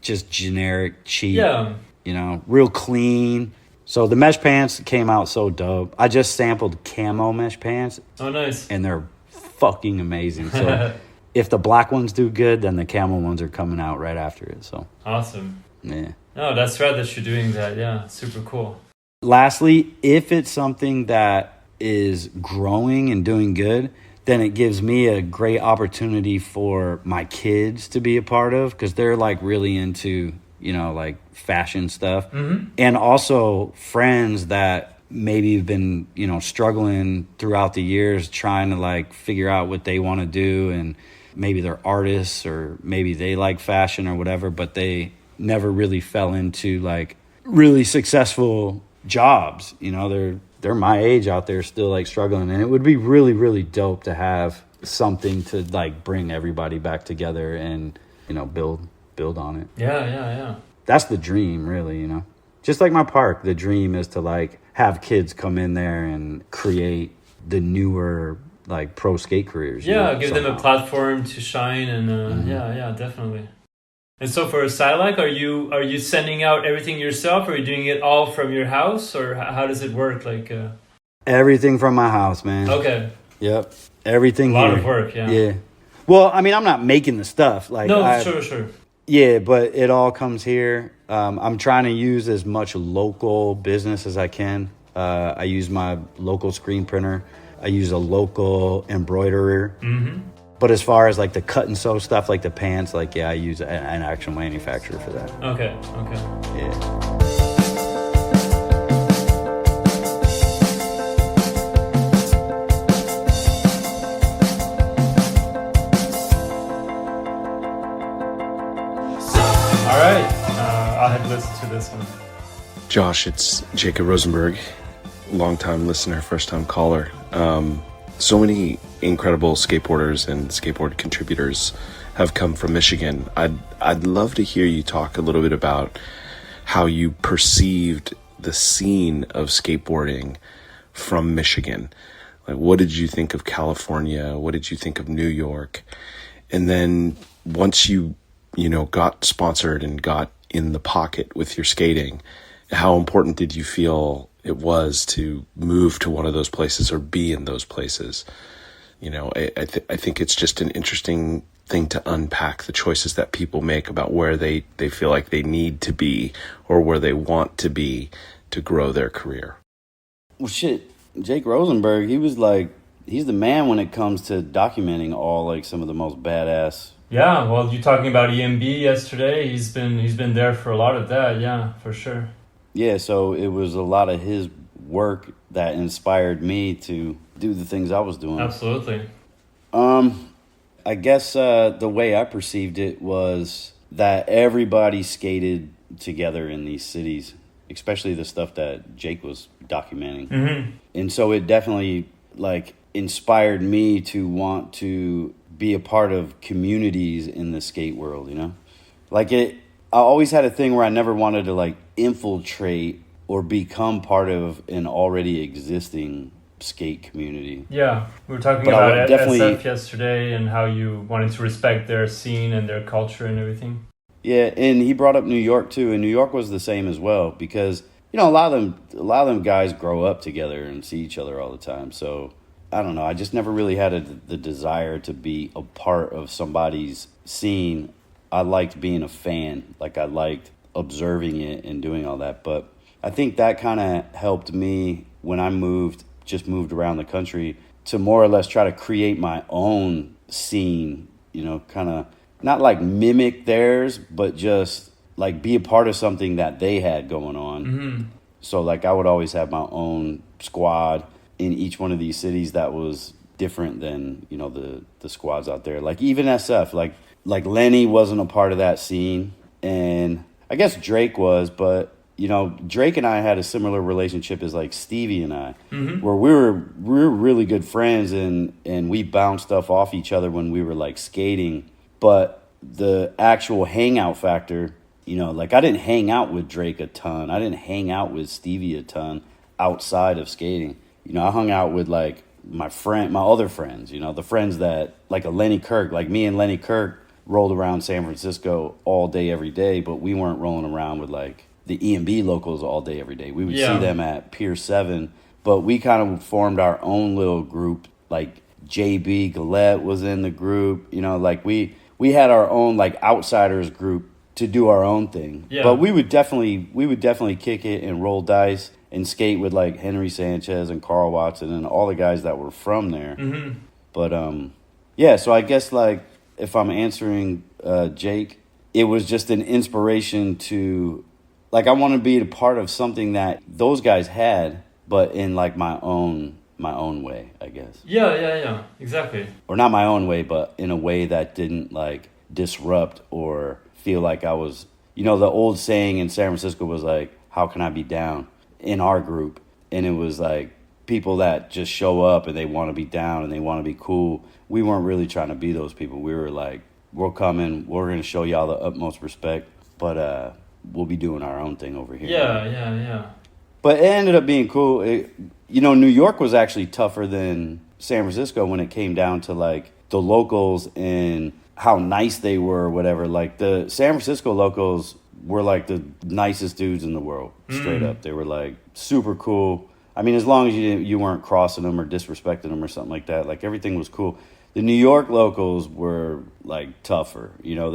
just generic cheap. Yeah. You know, real clean. So the mesh pants came out so dope. I just sampled camo mesh pants. Oh, nice. And they're fucking amazing. So if the black ones do good, then the camo ones are coming out right after it. So awesome. Yeah. No, that's right that you're doing that. Yeah, super cool. Lastly, if it's something that is growing and doing good, then it gives me a great opportunity for my kids to be a part of, because they're like really into, you know, like fashion stuff. And also friends that maybe have been, you know, struggling throughout the years trying to like figure out what they want to do, and maybe they're artists or maybe they like fashion or whatever, but they never really fell into like really successful jobs. You know, they're my age out there still like struggling, and it would be really, really dope to have something to like bring everybody back together and, you know, build on it. Yeah. That's the dream, really, you know. Just like my park, the dream is to like have kids come in there and create the newer like pro skate careers. Yeah, you know, give them a platform to shine, and yeah, definitely. And so for Silak, are you sending out everything yourself, or are you doing it all from your house, or how does it work? Like everything from my house, man. Okay. Yep. Everything. A lot here. of work, yeah. Yeah. Well, I mean, I'm not making the stuff. Like, no, sure. Yeah, but it all comes here. I'm trying to use as much local business as I can. I use my local screen printer. I use a local embroiderer. Mm-hmm. But as far as like the cut and sew stuff, like the pants, like, yeah, I use an actual manufacturer for that. Okay. Yeah. All right. I'll have listened to this one. Josh, it's Jacob Rosenberg, longtime listener, first-time caller. So many incredible skateboarders and skateboard contributors have come from Michigan. I'd love to hear you talk a little bit about how you perceived the scene of skateboarding from Michigan. Like, what did you think of California? What did you think of New York? And then once you got sponsored and got in the pocket with your skating, how important did you feel it was to move to one of those places or be in those places? I think it's just an interesting thing to unpack the choices that people make about where they feel like they need to be or where they want to be to grow their career. Well, shit, Jake Rosenberg, he's the man when it comes to documenting all, like, some of the most badass. Yeah, well, you're talking about EMB yesterday. He's been there for a lot of that. Yeah, for sure. Yeah, so it was a lot of his work that inspired me to do the things I was doing. Absolutely. I guess the way I perceived it was that everybody skated together in these cities, especially the stuff that Jake was documenting. Mm-hmm. And so it definitely, like, inspired me to want to be a part of communities in the skate world, Like, I always had a thing where I never wanted to, like, infiltrate or become part of an already existing skate community. Yeah, we were talking about SF yesterday and how you wanted to respect their scene and their culture and everything. Yeah, and he brought up New York too, and New York was the same as well because a lot of them guys grow up together and see each other all the time. So I don't know, I just never really had the desire to be a part of somebody's scene. I liked being a fan, like I liked observing it and doing all that. But I think that kind of helped me when I moved around the country to more or less try to create my own scene, kind of not like mimic theirs, but just like be a part of something that they had going on. Mm-hmm. So like I would always have my own squad in each one of these cities that was different than, the squads out there. Like even SF, like Lenny wasn't a part of that scene, and I guess Drake was, but Drake and I had a similar relationship as like Stevie and I, mm-hmm. where we were really good friends and we bounced stuff off each other when we were like skating. But the actual hangout factor, like I didn't hang out with Drake a ton. I didn't hang out with Stevie a ton outside of skating. I hung out with like my other friends, the friends that like a Lenny Kirk, like me and Lenny Kirk rolled around San Francisco all day, every day, but we weren't rolling around with like the EMB locals all day, every day. We would see them at Pier 7, but we kind of formed our own little group. Like JB Gillette was in the group, like we had our own like outsiders group to do our own thing. Yeah. But we would definitely kick it and roll dice and skate with like Henry Sanchez and Karl Watson and all the guys that were from there. Mm-hmm. But yeah, so I guess like if I'm answering Jake, it was just an inspiration to, like, I want to be a part of something that those guys had, but in like my own way, I guess. Yeah, exactly. Or not my own way, but in a way that didn't like disrupt or feel like I was, the old saying in San Francisco was like, how can I be down in our group? And it was like people that just show up and they want to be down and they want to be cool. We weren't really trying to be those people. We were like, we're coming, we're going to show y'all the utmost respect, but we'll be doing our own thing over here. Yeah. But it ended up being cool. New York was actually tougher than San Francisco when it came down to like the locals and how nice they were or whatever. Like the San Francisco locals were like the nicest dudes in the world, straight up. They were like super cool. I mean, as long as you weren't crossing them or disrespecting them or something like that, like everything was cool. The New York locals were like tougher. You know,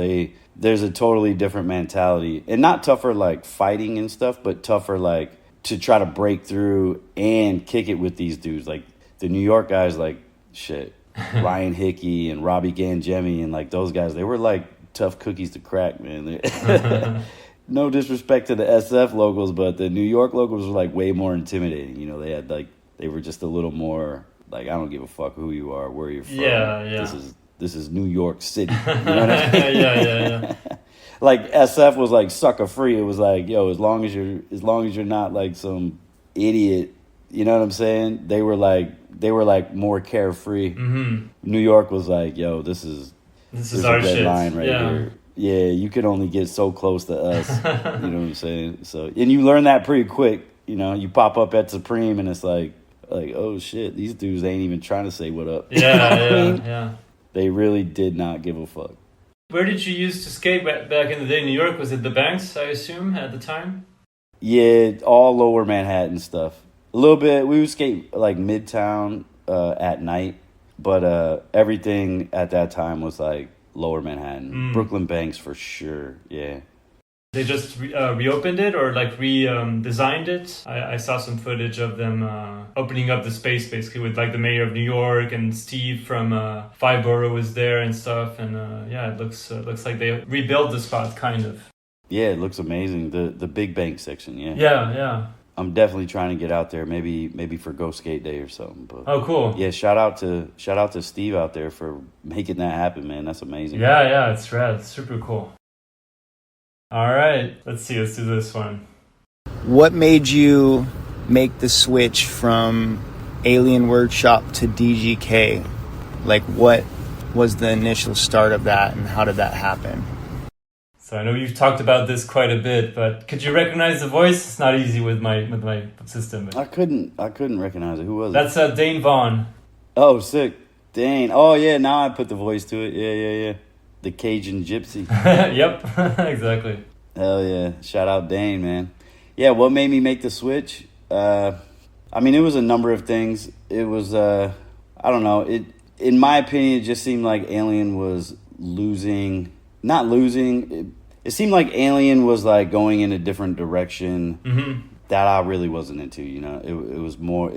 there's a totally different mentality, and not tougher like fighting and stuff, but tougher like to try to break through and kick it with these dudes. Like the New York guys, like shit, Ryan Hickey and Robbie Gangemi and like those guys, they were like tough cookies to crack, man. No disrespect to the SF locals, but the New York locals were like way more intimidating. You know, they were just a little more like, I don't give a fuck who you are, where you're from. Yeah. This is New York City. You know what I mean? Yeah. Like SF was like sucker free. It was like, yo, as long as you're not like some idiot, you know what I'm saying? They were like more carefree. Mm-hmm. New York was like, yo, this is our a red shit. line right here. Yeah, you could only get so close to us. You know what I'm saying? So, and you learn that pretty quick. You know, you pop up at Supreme and it's like, oh shit, these dudes ain't even trying to say what up. Yeah. They really did not give a fuck. Where did you used to skate back in the day? New York? Was it the Banks, I assume, at the time? Yeah, all lower Manhattan stuff. A little bit. We would skate like Midtown at night, but everything at that time was like lower Manhattan. Brooklyn Banks for sure, yeah. They just reopened it or like redesigned it. I saw some footage of them opening up the space basically with like the mayor of New York and Steve from Five Borough was there and stuff. And it looks like they rebuilt the spot kind of. Yeah, it looks amazing. The Big Bank section, yeah. Yeah. I'm definitely trying to get out there, maybe for Go Skate Day or something. But oh, cool. Yeah, shout out to Steve out there for making that happen, man. That's amazing. Yeah, it's rad. It's super cool. All right, let's do this one. What made you make the switch from Alien Workshop to DGK? Like, what was the initial start of that, and how did that happen? So I know you've talked about this quite a bit, but could you recognize the voice? It's not easy with my system. But I couldn't recognize it. Who was it? That's Dane Vaughn. Oh, sick. Dane. Oh, yeah, now I put the voice to it. Yeah. The Cajun Gypsy. Yep, exactly. Hell yeah. Shout out Dane, man. Yeah, what made me make the switch? I mean, it was a number of things. It was, I don't know. In my opinion, it just seemed like Alien was not losing. It seemed like Alien was like going in a different direction that I really wasn't into, you know. It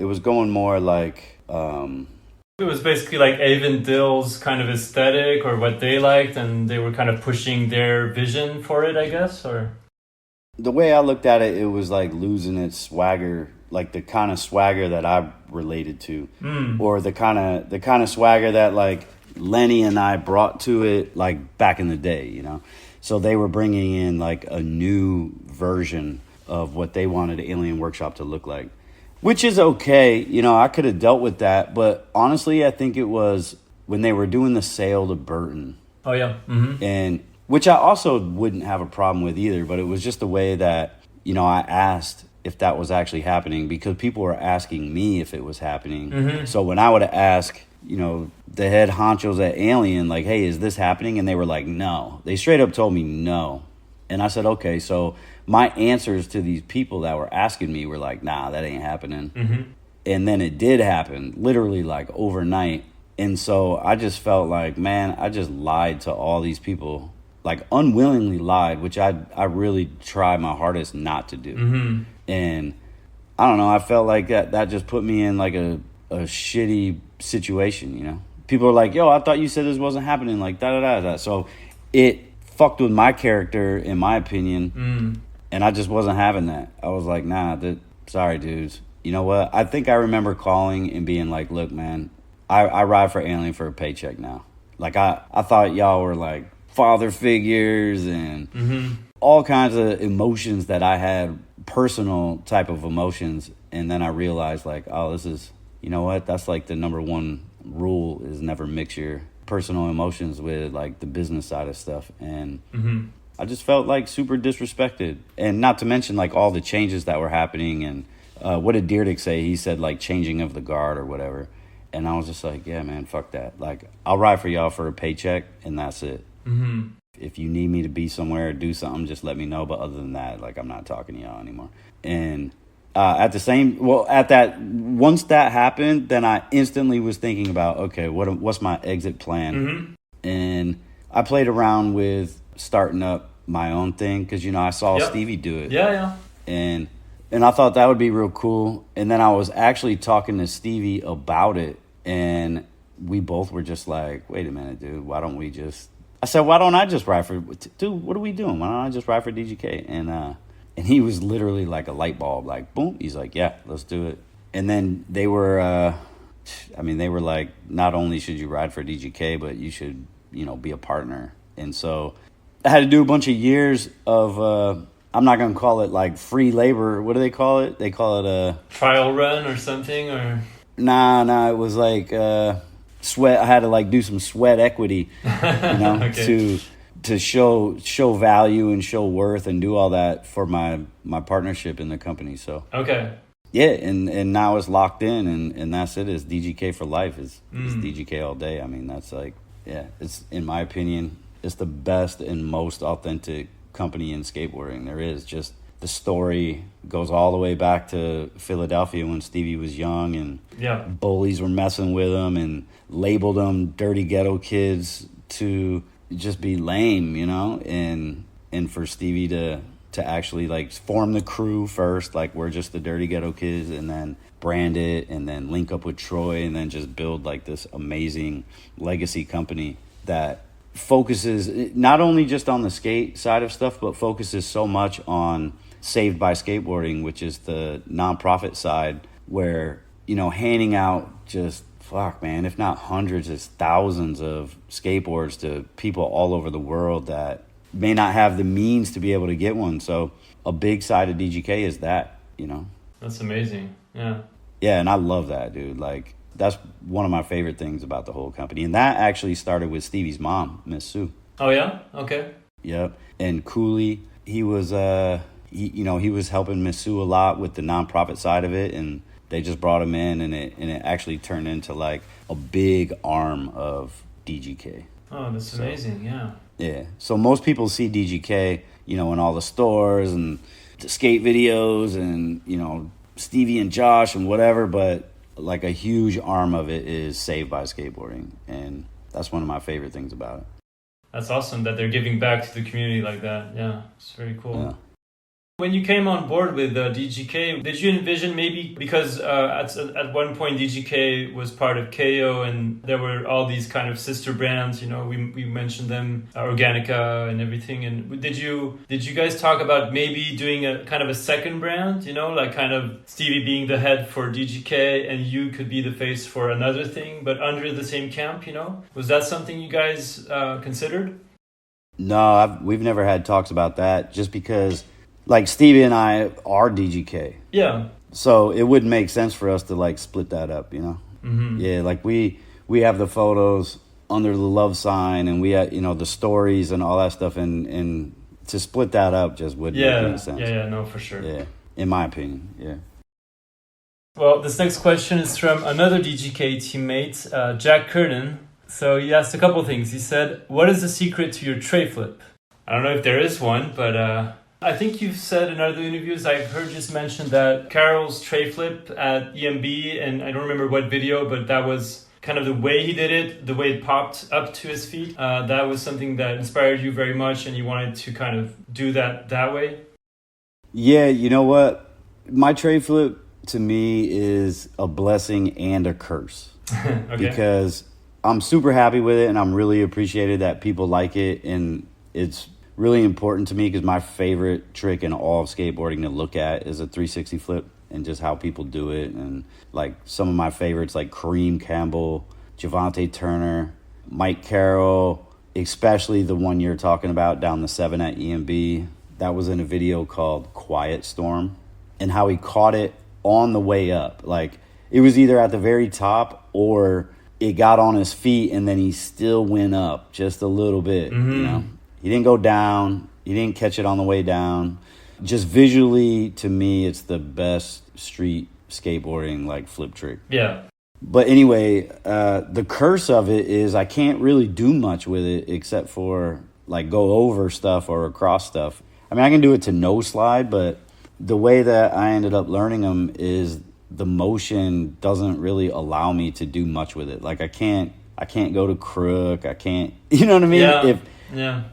was going more like... It was basically like Avon Dill's kind of aesthetic or what they liked, and they were kind of pushing their vision for it, I guess, or... The way I looked at it, it was like losing its swagger, like the kind of swagger that I related to, or the kind of swagger that like Lenny and I brought to it like back in the day, you know? So they were bringing in like a new version of what they wanted Alien Workshop to look like. Which is okay, you know, I could have dealt with that, but honestly, I think it was when they were doing the sale to Burton. Oh, yeah. And which I also wouldn't have a problem with either, but it was just the way that, you know, I asked if that was actually happening because people were asking me if it was happening. So when I would ask, you know, the head honchos at Alien, like, hey, is this happening? And they were like, no. They straight up told me no. And I said, okay, so my answers to these people that were asking me were like, nah, that ain't happening. And then it did happen, literally like overnight. And so I just felt like, man, I just lied to all these people, like unwillingly lied, which I really try my hardest not to do. And I don't know, I felt like that just put me in like a shitty situation, you know? People are like, yo, I thought you said this wasn't happening, like da-da-da-da. So it fucked with my character, in my opinion, and I just wasn't having that. I was like, nah, sorry, dudes. You know what? I think I remember calling and being like, look, man, I ride for Alien for a paycheck now. Like, I thought y'all were like father figures and all kinds of emotions that I had, personal type of emotions, and then I realized like, oh, this is, you know what? That's like the number one rule is never mix your personal emotions with like the business side of stuff. And I just felt like super disrespected, and not to mention like all the changes that were happening. And what did Deerdick say? He said like changing of the guard or whatever. And I was just like, yeah, man, fuck that. Like, I'll ride for y'all for a paycheck and that's it. If you need me to be somewhere or do something, just let me know. But other than that, like, I'm not talking to y'all anymore. And Once that happened, then I instantly was thinking about, okay, what's my exit plan? Mm-hmm. And I played around with starting up my own thing because, I saw Stevie do it. Yeah. And I thought that would be real cool. And then I was actually talking to Stevie about it, and we both were just like, wait a minute, dude, why don't I just ride for, dude, what are we doing? Why don't I just ride for DGK? And he was literally like a light bulb, like, boom. He's like, yeah, let's do it. And then they were like, not only should you ride for DGK, but you should, be a partner. And so I had to do a bunch of years of, I'm not going to call it like free labor. What do they call it? They call it a trial run or something, or Nah, it was like sweat. I had to like do some sweat equity, okay. to show value and show worth and do all that for my partnership in the company. So okay, yeah, and now it's locked in, and that's it. It's DGK for life. It's DGK all day. I mean, that's like, yeah, it's, in my opinion, it's the best and most authentic company in skateboarding there is. Just the story goes all the way back to Philadelphia when Stevie was young, and bullies were messing with him and labeled them dirty ghetto kids to just be lame, and for Stevie to actually like form the crew first, like we're just the dirty ghetto kids, and then brand it, and then link up with Troy, and then just build like this amazing legacy company that focuses not only just on the skate side of stuff, but focuses so much on Saved by Skateboarding, which is the nonprofit side, where, handing out just, if not hundreds, it's thousands of skateboards to people all over the world that may not have the means to be able to get one. So a big side of DGK is that, That's amazing. Yeah. Yeah, and I love that, dude. Like, that's one of my favorite things about the whole company. And that actually started with Stevie's mom, Miss Sue. Oh, yeah? Okay. Yep. And Cooley, he was helping Miss Sue a lot with the nonprofit side of it, and they just brought him in, and it actually turned into like a big arm of DGK. Oh, that's amazing. Yeah. Yeah. So most people see DGK, in all the stores and the skate videos and, Stevie and Josh and whatever, but like a huge arm of it is Saved by Skateboarding, and that's one of my favorite things about it. That's awesome that they're giving back to the community like that. Yeah, it's very cool. Yeah. When you came on board with DGK, did you envision maybe, because at one point DGK was part of KO, and there were all these kind of sister brands, we mentioned them, Organica and everything, and did you guys talk about maybe doing a kind of a second brand, like kind of Stevie being the head for DGK and you could be the face for another thing, but under the same camp, Was that something you guys considered? No, we've never had talks about that, just because like Stevie and I are DGK. Yeah. So it wouldn't make sense for us to like split that up, Mm-hmm. Yeah, like we have the photos under the love sign, and we have, the stories and all that stuff, and to split that up just wouldn't make any sense. Yeah, no, for sure. Yeah, in my opinion, yeah. Well, this next question is from another DGK teammate, Jack Curtin. So he asked a couple of things. He said, what is the secret to your tray flip? I don't know if there is one, but I think you've said in other interviews, I've heard just mention that Karl's tray flip at EMB, and I don't remember what video, but that was kind of the way he did it, the way it popped up to his feet. That was something that inspired you very much, and you wanted to kind of do that way? Yeah, you know what? My tray flip, to me, is a blessing and a curse. Okay. Because I'm super happy with it, and I'm really appreciated that people like it, and it's really important to me because my favorite trick in all of skateboarding to look at is a 360 flip, and just how people do it. And like some of my favorites like Kareem Campbell, Javante Turner, Mike Carroll, especially the one you're talking about down the 7 at EMB. That was in a video called Quiet Storm, and how he caught it on the way up. Like it was either at the very top or it got on his feet and then he still went up just a little bit, He didn't go down. He didn't catch it on the way down. Just visually, to me, it's the best street skateboarding like flip trick. Yeah. But anyway, the curse of it is I can't really do much with it except for like go over stuff or across stuff. I mean, I can do it to no slide, but the way that I ended up learning them is the motion doesn't really allow me to do much with it. Like I can't go to crook. I can't, you know what I mean? Yeah.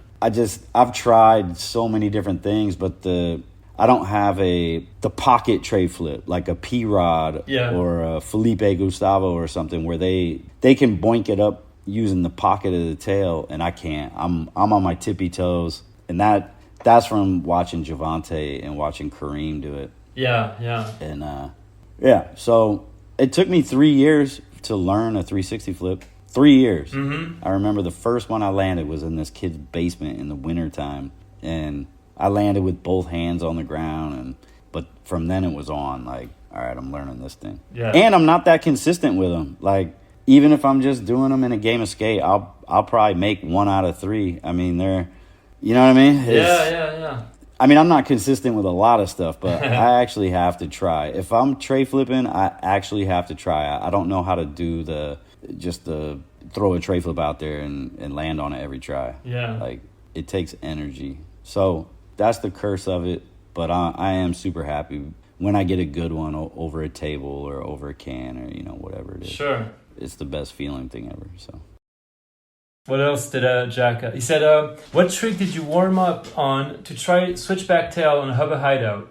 I've tried so many different things, but I don't have the pocket tray flip, like a P-Rod or a Felipe Gustavo or something where they can boink it up using the pocket of the tail, and I can't. I'm on my tippy toes, and that's from watching Javante and watching Kareem do it. Yeah. And so it took me 3 years to learn a 360 flip. 3 years. Mm-hmm. I remember the first one I landed was in this kid's basement in the wintertime, and I landed with both hands on the ground, but from then it was on, like, all right, I'm learning this thing. Yeah. And I'm not that consistent with them. Like, even if I'm just doing them in a game of skate, I'll probably make 1 out of 3. I mean, you know what I mean? Yeah. I mean, I'm not consistent with a lot of stuff, but I actually have to try. If I'm tray flipping, I actually have to try. I don't know how to do just throw a tray flip out there and land on it every try. Yeah. Like, it takes energy. So that's the curse of it, but I am super happy when I get a good one over a table or over a can or, you know, whatever it is. Sure. It's the best feeling thing ever, so. What else did Jack... He said, what trick did you warm up on to try switchback tail on a hubba hideout?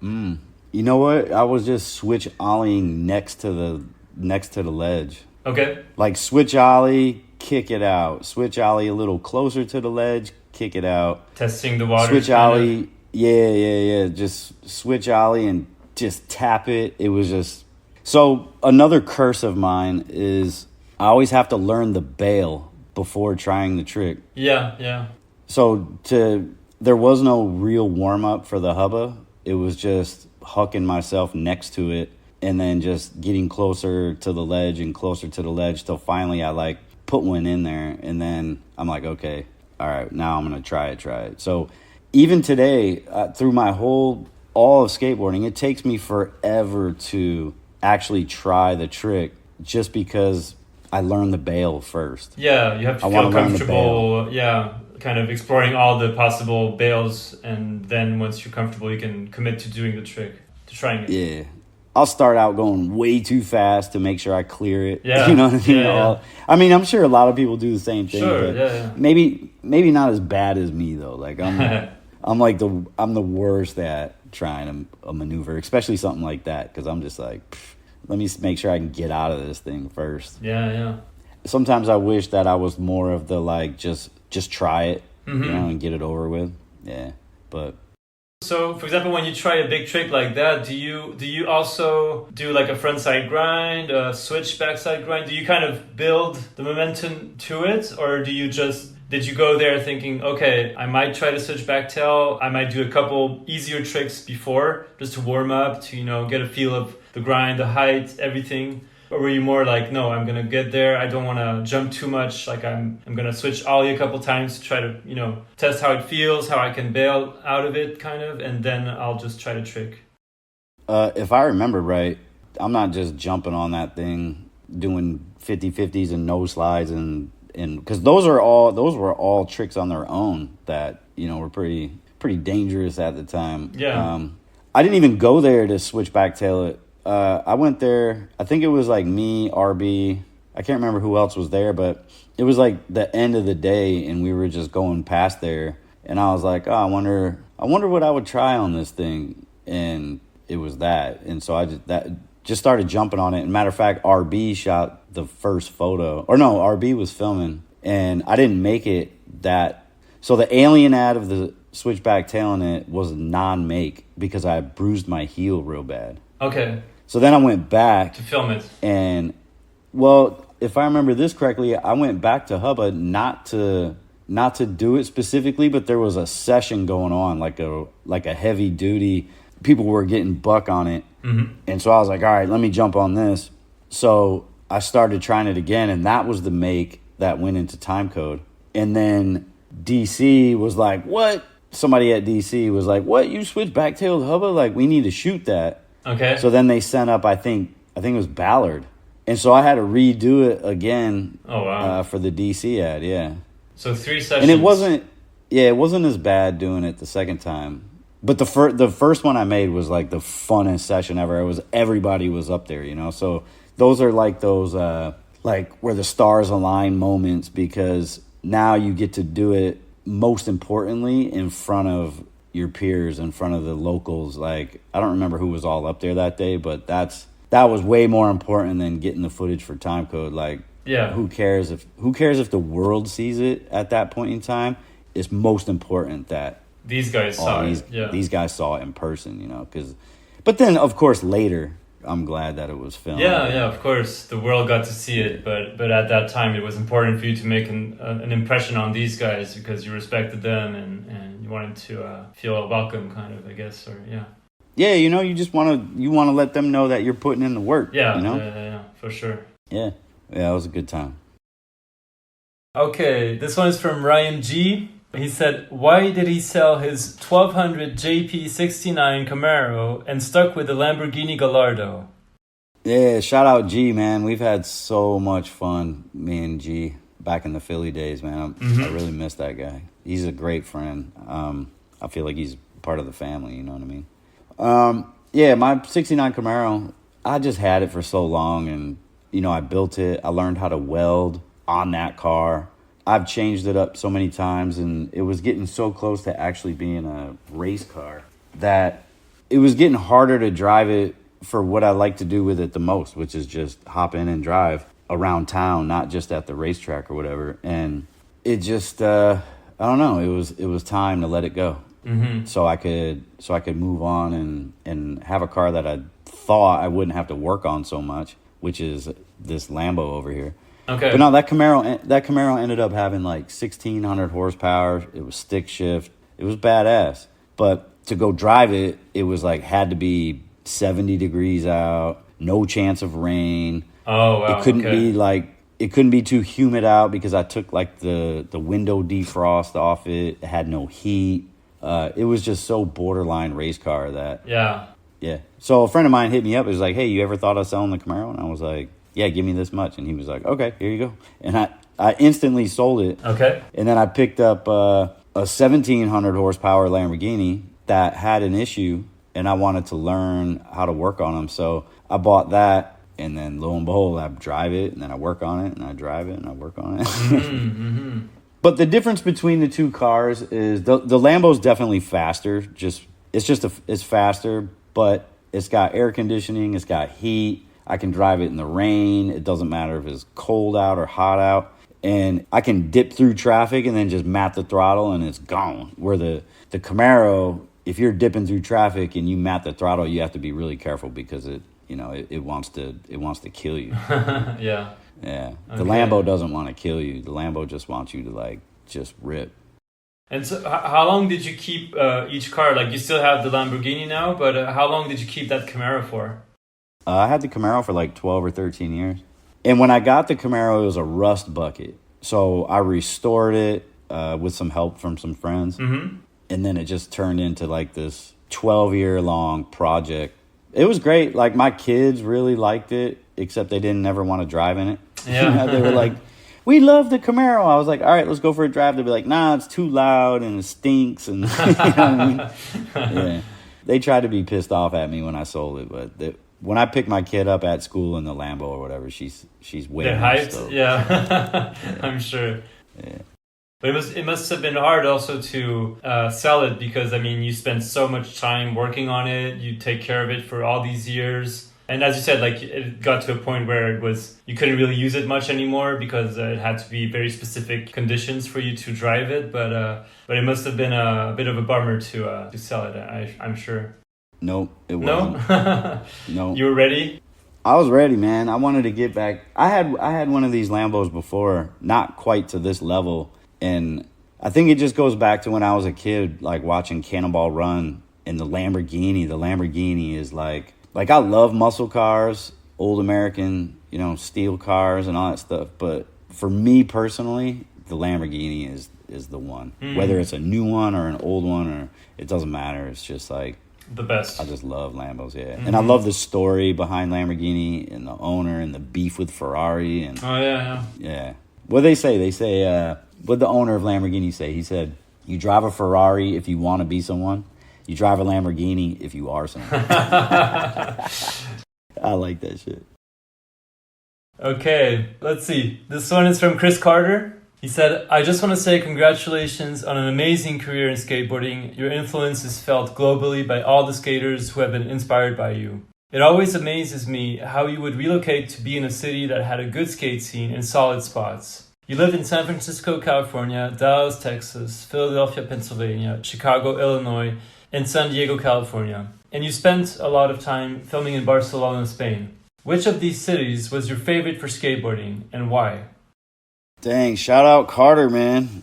You know what? I was just switch ollieing next to the ledge. Okay. Like switch ollie, kick it out. Switch ollie a little closer to the ledge, kick it out. Testing the water. Switch ollie, yeah. Just switch ollie and just tap it. It was just... So another curse of mine is I always have to learn the bail before trying the trick. Yeah. So there was no real warm-up for the hubba. It was just hucking myself next to it and then just getting closer to the ledge and closer to the ledge till finally I like put one in there, and then I'm like, okay, all right, now I'm going to try it. So even today, through all of skateboarding, it takes me forever to actually try the trick just because I learned the bail first. Yeah, you have to feel comfortable, kind of exploring all the possible bails, and then once you're comfortable, you can commit to doing the trick, to trying it. Yeah. I'll start out going way too fast to make sure I clear it. Yeah. You know what I mean? Yeah. I mean, I'm sure a lot of people do the same thing. Sure, but maybe not as bad as me though. Like I'm the worst at trying a maneuver, especially something like that, because I'm just like, let me make sure I can get out of this thing first. Yeah. Sometimes I wish that I was more of the like just try it, you know, and get it over with. Yeah, but. So, for example, when you try a big trick like that, do you also do like a frontside grind, a switch backside grind? Do you kind of build the momentum to it, or did you go there thinking, okay, I might try to switch back tail, I might do a couple easier tricks before just to warm up, to, you know, get a feel of the grind, the height, everything? Or were you more like, no, I'm going to get there, I don't want to jump too much, like I'm going to switch ollie a couple times to try to, you know, test how it feels, how I can bail out of it, kind of, and then I'll just try to trick? If I remember right, I'm not just jumping on that thing, doing 50-50s and no slides, and because those were all tricks on their own that, you know, were pretty dangerous at the time. Yeah. I didn't even go there to switch back tail it. I went there, I think it was like me, RB, I can't remember who else was there, but it was like the end of the day and we were just going past there, and I was like, oh, I wonder what I would try on this thing, and it was that, and so I just started jumping on it. And matter of fact, RB shot the first photo, or no, RB was filming, and I didn't make it that, so the alien ad of the switchback tailing it was non-make because I bruised my heel real bad. Okay. So then I went back to film it, and well, if I remember this correctly, I went back to Hubba not to do it specifically, but there was a session going on, like a heavy duty. People were getting buck on it, and so I was like, all right, let me jump on this. So I started trying it again, and that was the make that went into time code. And then DC was like, what? Somebody at DC was like, what? You switch backtailed Hubba? Like, we need to shoot that. Okay. So then they sent up, I think it was Ballard. And so I had to redo it again. Oh, wow. For the DC ad, yeah. So 3 sessions. And it wasn't as bad doing it the second time. But the first one I made was like the funnest session ever. Everybody was up there, you know. So those are like those like where the stars align moments, because now you get to do it most importantly in front of your peers, in front of the locals. Like, I don't remember who was all up there that day, but that was way more important than getting the footage for Time Code. Like, Yeah. who cares if the world sees it at that point in time? It's most important that These guys saw it. Yeah. these guys saw it in person, you know. But then, of course, later, I'm glad that it was filmed. Yeah, of course, the world got to see it, but at that time, it was important for you to make an impression on these guys because you respected them and you wanted to feel welcome, kind of, I guess, or yeah. Yeah, you know, you just want to let them know that you're putting in the work. Yeah, you know? yeah, for sure. Yeah, it was a good time. Okay, this one is from Ryan G. He said, why did he sell his 1200 JP69 Camaro and stuck with the Lamborghini Gallardo? Yeah, shout out G, man. We've had so much fun, me and G, back in the Philly days, man. I really miss that guy. He's a great friend. I feel like he's part of the family, you know what I mean? Yeah, my 69 Camaro, I just had it for so long, and, you know, I built it. I learned how to weld on that car. I've changed it up so many times, and it was getting so close to actually being a race car that it was getting harder to drive it for what I like to do with it the most, which is just hop in and drive around town, not just at the racetrack or whatever. And it just, I don't know, it was time to let it go. So I could move on and have a car that I thought I wouldn't have to work on so much, which is this Lambo over here. Okay. But no, that Camaro ended up having like 1,600 horsepower. It was stick shift. It was badass. But to go drive it, it was like had to be 70 degrees out, no chance of rain. Oh, wow. It couldn't be too humid out because I took like the window defrost off it. It had no heat. It was just so borderline race car that. Yeah. Yeah. So a friend of mine hit me up. He was like, hey, you ever thought of selling the Camaro? And I was like, yeah, give me this much. And he was like, okay, here you go. And I instantly sold it. Okay. And then I picked up a 1,700 horsepower Lamborghini that had an issue, and I wanted to learn how to work on them. So I bought that, and then lo and behold, I drive it, and then I work on it, and I drive it, and I work on it. But the difference between the two cars is the Lambo's definitely faster. It's faster, but it's got air conditioning, it's got heat. I can drive it in the rain. It doesn't matter if it's cold out or hot out. And I can dip through traffic and then just mat the throttle and it's gone. Where the Camaro, if you're dipping through traffic and you mat the throttle, you have to be really careful because it wants to kill you. Yeah. Yeah. Okay. The Lambo doesn't want to kill you. The Lambo just wants you to like just rip. And so how long did you keep each car? Like, you still have the Lamborghini now, but how long did you keep that Camaro for? I had the Camaro for like 12 or 13 years. And when I got the Camaro, it was a rust bucket. So I restored it with some help from some friends. And then it just turned into like this 12-year-long project. It was great. Like, my kids really liked it, except they didn't ever want to drive in it. Yeah. They were like, we love the Camaro. I was like, all right, let's go for a drive. They'd be like, nah, it's too loud and it stinks. And you know what I mean? Yeah. They tried to be pissed off at me when I sold it, but when I pick my kid up at school in the Lambo or whatever, she's way They're more hyped. stoked. Yeah. I'm sure. Yeah. But it must have been hard also to sell it because, I mean, you spent so much time working on it. You take care of it for all these years. And as you said, like, it got to a point where you couldn't really use it much anymore because it had to be very specific conditions for you to drive it. But it must have been a bit of a bummer to sell it, I'm sure. Nope, it wasn't. No? No. You were ready? I was ready, man. I wanted to get back. I had one of these Lambos before, not quite to this level. And I think it just goes back to when I was a kid, like watching Cannonball Run and the Lamborghini. The Lamborghini is like I love muscle cars, old American, steel cars and all that stuff. But for me personally, the Lamborghini is the one. Whether it's a new one or an old one, or it doesn't matter. It's just like the best. I just love Lambos, yeah. And I love the story behind Lamborghini and the owner and the beef with Ferrari. And Oh, yeah. yeah. What they say, what the owner of Lamborghini say? He said, you drive a Ferrari if you want to be someone. You drive a Lamborghini if you are someone. I like that shit. Okay, let's see. This one is from Chris Carter. He said, I just want to say congratulations on an amazing career in skateboarding. Your influence is felt globally by all the skaters who have been inspired by you. It always amazes me how you would relocate to be in a city that had a good skate scene and solid spots. You lived in San Francisco, California, Dallas, Texas, Philadelphia, Pennsylvania, Chicago, Illinois, and San Diego, California. And you spent a lot of time filming in Barcelona, Spain. Which of these cities was your favorite for skateboarding and why? Dang, shout out Carter, man.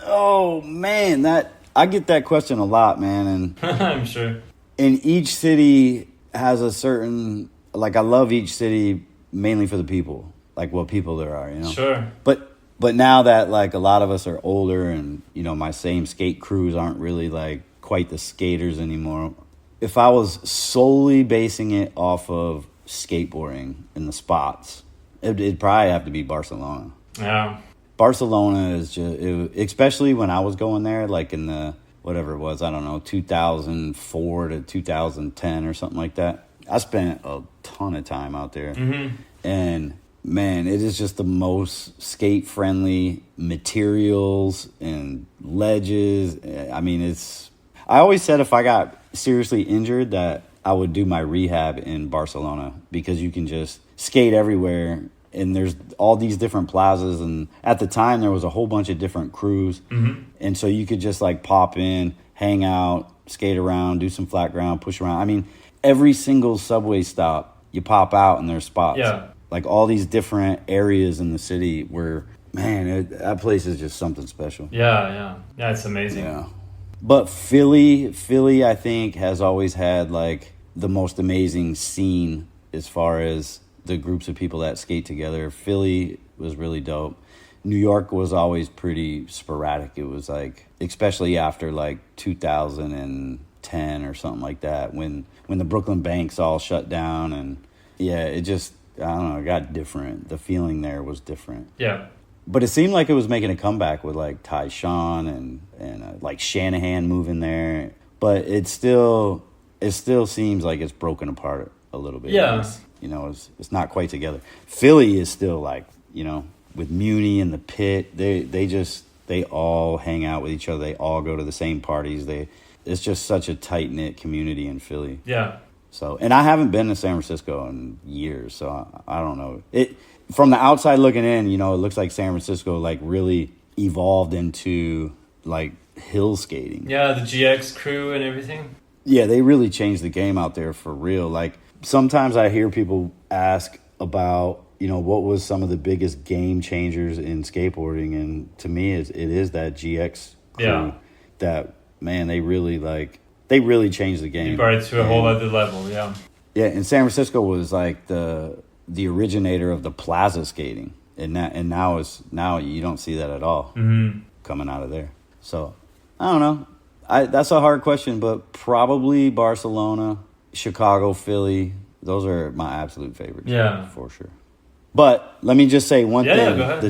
Oh, man, I get that question a lot, man. And I'm sure. And each city has a certain, like, I love each city mainly for the people, like what people there are, you know? Sure. But now that, like, a lot of us are older and, you know, my same skate crews aren't really, like, quite the skaters anymore. If I was solely basing it off of skateboarding and the spots, it'd probably have to be Barcelona. Yeah. Barcelona is just, especially when I was going there, like in the, whatever it was, I don't know, 2004 to 2010 or something like that. I spent a ton of time out there. Mm-hmm. And, man, it is just the most skate-friendly materials and ledges. I mean, I always said if I got seriously injured that I would do my rehab in Barcelona because you can just skate everywhere and there's all these different plazas. And at the time, there was a whole bunch of different crews. Mm-hmm. And so you could just like pop in, hang out, skate around, do some flat ground, push around. I mean, every single subway stop, you pop out and there's spots. Yeah. Like all these different areas in the city where, man, that place is just something special. Yeah, it's amazing. Yeah. But Philly, I think, has always had like the most amazing scene as far as the groups of people that skate together. Philly was really dope. New York was always pretty sporadic. It was like, especially after like 2010 or something like that, when the Brooklyn banks all shut down, and yeah, it just, I don't know, it got different. The feeling there was different. Yeah. But it seemed like it was making a comeback with like Tyshawn and like Shanahan moving there. But it still seems like it's broken apart a little bit. Yeah. It's not quite together. Philly is still like, you know, with Muni and the Pit, they all hang out with each other. They all go to the same parties. It's just such a tight-knit community in Philly. Yeah. So, and I haven't been to San Francisco in years, so I don't know. From the outside looking in, you know, it looks like San Francisco like really evolved into like hill skating. Yeah, the GX crew and everything. Yeah, they really changed the game out there for real. Like sometimes I hear people ask about, you know, what was some of the biggest game changers in skateboarding, and to me it is that GX crew. Yeah. That, man, they really changed the game. You brought it to a whole other level, yeah. Yeah, and San Francisco was like the originator of the plaza skating, and now you don't see that at all coming out of there. So I don't know. That's a hard question, but probably Barcelona, Chicago, Philly. Those are my absolute favorites. Yeah, for sure. But let me just say one thing. Yeah, go ahead.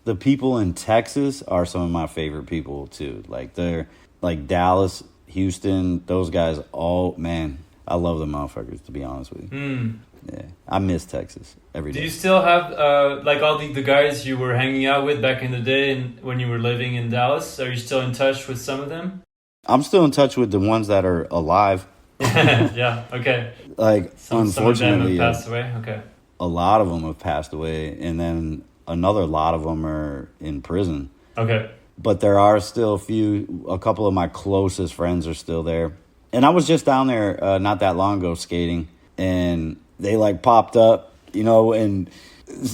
The people in Texas are some of my favorite people too. Like they're like Dallas, Houston, those guys. All, man, I love the motherfuckers, to be honest with you. Yeah, I miss Texas every day. Do you still have like all the guys you were hanging out with back in the day and when you were living in Dallas? Are you still in touch with some of them? I'm still in touch with the ones that are alive. Yeah, okay. Like, unfortunately, some of them have passed away. Okay. A lot of them have passed away, and then another lot of them are in prison. Okay. But there are still a couple of my closest friends are still there. And I was just down there not that long ago skating, and they like popped up, you know, and,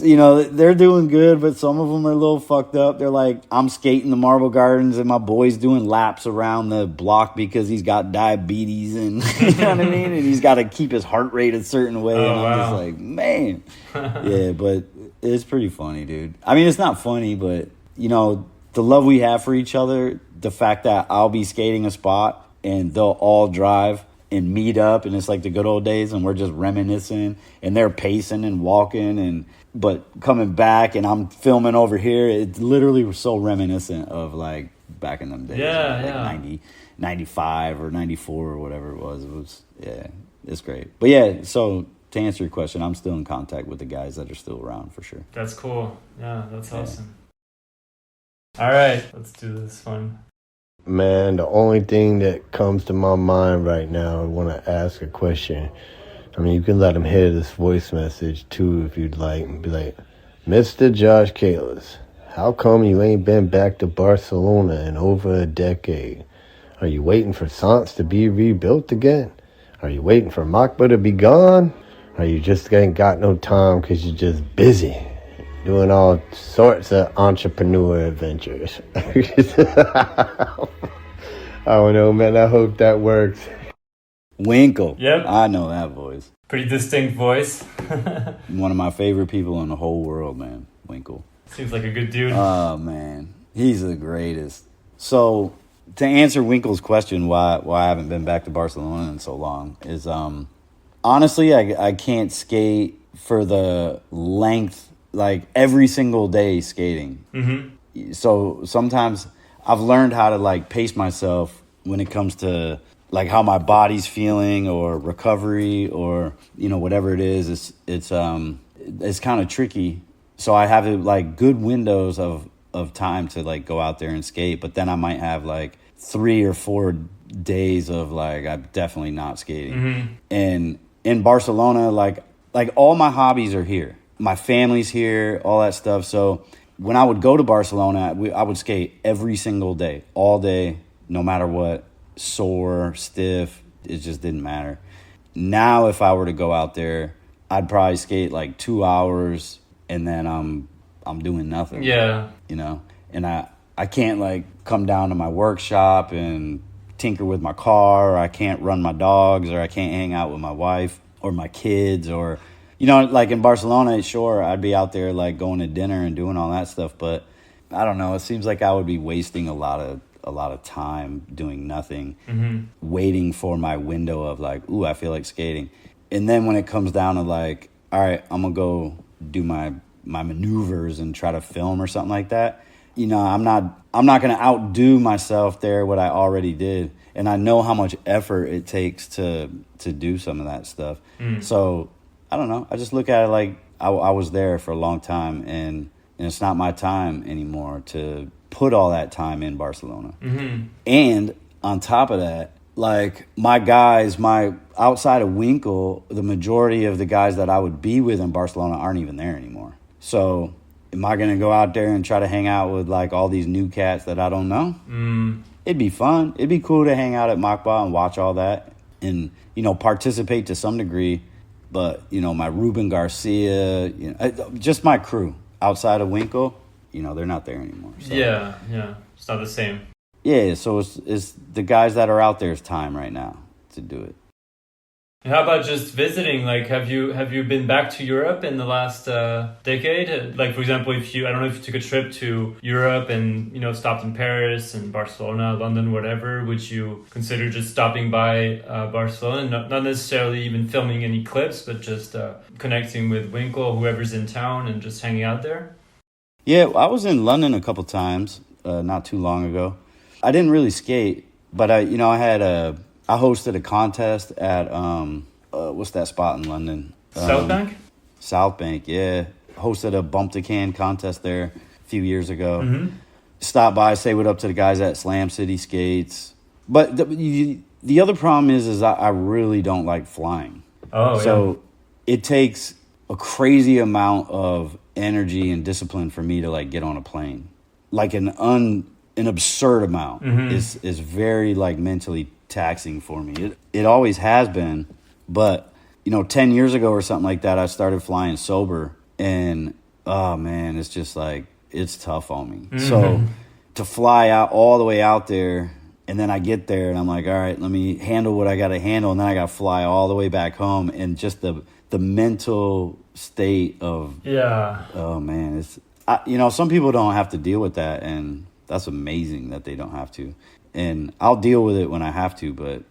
you know, they're doing good, but some of them are a little fucked up. They're like, I'm skating the Marble Gardens and my boy's doing laps around the block because he's got diabetes and, you know what I mean? And he's got to keep his heart rate a certain way. Oh, and I'm just like, man. Yeah, but it's pretty funny, dude. I mean, it's not funny, but, you know, the love we have for each other, the fact that I'll be skating a spot and they'll all drive and meet up, and it's like the good old days, and we're just reminiscing, and they're pacing and walking, but coming back, and I'm filming over here. It literally was so reminiscent of like back in them days, yeah, like yeah. 95 or 94 or whatever it was, yeah, it's great. But yeah, so to answer your question, I'm still in contact with the guys that are still around for sure. That's cool. Yeah, that's awesome. All right, let's do this one. Man, the only thing that comes to my mind right now, I want to ask a question. I mean, you can let him hear this voice message too if you'd like, and be like, Mr. Josh Kalis, how come you ain't been back to Barcelona in over a decade? Are you waiting for Sants to be rebuilt again? Are you waiting for Makba to be gone? Or you just ain't got no time because you're just busy doing all sorts of entrepreneur adventures? I don't know, man. I hope that works. Winkle. Yep. I know that voice. Pretty distinct voice. One of my favorite people in the whole world, man. Winkle. Seems like a good dude. Oh, man. He's the greatest. So, to answer Winkle's question, why I haven't been back to Barcelona in so long, is honestly, I can't skate for the length, like every single day skating. Mm-hmm. So sometimes I've learned how to like pace myself when it comes to like how my body's feeling or recovery or, you know, whatever it is. It's kind of tricky. So I have like good windows of time to like go out there and skate, but then I might have like 3 or 4 days of like I'm definitely not skating. Mm-hmm. And in Barcelona, like all my hobbies are here. My family's here, all that stuff. So when I would go to Barcelona, I would skate every single day, all day, no matter what, sore, stiff, it just didn't matter. Now, if I were to go out there, I'd probably skate like 2 hours and then I'm doing nothing. Yeah. You know, and I can't like come down to my workshop and tinker with my car, or I can't run my dogs, or I can't hang out with my wife or my kids, or, you know, like in Barcelona, sure, I'd be out there like going to dinner and doing all that stuff, but I don't know, it seems like I would be wasting a lot of time doing nothing, waiting for my window of like, ooh, I feel like skating. And then when it comes down to like, all right, I'm gonna go do my maneuvers and try to film or something like that, you know, I'm not going to outdo myself there, what I already did. And I know how much effort it takes to do some of that stuff. So, I don't know. I just look at it like I was there for a long time, and it's not my time anymore to put all that time in Barcelona. Mm-hmm. And on top of that, like my guys, outside of Winkle, the majority of the guys that I would be with in Barcelona aren't even there anymore. So am I going to go out there and try to hang out with like all these new cats that I don't know? It'd be fun. It'd be cool to hang out at Makba and watch all that and, you know, participate to some degree. But, you know, my Ruben Garcia, you know, just my crew outside of Winkle, you know, they're not there anymore. So. Yeah. It's not the same. Yeah, so it's the guys that are out there's time right now to do it. How about just visiting? Like, have you been back to Europe in the last decade? Like, for example, I don't know if you took a trip to Europe and, you know, stopped in Paris and Barcelona, London, whatever, would you consider just stopping by Barcelona? Not necessarily even filming any clips, but just connecting with Winkle, whoever's in town, and just hanging out there? Yeah, I was in London a couple times not too long ago. I didn't really skate, but I hosted a contest at, what's that spot in London? South Bank? South Bank, yeah. Hosted a bump to can contest there a few years ago. Mm-hmm. Stop by, say what up to the guys at Slam City Skates. But the other problem is I really don't like flying. Oh, so it takes a crazy amount of energy and discipline for me to like get on a plane. Like an absurd amount. Is very like mentally taxing for me. It always has been, but you know, 10 years ago or something like that, I started flying sober, and oh man, it's just like it's tough on me. So to fly out all the way out there, and then I get there and I'm like, all right, let me handle what I got to handle, and then I got to fly all the way back home, and just the mental state of oh man, it's you know, some people don't have to deal with that, and that's amazing that they don't have to. And I'll deal with it when I have to, but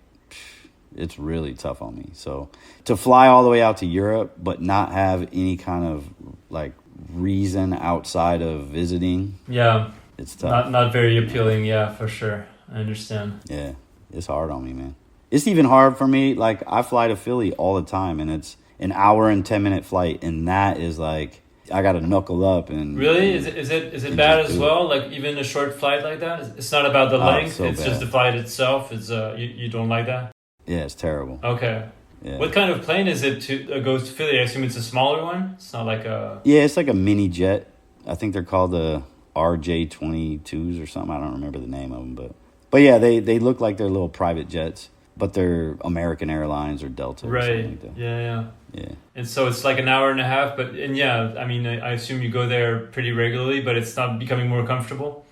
it's really tough on me. So to fly all the way out to Europe, but not have any kind of like reason outside of visiting. Yeah. It's tough. Not very appealing. Yeah, for sure. I understand. Yeah. It's hard on me, man. It's even hard for me. Like, I fly to Philly all the time, and it's an hour and 10-minute flight, and that is like, I got to knuckle up and. Really? Is it bad as well? Like, even a short flight like that? It's not about the length. So it's bad. just the flight itself. It's you don't like that? Yeah, it's terrible. Okay. Yeah. What kind of plane is it to goes to Philly? I assume it's a smaller one. It's not like a. Yeah, it's like a mini jet. I think they're called the RJ-22s or something. I don't remember the name of them, but yeah, they look like they're little private jets, but they're American Airlines or Delta. Or something like that. Yeah. Yeah. And so it's like an hour and a half, I mean, I assume you go there pretty regularly, but it's not becoming more comfortable?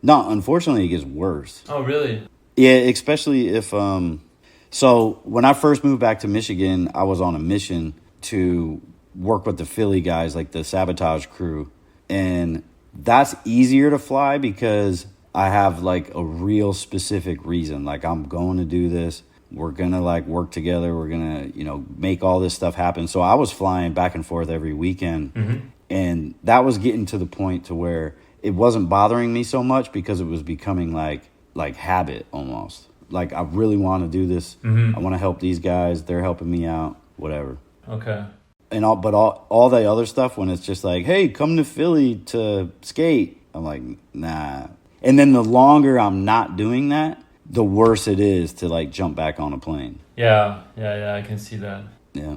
No, unfortunately, it gets worse. Oh, really? Yeah, especially if, so when I first moved back to Michigan, I was on a mission to work with the Philly guys, like the Sabotage crew. And that's easier to fly because I have like a real specific reason. Like, I'm going to do this. We're going to like work together. We're going to, make all this stuff happen. So I was flying back and forth every weekend. Mm-hmm. And that was getting to the point to where it wasn't bothering me so much because it was becoming like habit almost. Like, I really want to do this. Mm-hmm. I want to help these guys. They're helping me out, whatever. Okay. And all the other stuff, when it's just like, hey, come to Philly to skate, I'm like, nah. And then the longer I'm not doing that, the worse it is to like jump back on a plane. Yeah, I can see that. Yeah.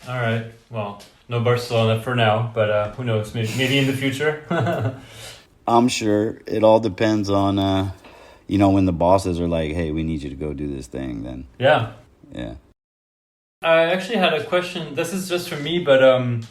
All right. Well, no Barcelona for now, but who knows? Maybe in the future. I'm sure it all depends on, when the bosses are like, hey, we need you to go do this thing, then. Yeah. Yeah. I actually had a question. This is just for me, but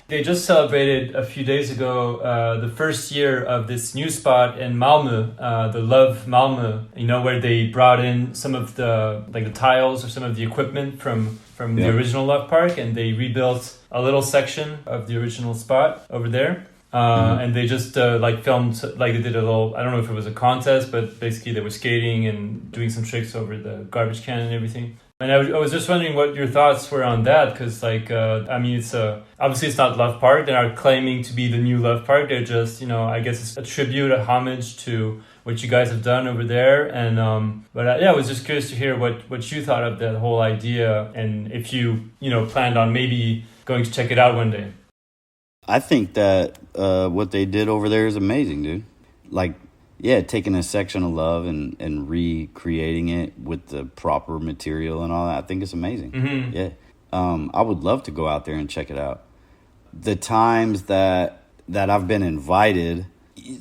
they just celebrated a few days ago the first year of this new spot in Malmö, the Love Malmö. Where they brought in some of the tiles or some of the equipment from the original Love Park, and they rebuilt a little section of the original spot over there. And they just filmed, like they did a little, I don't know if it was a contest, but basically they were skating and doing some tricks over the garbage can and everything. And I was just wondering what your thoughts were on that, because it's obviously it's not Love Park. They're not claiming to be the new Love Park. They're just, I guess it's a tribute, a homage to what you guys have done over there. And I was just curious to hear what you thought of that whole idea, and if you planned on maybe going to check it out one day. I think that what they did over there is amazing, dude. Like, yeah, taking a section of Love and recreating it with the proper material and all that. I think it's amazing. Mm-hmm. Yeah. I would love to go out there and check it out. The times that I've been invited,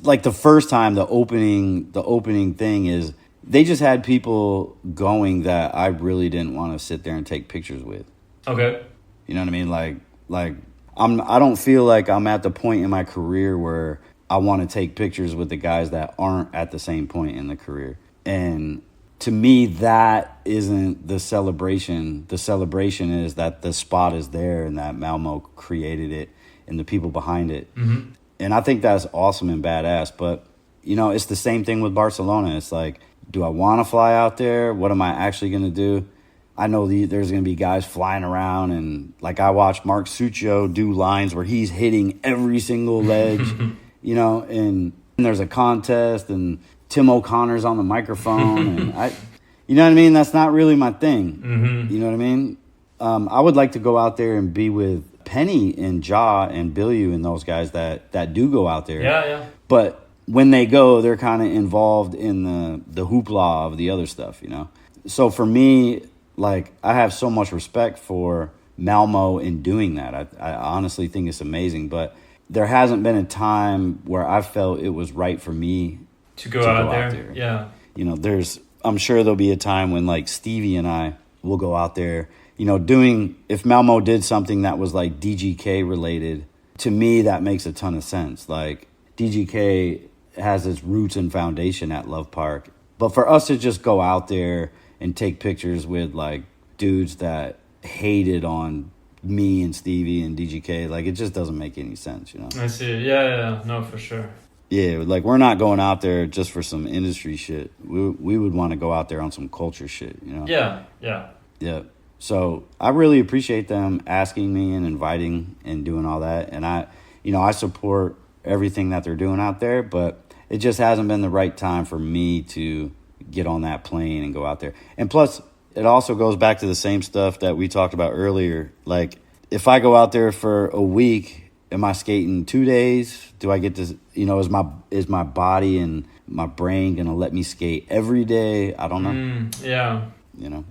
like the first time, the opening thing is they just had people going that I really didn't want to sit there and take pictures with. Okay. You know what I mean? Like I don't feel like I'm at the point in my career where I want to take pictures with the guys that aren't at the same point in the career. And to me, that isn't the celebration. The celebration is that the spot is there and that Malmo created it and the people behind it. Mm-hmm. And I think that's awesome and badass. But, it's the same thing with Barcelona. It's like, do I want to fly out there? What am I actually going to do? I know there's going to be guys flying around, and like I watched Mark Succio do lines where he's hitting every single ledge, and there's a contest, and Tim O'Connor's on the microphone, and you know what I mean? That's not really my thing. Mm-hmm. You know what I mean? I would like to go out there and be with Penny and Ja and Billy and those guys that do go out there. Yeah. But when they go, they're kind of involved in the hoopla of the other stuff, So for me, like, I have so much respect for Malmo in doing that. I honestly think it's amazing, but there hasn't been a time where I felt it was right for me to go out there. Yeah. I'm sure there'll be a time when like Stevie and I will go out there, if Malmo did something that was like DGK related, to me, that makes a ton of sense. Like, DGK has its roots and foundation at Love Park, but for us to just go out there and take pictures with like dudes that hated on me and Stevie and DGK, like, it just doesn't make any sense, I see. Yeah, no, for sure. Yeah, like, we're not going out there just for some industry shit. We would want to go out there on some culture shit, Yeah. Yeah. So I really appreciate them asking me and inviting and doing all that. And I support everything that they're doing out there, but it just hasn't been the right time for me to get on that plane and go out there. And plus, it also goes back to the same stuff that we talked about earlier. Like, if I go out there for a week, am I skating 2 days? Do I get to, is my body and my brain going to let me skate every day? I don't know. Yeah.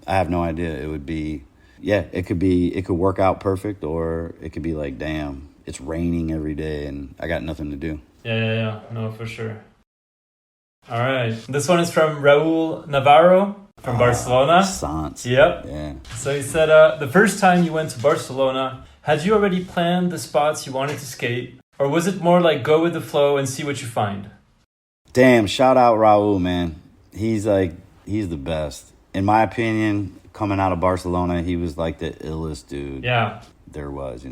I have no idea. It would be, it could work out perfect, or it could be like, damn, it's raining every day and I got nothing to do. Yeah. No, for sure. All right. This one is from Raul Navarro from Barcelona. Sans. Yep. Yeah. So he said, the first time you went to Barcelona, had you already planned the spots you wanted to skate? Or was it more like go with the flow and see what you find? Damn, shout out Raul, man. He's the best. In my opinion, coming out of Barcelona, he was like the illest dude there was,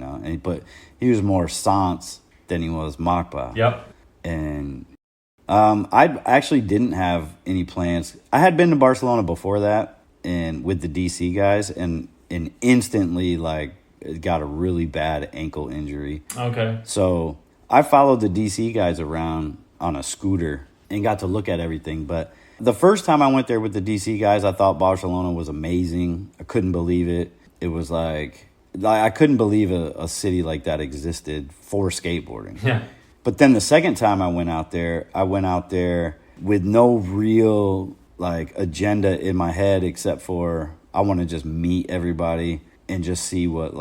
but he was more Sans than he was Makba. Yep. And I actually didn't have any plans. I had been to Barcelona before that and with the DC guys and instantly got a really bad ankle injury. Okay. So I followed the DC guys around on a scooter and got to look at everything. But the first time I went there with the DC guys, I thought Barcelona was amazing. I couldn't believe it. It was like I couldn't believe a city like that existed for skateboarding. Yeah. But then the second time I went out there with no real agenda in my head except for I want to just meet everybody and just see what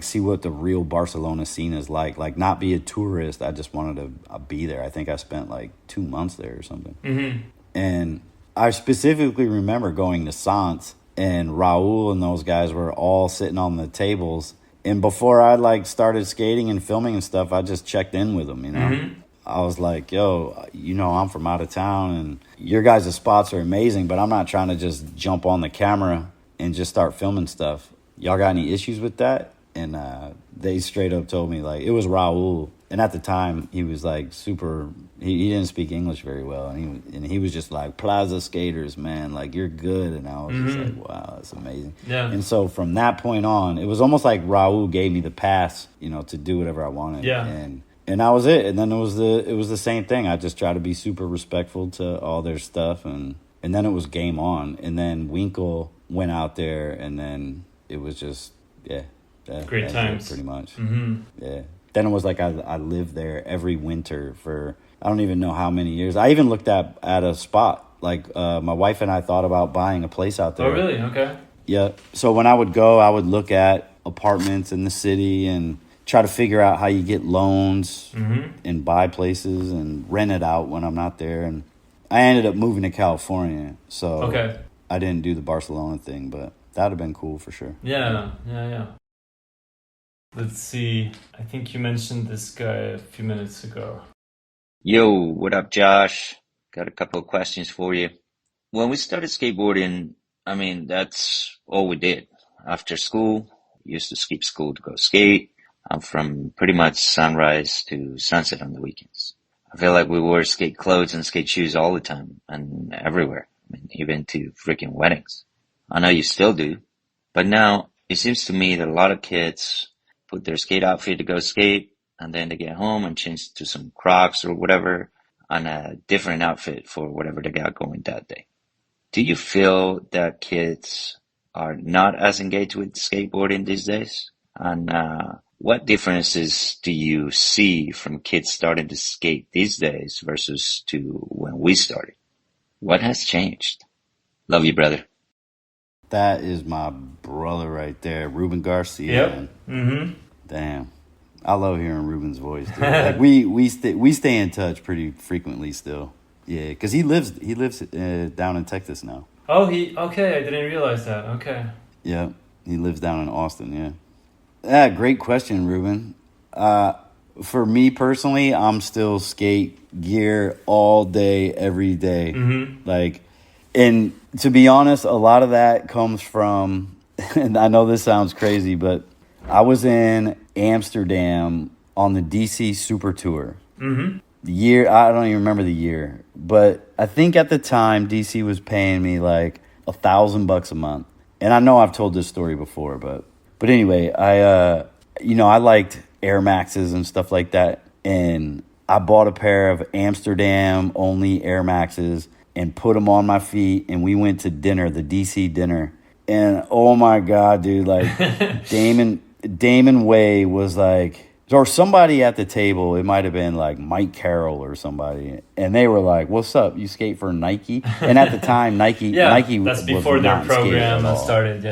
see what the real Barcelona scene is like not be a tourist. I just wanted to be there. I think I spent 2 months there or something. Mm-hmm. And I specifically remember going to Sans and Raul and those guys were all sitting on the tables. And before I started skating and filming and stuff, I just checked in with them, Mm-hmm. I was like, yo, I'm from out of town and your guys' spots are amazing, but I'm not trying to just jump on the camera and just start filming stuff. Y'all got any issues with that? And they straight up told me, it was Raul. And at the time, he was super, he didn't speak English very well. And he was just plaza skaters, man, you're good. And I was just like, wow, that's amazing. Yeah. And so from that point on, it was almost like Raul gave me the pass, to do whatever I wanted. Yeah. And that was it. And then it was the same thing. I just tried to be super respectful to all their stuff. And then it was game on. And then Winkle went out there and then it was just, great times. Pretty much. Mm-hmm. Yeah. Then it was I lived there every winter for I don't even know how many years. I even looked at a spot. My wife and I thought about buying a place out there. Oh, really? Okay. Yeah. So when I would go, I would look at apartments in the city and try to figure out how you get loans and buy places and rent it out when I'm not there. And I ended up moving to California. So I didn't do the Barcelona thing, but that would have been cool for sure. Yeah. Let's see. I think you mentioned this guy a few minutes ago. Yo, what up, Josh? Got a couple of questions for you. When we started skateboarding, that's all we did. After school, we used to skip school to go skate. I'm from pretty much sunrise to sunset on the weekends. I feel like we wore skate clothes and skate shoes all the time and everywhere. Even to freaking weddings. I know you still do, but now it seems to me that a lot of kids put their skate outfit to go skate, and then they get home and change to some Crocs or whatever, and a different outfit for whatever they got going that day. Do you feel that kids are not as engaged with skateboarding these days? And what differences do you see from kids starting to skate these days versus to when we started? What has changed? Love you, brother. That is my brother right there, Ruben Garcia. Yep. Mm-hmm. Damn, I love hearing Ruben's voice. Dude. we stay in touch pretty frequently still. Yeah, because he lives down in Texas now. Oh, okay. I didn't realize that. Okay. Yeah, he lives down in Austin. Yeah. Yeah, great question, Ruben. For me personally, I'm still skate gear all day, every day. Mm-hmm. And to be honest, a lot of that comes from, and I know this sounds crazy, but I was in Amsterdam on the DC Super Tour. Mm-hmm. The year, I don't even remember the year, but I think at the time DC was paying me $1,000 a month. And I know I've told this story before, but anyway, I liked Air Maxes and stuff like that. And I bought a pair of Amsterdam only Air Maxes. and put them on my feet, and we went to dinner, the DC dinner. And oh my God, dude, like Damon Way was like, or somebody at the table, it might have been like Mike Carroll or somebody, and they were like, "What's up? You skate for Nike?" And at the time, Nike that's before was their not program that started.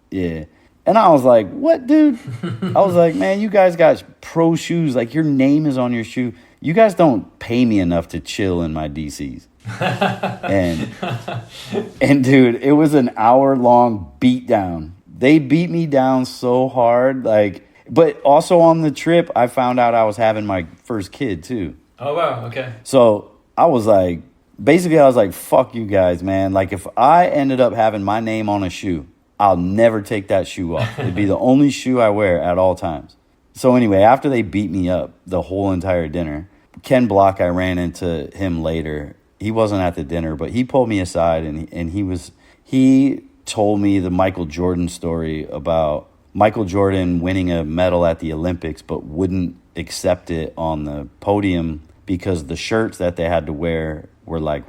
Yeah. And I was like, "What, dude?" I was like, "Man, you guys got pro shoes. Like your name is on your shoe. You guys don't pay me enough to chill in my DCs." and dude, it was an hour-long beatdown. They beat me down so hard, like. But also on the trip, I found out I was having my first kid, too. Oh, wow. Okay. So I was like, basically, I was like, fuck you guys, man. Like, if I ended up having my name on a shoe, I'll never take that shoe off. It'd be the only shoe I wear at all times. So anyway, after they beat me up the whole entire dinner, Ken Block, I ran into him later. He wasn't at the dinner, but he pulled me aside, and he told me the Michael Jordan story about Michael Jordan winning a medal at the Olympics, but wouldn't accept it on the podium because the shirts that they had to wear were like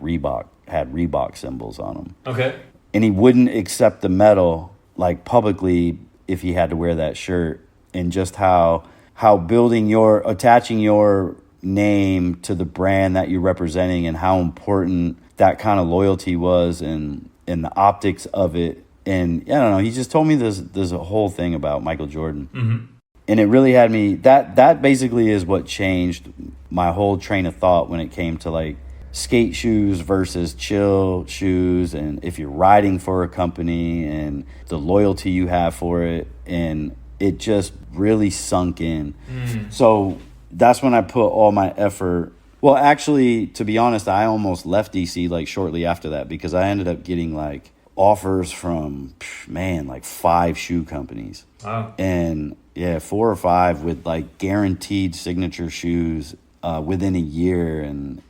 had Reebok symbols on them. Okay. And he wouldn't accept the medal like publicly if he had to wear that shirt, and just how attaching your name to the brand that you're representing and how important that kind of loyalty was and the optics of it. And I don't know, he just told me there's a whole thing about Michael Jordan. Mm-hmm. And it really had me, that basically is what changed my whole train of thought when it came to like skate shoes versus chill shoes, and if you're riding for a company and the loyalty you have for it. And it just really sunk in. So that's when I put all my effort. Well, actually, to be honest, I almost left DC like shortly after that because I ended up getting like offers from, like 5 shoe companies. Wow. And 4 or 5 with like guaranteed signature shoes within a year, and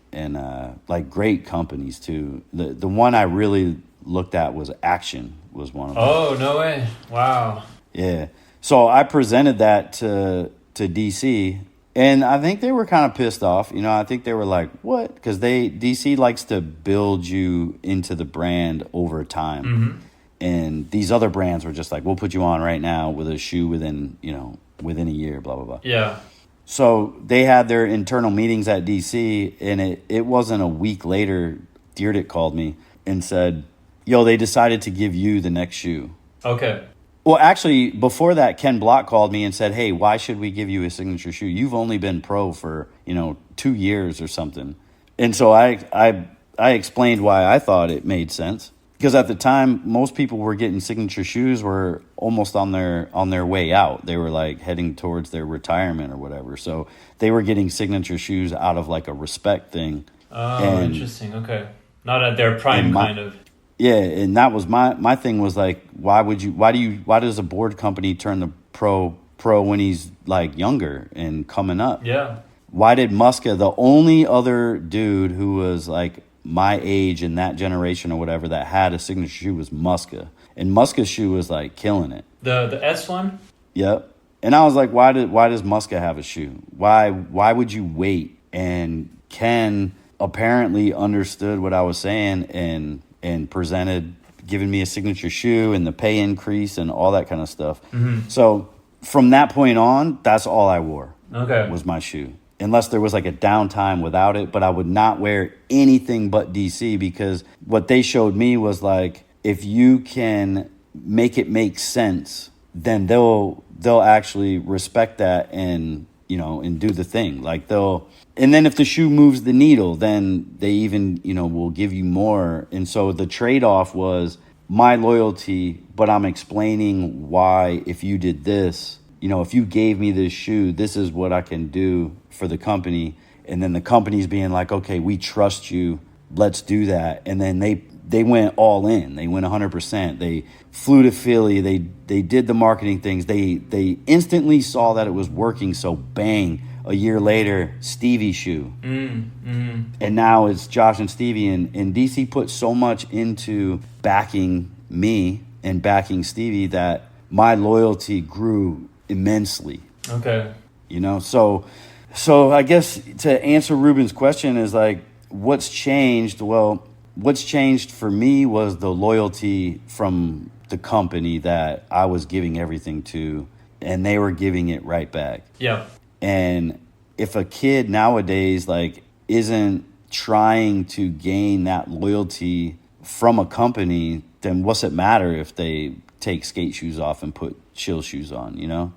like great companies too. The one I really looked at was Action, was one of them. Oh, no way. Wow. Yeah. So I presented that to DC, and I think they were kind of pissed off. You know, I think they were like, what? Because DC likes to build you into the brand over time. Mm-hmm. And these other brands were just like, we'll put you on right now with a shoe within a year, blah, blah, blah. Yeah. So they had their internal meetings at DC, and it wasn't a week later, Deerdick called me and said, yo, they decided to give you the next shoe. Okay. Well, actually, before that, Ken Block called me and said, hey, why should we give you a signature shoe? You've only been pro for, 2 years or something. And so I explained why I thought it made sense. Because at the time, most people were getting signature shoes were almost on their way out. They were like heading towards their retirement or whatever. So they were getting signature shoes out of like a respect thing. Oh, interesting. Okay. Not at their prime kind of. Yeah, and that was my thing was like, why does a board company turn the pro when he's like younger and coming up? Yeah. Why did Muska, the only other dude who was like my age in that generation or whatever that had a signature shoe was Muska, and Muska's shoe was like killing it. The S one. Yep. And I was like, why does Muska have a shoe? Why would you wait? And Ken apparently understood what I was saying and presented, giving me a signature shoe and the pay increase and all that kind of stuff. Mm-hmm. So from that point on, that's all I wore. Okay. Was my shoe. Unless there was like a downtime without it, but I would not wear anything but DC, because what they showed me was like, if you can make it make sense, then they'll actually respect that and do the thing. Like and then if the shoe moves the needle, then they even, will give you more. And so the trade-off was my loyalty, but I'm explaining why if you did this, if you gave me this shoe, this is what I can do for the company. And then the company's being like, okay, we trust you, let's do that. And then they went all in. They went 100%. They flew to Philly. They did the marketing things. They instantly saw that it was working. So bang, a year later, Stevie shoe. Mm-hmm. And now it's Josh and Stevie. And DC put so much into backing me and backing Stevie that my loyalty grew immensely. Okay. So I guess to answer Ruben's question is like, what's changed? Well, what's changed for me was the loyalty from the company that I was giving everything to, and they were giving it right back. Yeah. And if a kid nowadays like isn't trying to gain that loyalty from a company, then what's it matter if they take skate shoes off and put chill shoes on? You know,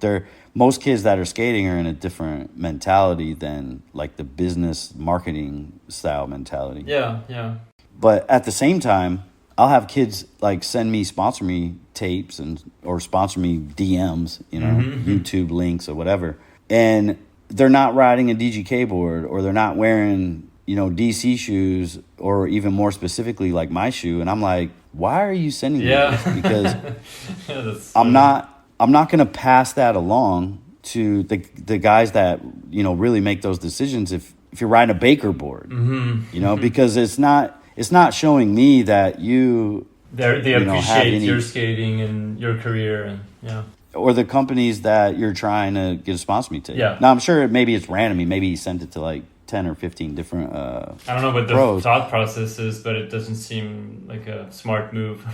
most kids that are skating are in a different mentality than like the business marketing style mentality. Yeah. But at the same time, I'll have kids like sponsor me tapes or sponsor me DMs, you know, YouTube links or whatever. And they're not riding a DGK board, or they're not wearing, you know, DC shoes, or even more specifically like my shoe. And I'm like, why are you sending me this? Because I'm not going to pass that along to the guys that, you know, really make those decisions if you're riding a Baker board, you know, because it's not showing me that they appreciate your skating and your career, and or the companies that you're trying to get a sponsor me to. Yeah. Now I'm sure maybe it's random. Maybe he sent it to like 10 or 15 different I don't know what the pros. thought process is, but it doesn't seem like a smart move.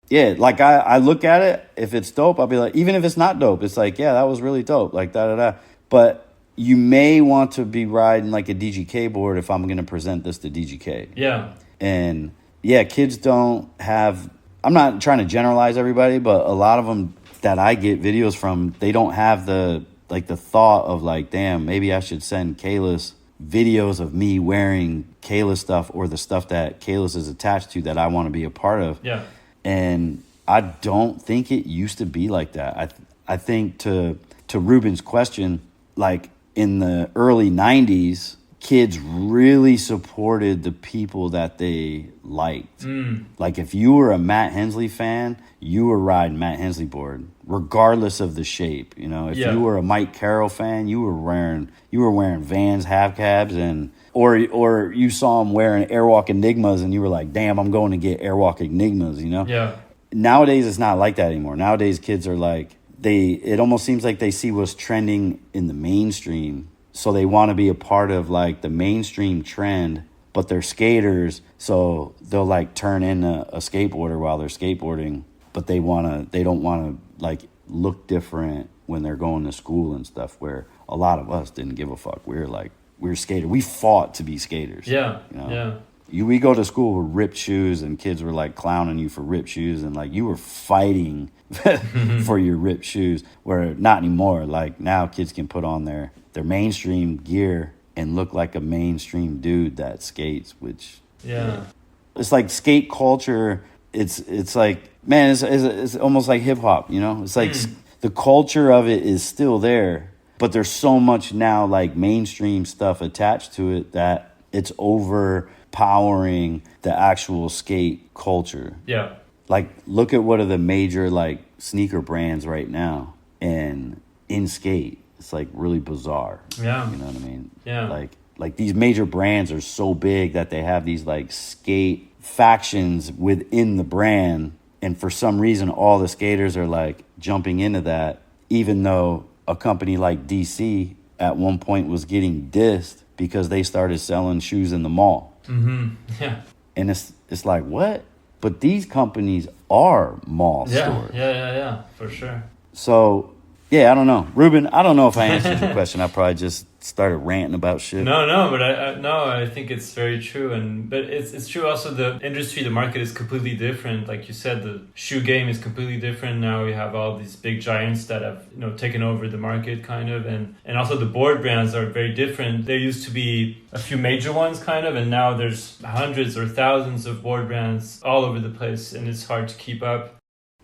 Yeah, like I look at it, if it's dope, I'll be like, even if it's not dope, it's like, yeah, that was really dope, like da-da-da. But you may want to be riding like a DGK board if I'm going to present this to DGK. Yeah. And yeah, kids don't have, I'm not trying to generalize everybody, but a lot of them that I get videos from, they don't have the thought of like, damn, maybe I should send Kalis videos of me wearing Kalis stuff, or the stuff that Kalis is attached to that I want to be a part of. Yeah. And I don't think it used to be like that. I think to Ruben's question, like in the early 90s, kids really supported the people that they liked. Like if you were a Matt Hensley fan, you were riding Matt Hensley board, regardless of the shape. You know, if you were a Mike Carroll fan, you were wearing Vans half cabs, and or you saw him wearing Airwalk Enigmas, and you were like, damn, I'm going to get Airwalk Enigmas. You know. Yeah. Nowadays, it's not like that anymore. Nowadays, kids are like, it almost seems like they see what's trending in the mainstream, so they want to be a part of like the mainstream trend, but they're skaters, so they'll like turn into a skateboarder while they're skateboarding, but they don't want to like look different when they're going to school and stuff, where a lot of us didn't give a fuck. We were skaters. We fought to be skaters. Yeah. You know? Yeah. We go to school with ripped shoes, and kids were like clowning you for ripped shoes, and like you were fighting for your ripped shoes, where not anymore. Like now kids can put on their mainstream gear and look like a mainstream dude that skates, which it's like skate culture. It's like, man, it's almost like hip hop, you know? It's like the culture of it is still there, but there's so much now like mainstream stuff attached to it that it's overpowering the actual skate culture. Yeah. Like, look at what are the major like sneaker brands right now, and in skate, it's like really bizarre. Yeah. You know what I mean? Yeah. Like these major brands are so big that they have these like skate factions within the brand, and for some reason all the skaters are like jumping into that, even though a company like DC at one point was getting dissed because they started selling shoes in the mall. Yeah. And it's like, what? But these companies are mall stores. Yeah, for sure. So, yeah, I don't know. Ruben, I don't know if I answered your question. I probably just started ranting about shit. No, but I think it's very true, but it's true also. The industry, the market is completely different. Like you said, the shoe game is completely different now. We have all these big giants that have taken over the market, kind of, and also the board brands are very different. There used to be a few major ones, kind of, and now there's hundreds or thousands of board brands all over the place, and it's hard to keep up.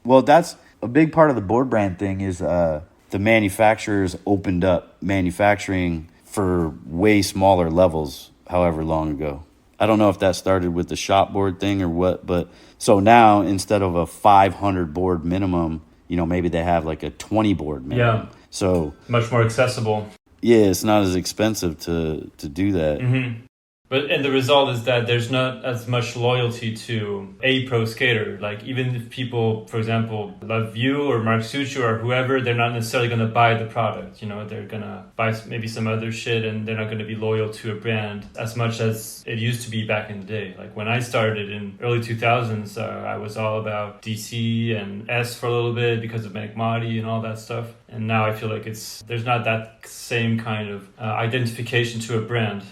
Well, that's a big part of the board brand thing is the manufacturers opened up manufacturing for way smaller levels however long ago. I don't know if that started with the shop board thing or what, but so now instead of a 500 board minimum, maybe they have like a 20 board minimum. Yeah. So much more accessible. Yeah, it's not as expensive to do that. Mm-hmm. And the result is that there's not as much loyalty to a pro skater. Like, even if people, for example, love you or Mark Suchu or whoever, they're not necessarily going to buy the product. You know, they're going to buy maybe some other shit, and they're not going to be loyal to a brand as much as it used to be back in the day. Like, when I started in early 2000s, I was all about DC and S for a little bit because of Magmati and all that stuff. And now I feel like there's not that same kind of identification to a brand.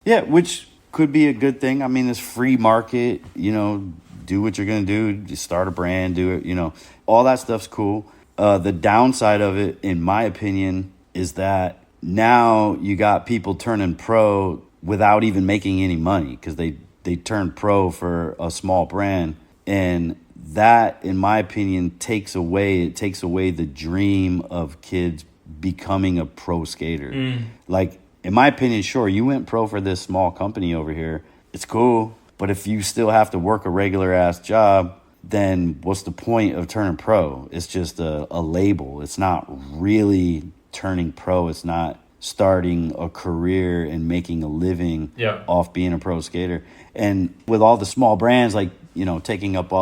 Yeah, which could be a good thing. I mean, it's free market, you know, do what you're going to do. Just start a brand, do it, you know. All that stuff's cool. The downside of it, in my opinion, is that now you got people turning pro without even making any money because they turn pro for a small brand. And that, in my opinion, takes away the dream of kids becoming a pro skater. Like, in my opinion, sure, you went pro for this small company over here. It's cool. But if you still have to work a regular ass job, then what's the point of turning pro? It's just a label. It's not really turning pro. It's not starting a career and making a living off being a pro skater. And with all the small brands, like, you know, taking up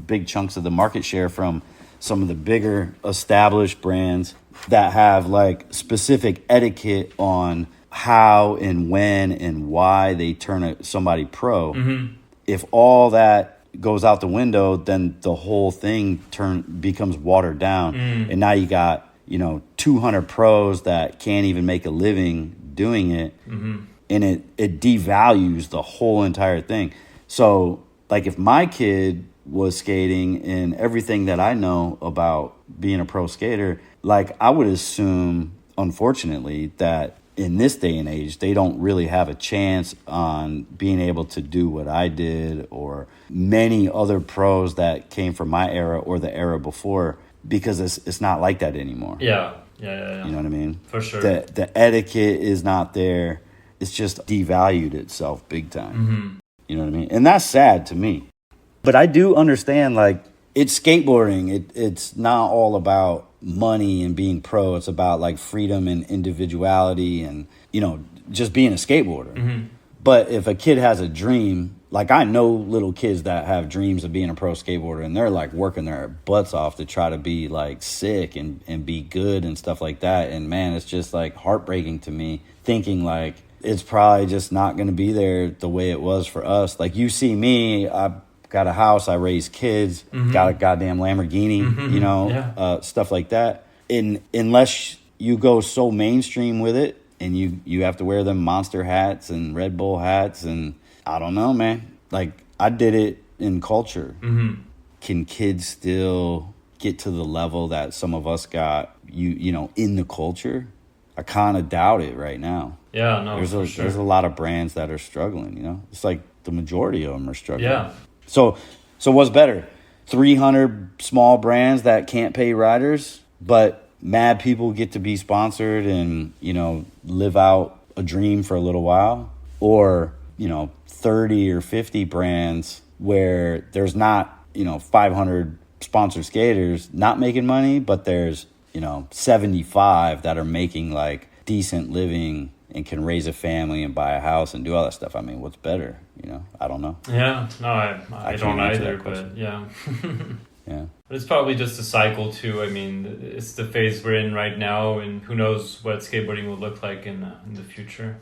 big chunks of the market share from some of the bigger established brands that have like specific etiquette on how and when and why they turn somebody pro. If all that goes out the window, then the whole thing becomes watered down. And now you got, you know, 200 pros that can't even make a living doing it. And it devalues the whole entire thing. So, like, if my kid was skating and everything that I know about being a pro skater, like, I would assume, unfortunately, that in this day and age, they don't really have a chance on being able to do what I did or many other pros that came from my era or the era before, because it's not like that anymore. Yeah. You know what I mean? For sure. The etiquette is not there. It's just devalued itself big time. You know what I mean? And that's sad to me. But I do understand, like, it's skateboarding. It's not all about money and being pro. It's about like freedom and individuality and, you know, just being a skateboarder. But if a kid has a dream, like, I know little kids that have dreams of being a pro skateboarder, and they're like working their butts off to try to be like sick and be good and stuff like that. And man, it's just like heartbreaking to me thinking like it's probably just not going to be there the way it was for us. Like, you see me, I got a house, I raised kids, got a goddamn Lamborghini, you know, stuff like that. And unless you go so mainstream with it and you have to wear them Monster hats and Red Bull hats, and I don't know, man. Like, I did it in culture. Can kids still get to the level that some of us got, you know, in the culture? I kind of doubt it right now. Yeah, no, there's a lot of brands that are struggling, you know? It's like the majority of them are struggling. Yeah. So what's better? 300 small brands that can't pay riders, but mad people get to be sponsored and, you know, live out a dream for a little while? Or, you know, 30 or 50 brands where there's not, you know, 500 sponsored skaters not making money, but there's, you know, 75 that are making like decent living and can raise a family and buy a house and do all that stuff. I mean, what's better? You know, I don't know. Yeah, no, I don't either, but yeah. Yeah. But it's probably just a cycle too. I mean, it's the phase we're in right now, and who knows what skateboarding will look like in the future.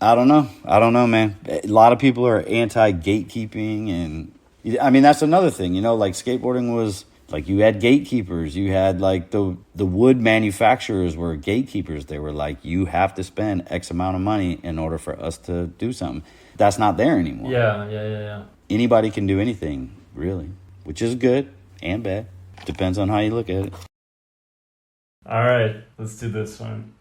I don't know, man. A lot of people are anti-gatekeeping, and I mean, that's another thing, you know, like skateboarding was like, you had gatekeepers. You had like the wood manufacturers were gatekeepers. They were like, you have to spend X amount of money in order for us to do something. That's not there anymore. Yeah. Anybody can do anything, really, which is good and bad. Depends on how you look at it. All right, let's do this one.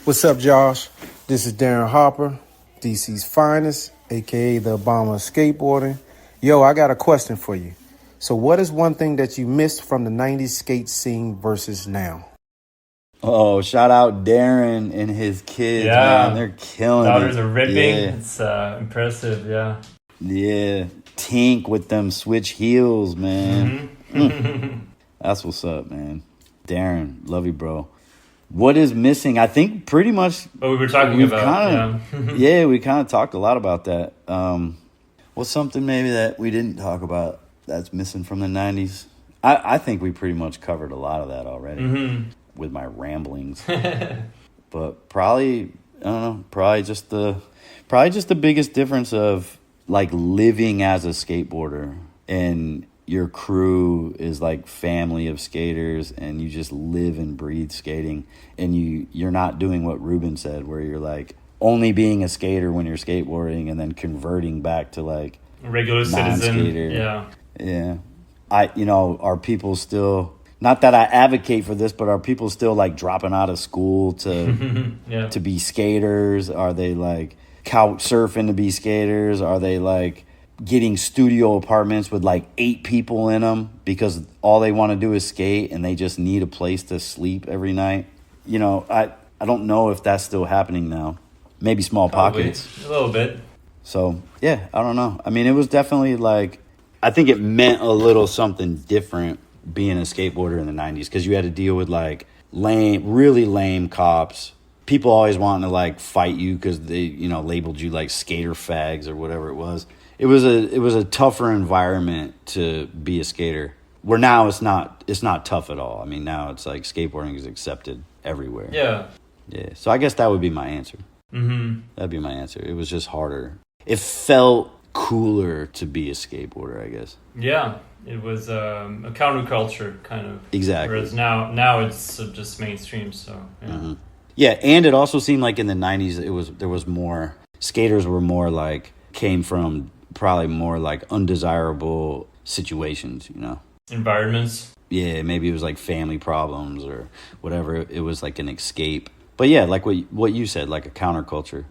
What's up, Josh? This is Darren Harper, DC's finest, a.k.a. the Obama of skateboarding. Yo, I got a question for you. So what is one thing that you missed from the 90s skate scene versus now? Oh, shout out Darren and his kids, man. They're killing Daughters it. are ripping. Yeah. It's impressive, yeah. Yeah. Tink with them switch heels, man. That's what's up, man. Darren, love you, bro. What is missing? I think pretty much. What we were talking about. Yeah, we kind of talked a lot about that. What's something maybe that we didn't talk about that's missing from the 90s? I think we pretty much covered a lot of that already with my ramblings. But probably, I don't know, probably just the biggest difference of like living as a skateboarder and your crew is like family of skaters and you just live and breathe skating, and you're not doing what Ruben said where you're like only being a skater when you're skateboarding and then converting back to like regular citizen. Yeah. Are people still, not that I advocate for this, but are people still like dropping out of school to to be skaters? Are they like couch surfing to be skaters? Are they like getting studio apartments with like 8 people in them because all they want to do is skate and they just need a place to sleep every night? I don't know if that's still happening now. Maybe small pockets. A little bit. So, yeah, I don't know. I mean, it was definitely like, I think it meant a little something different being a skateboarder in the 90s because you had to deal with like really lame cops. People always wanting to like fight you because they, labeled you like skater fags or whatever it was. It was a tougher environment to be a skater. Where now it's not tough at all. I mean, now it's like skateboarding is accepted everywhere. Yeah. Yeah. So I guess that would be my answer. That'd be my answer. It was just harder. It felt cooler to be a skateboarder, I guess. Yeah. It was a counterculture kind of. Exactly. Whereas now it's just mainstream. So yeah. Yeah, and it also seemed like in the 90s there was more skaters were more like came from probably more like undesirable situations, environments. Yeah, maybe it was like family problems or whatever. It was like an escape. But yeah, like what you said, like a counterculture.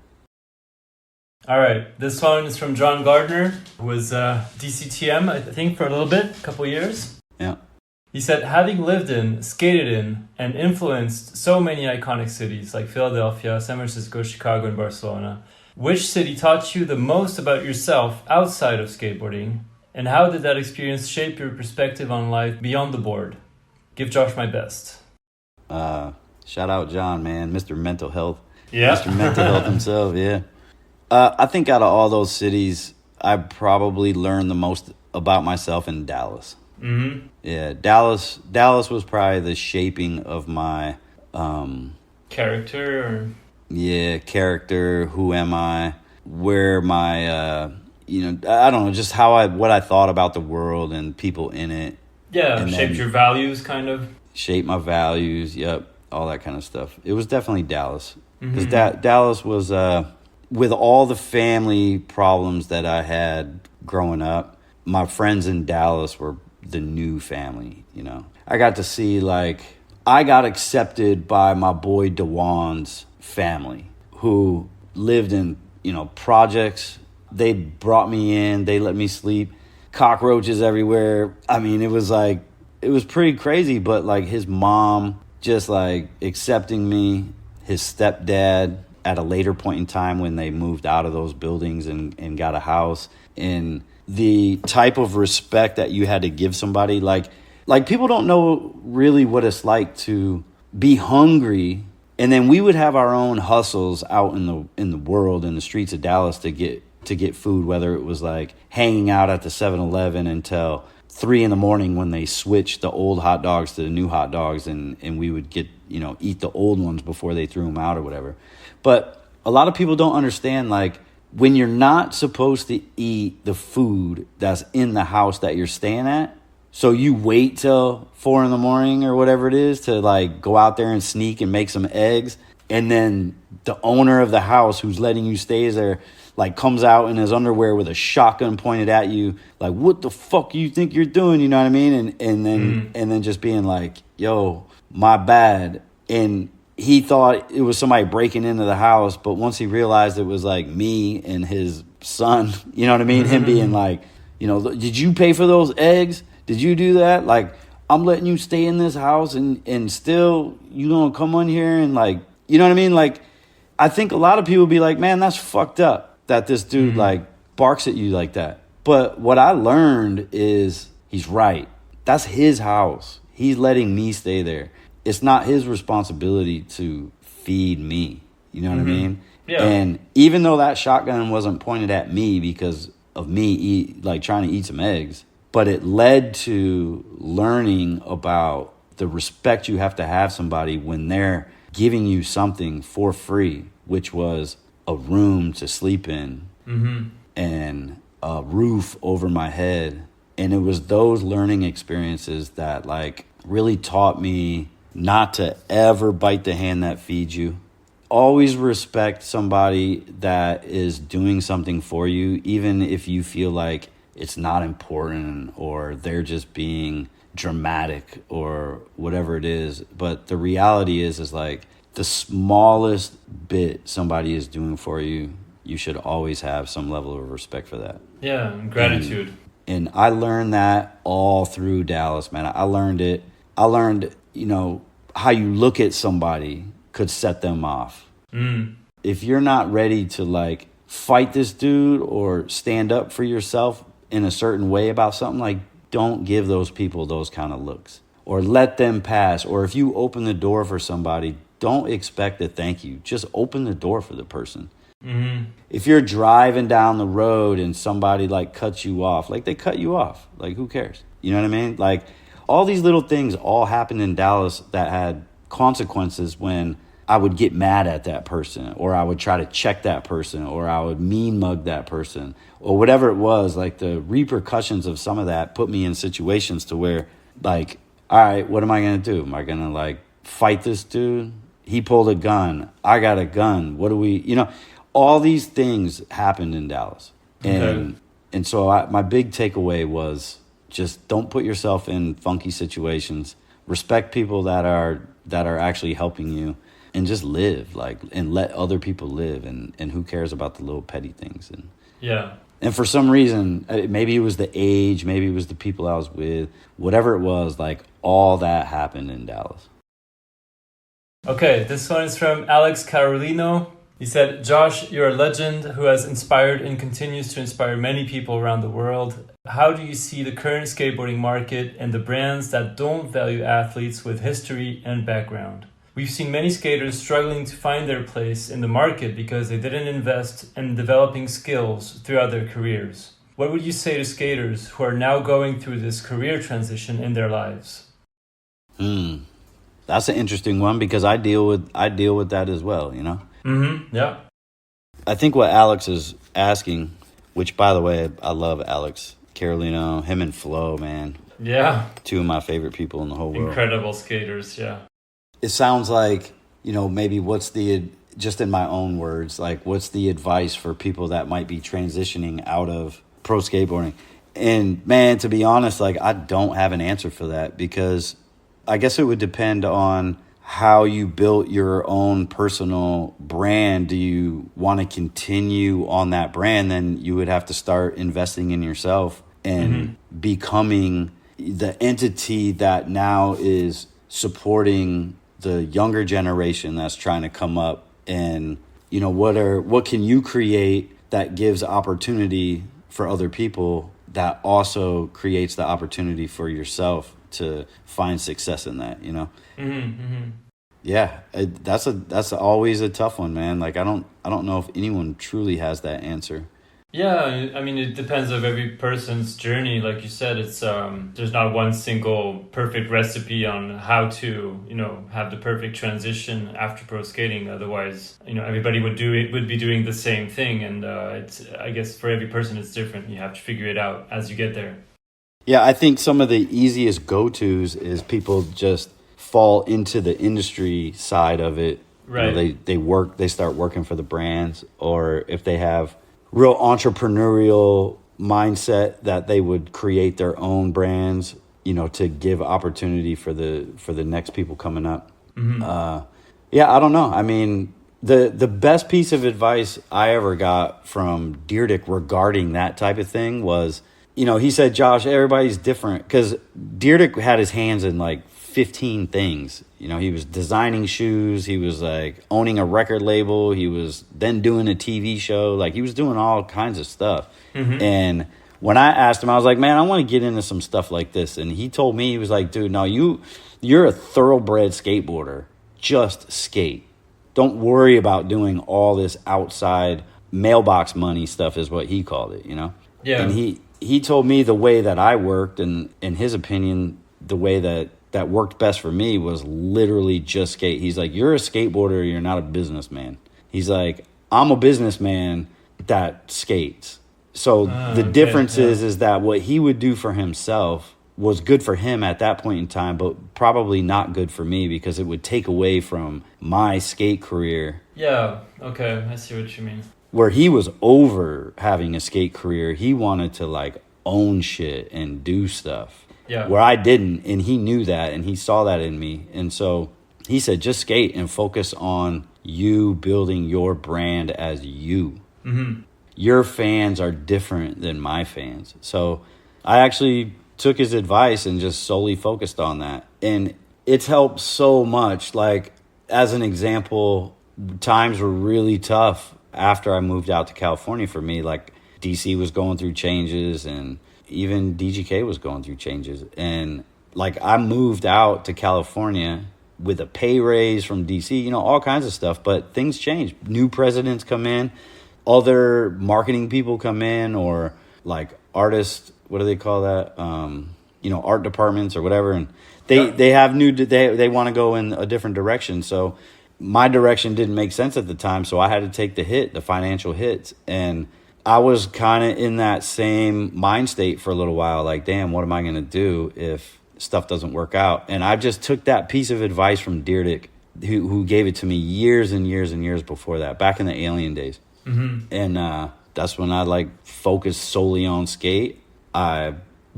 All right, this one is from John Gardner, who was DCTM, I think, for a little bit, a couple years. Yeah. He said, having lived in, skated in, and influenced so many iconic cities like Philadelphia, San Francisco, Chicago, and Barcelona, which city taught you the most about yourself outside of skateboarding, and how did that experience shape your perspective on life beyond the board? Give Josh my best. Shout out John, man, Mr. Mental Health. Yeah. Mr. Mental Health himself, yeah. I think out of all those cities, I probably learned the most about myself in Dallas. Mm-hmm. Yeah, Dallas was probably the shaping of my character. Character. Who am I? Where my I don't know, just what I thought about the world and people in it. Yeah, and shaped your values, kind of. Shaped my values. Yep, all that kind of stuff. It was definitely Dallas because Mm-hmm. Dallas was with all the family problems that I had growing up. My friends in Dallas were the new family, I got to see, I got accepted by my boy DeJuan's family, who lived in, projects. They brought me in, they let me sleep, cockroaches everywhere. I mean, it was pretty crazy, but, his mom just, accepting me, his stepdad at a later point in time when they moved out of those buildings and got a house, and the type of respect that you had to give somebody, like people don't know really what it's like to be hungry, and then we would have our own hustles out in the world, in the streets of Dallas to get food, whether it was like hanging out at the 7-Eleven until 3 a.m. when they switched the old hot dogs to the new hot dogs, and we would get eat the old ones before they threw them out or whatever. But a lot of people don't understand, when you're not supposed to eat the food that's in the house that you're staying at, so you wait till 4 a.m. or whatever it is to go out there and sneak and make some eggs, and then the owner of the house who's letting you stay there comes out in his underwear with a shotgun pointed at you, what the fuck you think you're doing, you know what I mean? And then just being yo, my bad. And he thought it was somebody breaking into the house, but once he realized it was me and his son, you know what I mean? Him being did you pay for those eggs? Did you do that? I'm letting you stay in this house and still you gonna come on here and you know what I mean? I think a lot of people be man, that's fucked up that this dude barks at you like that. But what I learned is he's right. That's his house. He's letting me stay there. it's not his responsibility to feed me. You know what I mean? Yeah. And even though that shotgun wasn't pointed at me because of me trying to eat some eggs, but it led to learning about the respect you have to have somebody when they're giving you something for free, which was a room to sleep in and a roof over my head. And it was those learning experiences that like really taught me not to ever bite the hand that feeds you. Always respect somebody that is doing something for you, even if you feel like it's not important or they're just being dramatic or whatever it is. But the reality is like the smallest bit somebody is doing for you, you should always have some level of respect for that. Yeah, and gratitude. And I learned that all through Dallas, man. I learned, how you look at somebody could set them off. If you're not ready to like fight this dude or stand up for yourself in a certain way about something, like don't give those people those kind of looks or let them pass. Or if you open the door for somebody, don't expect a thank you. Just open the door for the person. If you're driving down the road and somebody like cuts you off, like they cut you off, like who cares? You know what I mean? Like all these little things all happened in Dallas that had consequences when I would get mad at that person, or I would try to check that person, or I would mean mug that person, or whatever it was. Like the repercussions of some of that put me in situations to where like, all right, what am I going to do? Am I going to like fight this dude? He pulled a gun. I got a gun. What do we, all these things happened in Dallas. And so my big takeaway was just don't put yourself in funky situations. Respect people that are actually helping you, and just live, and let other people live, and who cares about the little petty things. And for some reason, maybe it was the age, maybe it was the people I was with, whatever it was, like all that happened in Dallas. Okay, this one is from Alex Carolino. He said, Josh, you're a legend who has inspired and continues to inspire many people around the world. How do you see the current skateboarding market and the brands that don't value athletes with history and background? We've seen many skaters struggling to find their place in the market because they didn't invest in developing skills throughout their careers. What would you say to skaters who are now going through this career transition in their lives? That's an interesting one because I deal with that as well, Yeah. I think what Alex is asking, which by the way, I love Alex Carolino, him and Flo, man. Yeah. Two of my favorite people in the whole world. Incredible skaters, yeah. It sounds like, maybe just in my own words, like what's the advice for people that might be transitioning out of pro skateboarding? And man, to be honest, like I don't have an answer for that because I guess it would depend on how you built your own personal brand. Do you want to continue on that brand? Then you would have to start investing in yourself and becoming the entity that now is supporting the younger generation that's trying to come up. And, what can you create that gives opportunity for other people that also creates the opportunity for yourself to find success in that, Yeah, that's always a tough one, man. Like I don't know if anyone truly has that answer. Yeah, I mean it depends on every person's journey. Like you said, it's there's not one single perfect recipe on how to have the perfect transition after pro skating. Otherwise, everybody would be doing the same thing, and it's I guess for every person it's different. You have to figure it out as you get there. Yeah, I think some of the easiest go-tos is people just fall into the industry side of it. Right. They start working for the brands, or if they have real entrepreneurial mindset that they would create their own brands, to give opportunity for the next people coming up. I don't know. I mean, the best piece of advice I ever got from Deerdick regarding that type of thing was, he said, Josh, everybody's different, because Deerdick had his hands in like 15 things. He was designing shoes, he was like owning a record label, he was then doing a TV show, like he was doing all kinds of stuff. And when I asked him, I was like, man, I want to get into some stuff like this. And he told me, he was like, dude, no, you're a thoroughbred skateboarder. Just skate. Don't worry about doing all this outside mailbox money stuff is what he called it, you know? Yeah. And he told me the way that I worked, and in his opinion, the way that worked best for me was literally just skate. He's like, you're a skateboarder, you're not a businessman. He's like, I'm a businessman that skates. So the difference is that what he would do for himself was good for him at that point in time, but probably not good for me because it would take away from my skate career. Yeah, okay, I see what you mean. Where he was over having a skate career, he wanted to like own shit and do stuff. Yeah. Where I didn't, and he knew that, and he saw that in me. And so he said, just skate and focus on you building your brand as you. Mm-hmm. Your fans are different than my fans. So I actually took his advice and just solely focused on that. And it's helped so much. Like, as an example, times were really tough after I moved out to California for me. Like, DC was going through changes, and even DGK was going through changes. And, like, I moved out to California with a pay raise from DC, you know, all kinds of stuff. But things change. New presidents come in. Other marketing people come in, or, like, artists, what do they call that? You know, art departments or whatever. And they have they want to go in a different direction. So my direction didn't make sense at the time. So I had to take the financial hits. And I was kind of in that same mind state for a little while. Like, damn, what am I going to do if stuff doesn't work out? And I just took that piece of advice from Deerdick, who gave it to me years and years and years before that, back in the Alien days. Mm-hmm. And that's when I like focused solely on skate. I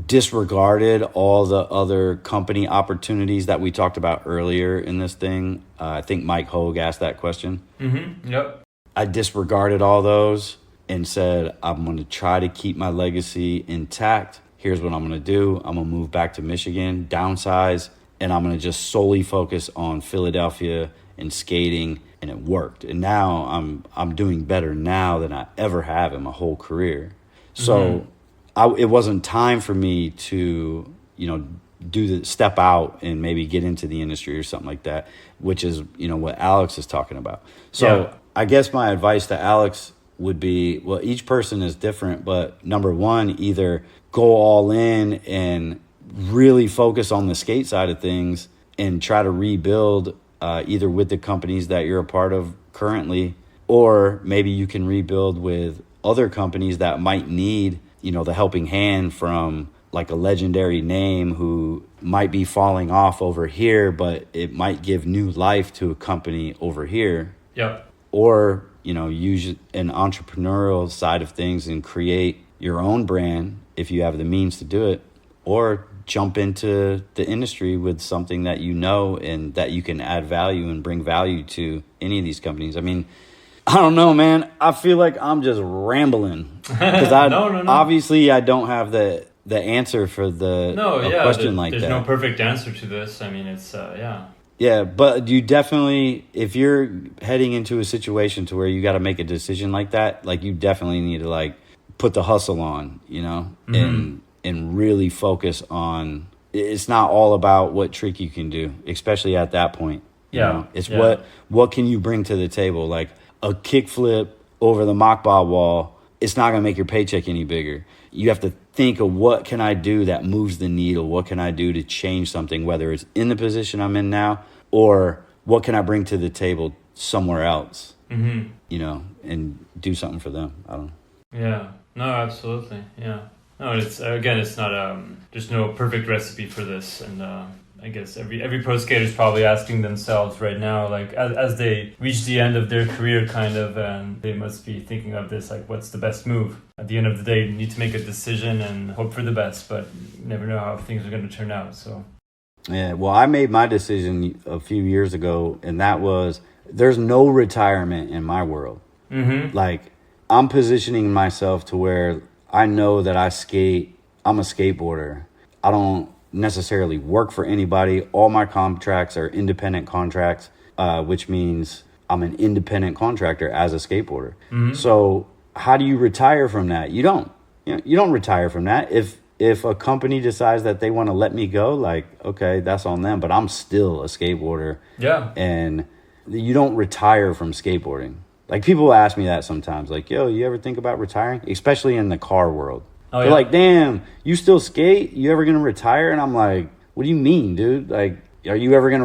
disregarded all the other company opportunities that we talked about earlier in this thing. I think Mike Hoag asked that question. Mm-hmm. Yep. I disregarded all those and said, I'm going to try to keep my legacy intact. Here's what I'm going to do. I'm going to move back to Michigan, downsize, and I'm going to just solely focus on Philadelphia and skating. And it worked. And now I'm doing better now than I ever have in my whole career. So it wasn't time for me to, you know, do the step out and maybe get into the industry or something like that, which is, you know, what Alex is talking about. So I guess my advice to Alex would be, well, each person is different, but number one, either go all in and really focus on the skate side of things and try to rebuild either with the companies that you're a part of currently, or maybe you can rebuild with other companies that might need, you know, the helping hand from like a legendary name who might be falling off over here, but it might give new life to a company over here. Yep. Or, you know, use an entrepreneurial side of things and create your own brand if you have the means to do it, or jump into the industry with something that you know and that you can add value and bring value to any of these companies. I mean, I don't know, man. I feel like I'm just rambling because No. Obviously I don't have the answer for the question like that. There's no perfect answer to this. I mean, it's Yeah, but you definitely, if you're heading into a situation to where you got to make a decision like that, like, you definitely need to like put the hustle on, you know, and really focus on. It's not all about what trick you can do, especially at that point. You know? It's what can you bring to the table. Like a kickflip over the mockball wall, it's not going to make your paycheck any bigger. You have to think of, what can I do that moves the needle? What can I do to change something, whether it's in the position I'm in now, or what can I bring to the table somewhere else, you know, and do something for them. I don't know. Yeah, no, absolutely. Yeah. No, it's not, there's no perfect recipe for this. And I guess every pro skater is probably asking themselves right now, like, as they reach the end of their career, kind of, and they must be thinking of this, like, what's the best move? At the end of the day, you need to make a decision and hope for the best, but you never know how things are going to turn out. So, yeah, well, I made my decision a few years ago, and that was, there's no retirement in my world. Like, I'm positioning myself to where I know that I'm a skateboarder. I don't necessarily work for anybody. All my contracts are independent contracts, which means I'm an independent contractor as a skateboarder. So how do you retire from that? You don't. you don't retire from that. If a company decides that they want to let me go, like, okay, that's on them, but I'm still a skateboarder. Yeah. And you don't retire from skateboarding. Like, people ask me that sometimes, like, yo, you ever think about retiring? Especially in the car world. They're like, damn, you still skate? You ever going to retire? And I'm like, what do you mean, dude? Like, are you ever going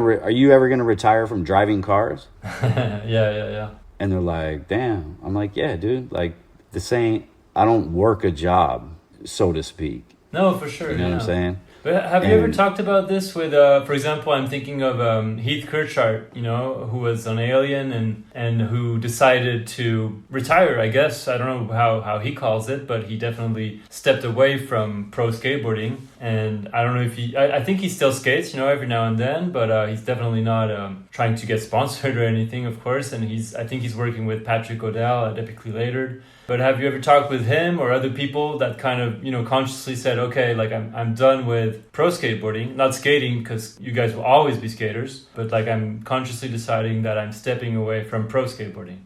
to retire from driving cars? Yeah. And they're like, damn. I'm like, yeah, dude. Like, I don't work a job, so to speak. No, for sure. You know what I'm saying? But have you ever talked about this with, for example, I'm thinking of Heath Kirchart, who was on Alien and who decided to retire, I guess. I don't know how he calls it, but he definitely stepped away from pro skateboarding. And I don't know if I think he still skates, every now and then, but he's definitely not trying to get sponsored or anything, of course. And I think he's working with Patrick O'Dell at Epically Latered. But have you ever talked with him or other people that kind of, consciously said, okay, like I'm done with pro skateboarding, not skating because you guys will always be skaters, but like I'm consciously deciding that I'm stepping away from pro skateboarding?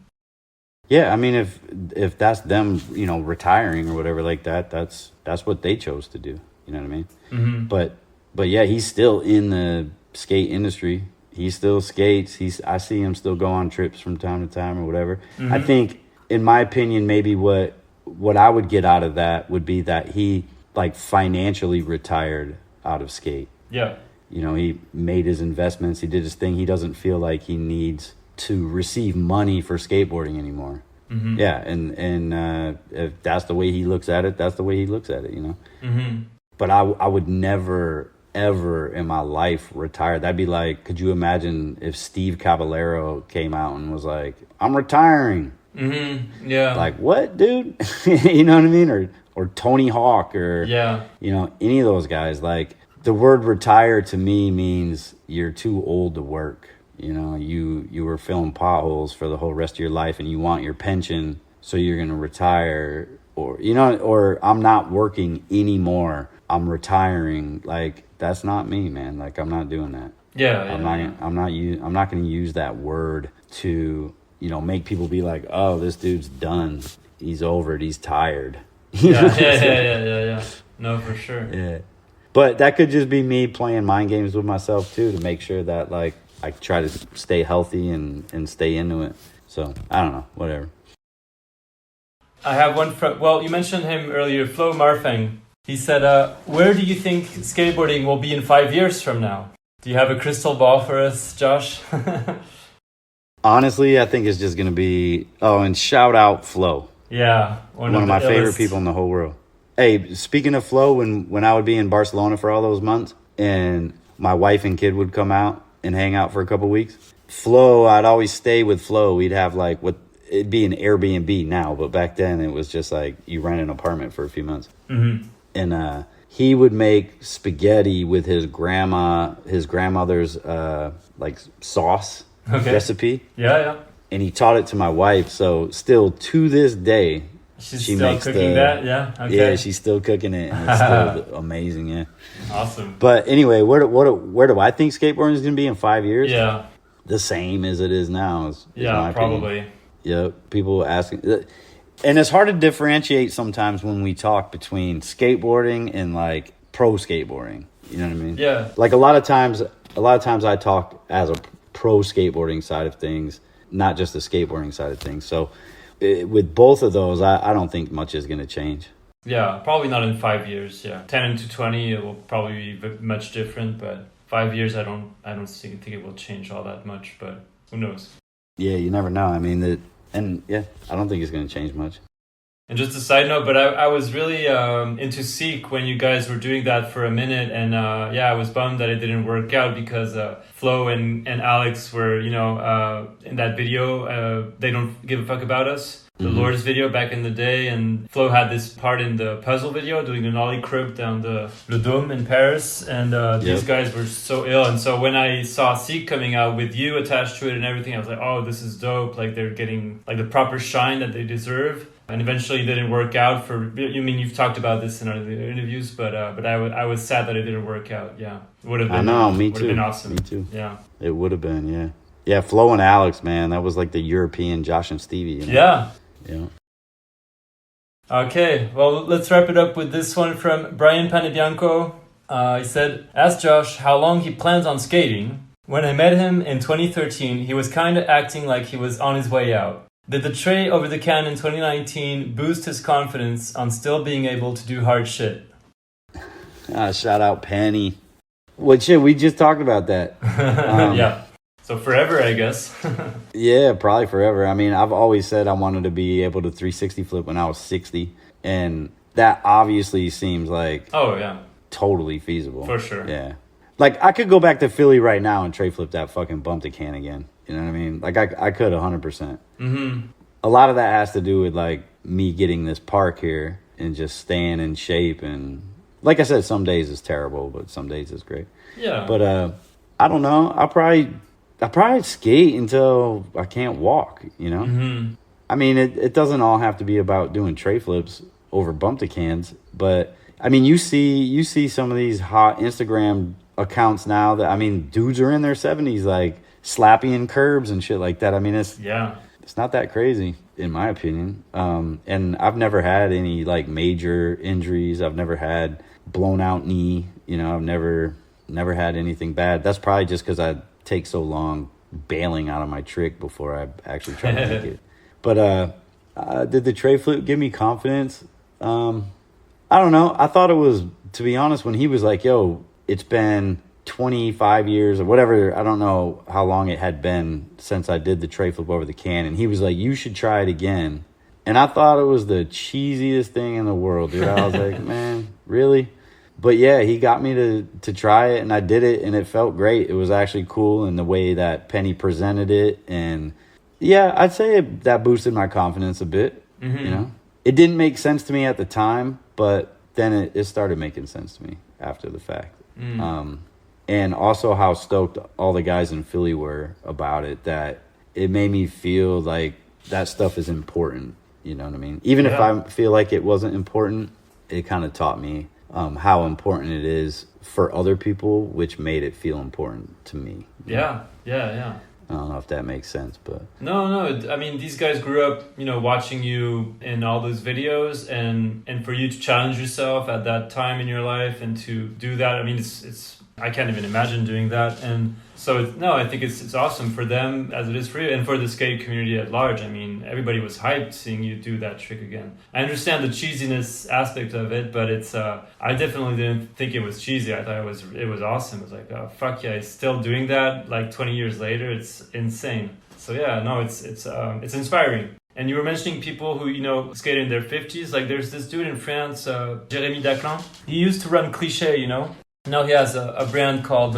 Yeah, I mean, if that's them, retiring or whatever like that, that's what they chose to do. You know what I mean? Mm-hmm. But yeah, he's still in the skate industry. He still skates. I see him still go on trips from time to time or whatever. Mm-hmm. I think, in my opinion, maybe what I would get out of that would be that he like financially retired out of skate. Yeah. He made his investments. He did his thing. He doesn't feel like he needs to receive money for skateboarding anymore. Mm-hmm. Yeah. And if that's the way he looks at it, that's the way he looks at it, Mm-hmm. But I would never, ever in my life retire. That'd be like, could you imagine if Steve Caballero came out and was like, I'm retiring? Mm-hmm. Yeah. Like, what, dude? You know what I mean? Or Tony Hawk or, any of those guys. Like, the word retire to me means you're too old to work. You were filling potholes for the whole rest of your life and you want your pension, so you're going to retire. Or I'm not working anymore. I'm retiring. Like, that's not me, man. Like, I'm not doing that. Yeah. I'm not going to use that word to, make people be like, oh, this dude's done. He's over it. He's tired. Yeah. No, for sure. Yeah. But that could just be me playing mind games with myself too, to make sure that like I try to stay healthy and stay into it. So I don't know, whatever. I have one you mentioned him earlier, Flo Marfaing. He said, where do you think skateboarding will be in 5 years from now? Do you have a crystal ball for us, Josh? Honestly, I think it's just going to be... Oh, and shout out Flo. Yeah. One of my favorite people in the whole world. Hey, speaking of Flo, when I would be in Barcelona for all those months and my wife and kid would come out and hang out for a couple weeks, Flo, I'd always stay with Flo. We'd have like it'd be an Airbnb now, but back then it was just like you rent an apartment for a few months. Mm-hmm. And he would make spaghetti with his grandmother's like sauce recipe. Yeah. And he taught it to my wife. So still to this day, she still makes cooking that. Yeah. Okay. Yeah, she's still cooking it, and it's still amazing. Yeah. Awesome. But anyway, where do I think skateboarding is going to be in 5 years? Yeah. The same as it is now. Is yeah, probably. Yeah. People asking. And it's hard to differentiate sometimes when we talk between skateboarding and like pro skateboarding. You know what I mean? Yeah. Like a lot of times I talk as a pro skateboarding side of things, not just the skateboarding side of things. So with both of those, I don't think much is going to change. Yeah, probably not in 5 years. Yeah, 10 into 20, it will probably be much different. But 5 years, I don't think it will change all that much. But who knows? Yeah, you never know. I mean, I don't think it's going to change much. And just a side note, but I was really into Seek when you guys were doing that for a minute. And I was bummed that it didn't work out because Flo and Alex were, in that video, They Don't Give a Fuck About Us. The Lord's video back in the day. And Flo had this part in the puzzle video doing an ollie crook down the Le Dôme in Paris. And these guys were so ill. And so when I saw Seek coming out with you attached to it and everything, I was like, oh, this is dope. Like they're getting like the proper shine that they deserve. And eventually it didn't work out you've talked about this in other interviews, but I was sad that it didn't work out. Yeah. It would have been, I know, me too. Would have been awesome. Me too. Yeah. It would have been, yeah. Yeah, Flo and Alex, man, that was like the European Josh and Stevie. Yeah. Yeah. Okay, well, let's wrap it up with this one from Brian Panebianco. He said, asked Josh how long he plans on skating. When I met him in 2013, he was kind of acting like he was on his way out. Did the tray over the can in 2019 boost his confidence on still being able to do hard shit? Shout out Penny. Well, shit, we just talked about that. Yeah. So forever, I guess. Yeah, probably forever. I mean, I've always said I wanted to be able to 360 flip when I was 60. And that obviously seems like totally feasible. For sure. Yeah. Like, I could go back to Philly right now and tray flip that fucking bump to can again. You know what I mean? Like, I could 100%. Mm-hmm. A lot of that has to do with, like, me getting this park here and just staying in shape. And, like I said, some days it's terrible, but some days it's great. Yeah. But, I don't know. I'll probably skate until I can't walk, you know? Mm-hmm. I mean, it doesn't all have to be about doing tray flips over bump to cans, but I mean, you see some of these hot Instagram accounts now that, I mean, dudes are in their 70s, like slapping curbs and shit like that. I mean, it's not that crazy in my opinion. And I've never had any like major injuries. I've never had blown out knee, you know, I've never had anything bad. That's probably just because I take so long bailing out of my trick before I actually try to make it. But did the tray flip give me confidence? I don't know. I thought it was, to be honest, when he was like, yo, it's been 25 years or whatever. I don't know how long it had been since I did the tray flip over the can. And he was like, you should try it again. And I thought it was the cheesiest thing in the world, dude. I was like, man, really? But yeah, he got me to try it, and I did it, and it felt great. It was actually cool in the way that Penny presented it. And yeah, I'd say that boosted my confidence a bit. Mm-hmm. You know, it didn't make sense to me at the time, but then it started making sense to me after the fact. And also how stoked all the guys in Philly were about it, that it made me feel like that stuff is important. You know what I mean? Even if I feel like it wasn't important, it kind of taught me how important it is for other people, which made it feel important to me. Yeah. I don't know if that makes sense, but... No. I mean, these guys grew up, you know, watching you in all those videos, and for you to challenge yourself at that time in your life and to do that, I mean, it's I can't even imagine doing that. And so, I think it's awesome for them as it is for you and for the skate community at large. I mean, everybody was hyped seeing you do that trick again. I understand the cheesiness aspect of it, but it's I definitely didn't think it was cheesy. I thought it was awesome. It was like, oh, fuck yeah, he's still doing that like 20 years later. It's insane. So yeah, no, it's inspiring. And you were mentioning people who, you know, skate in their 50s. Like there's this dude in France, Jérémy Daclan. He used to run Cliché, you know. Now he has a brand called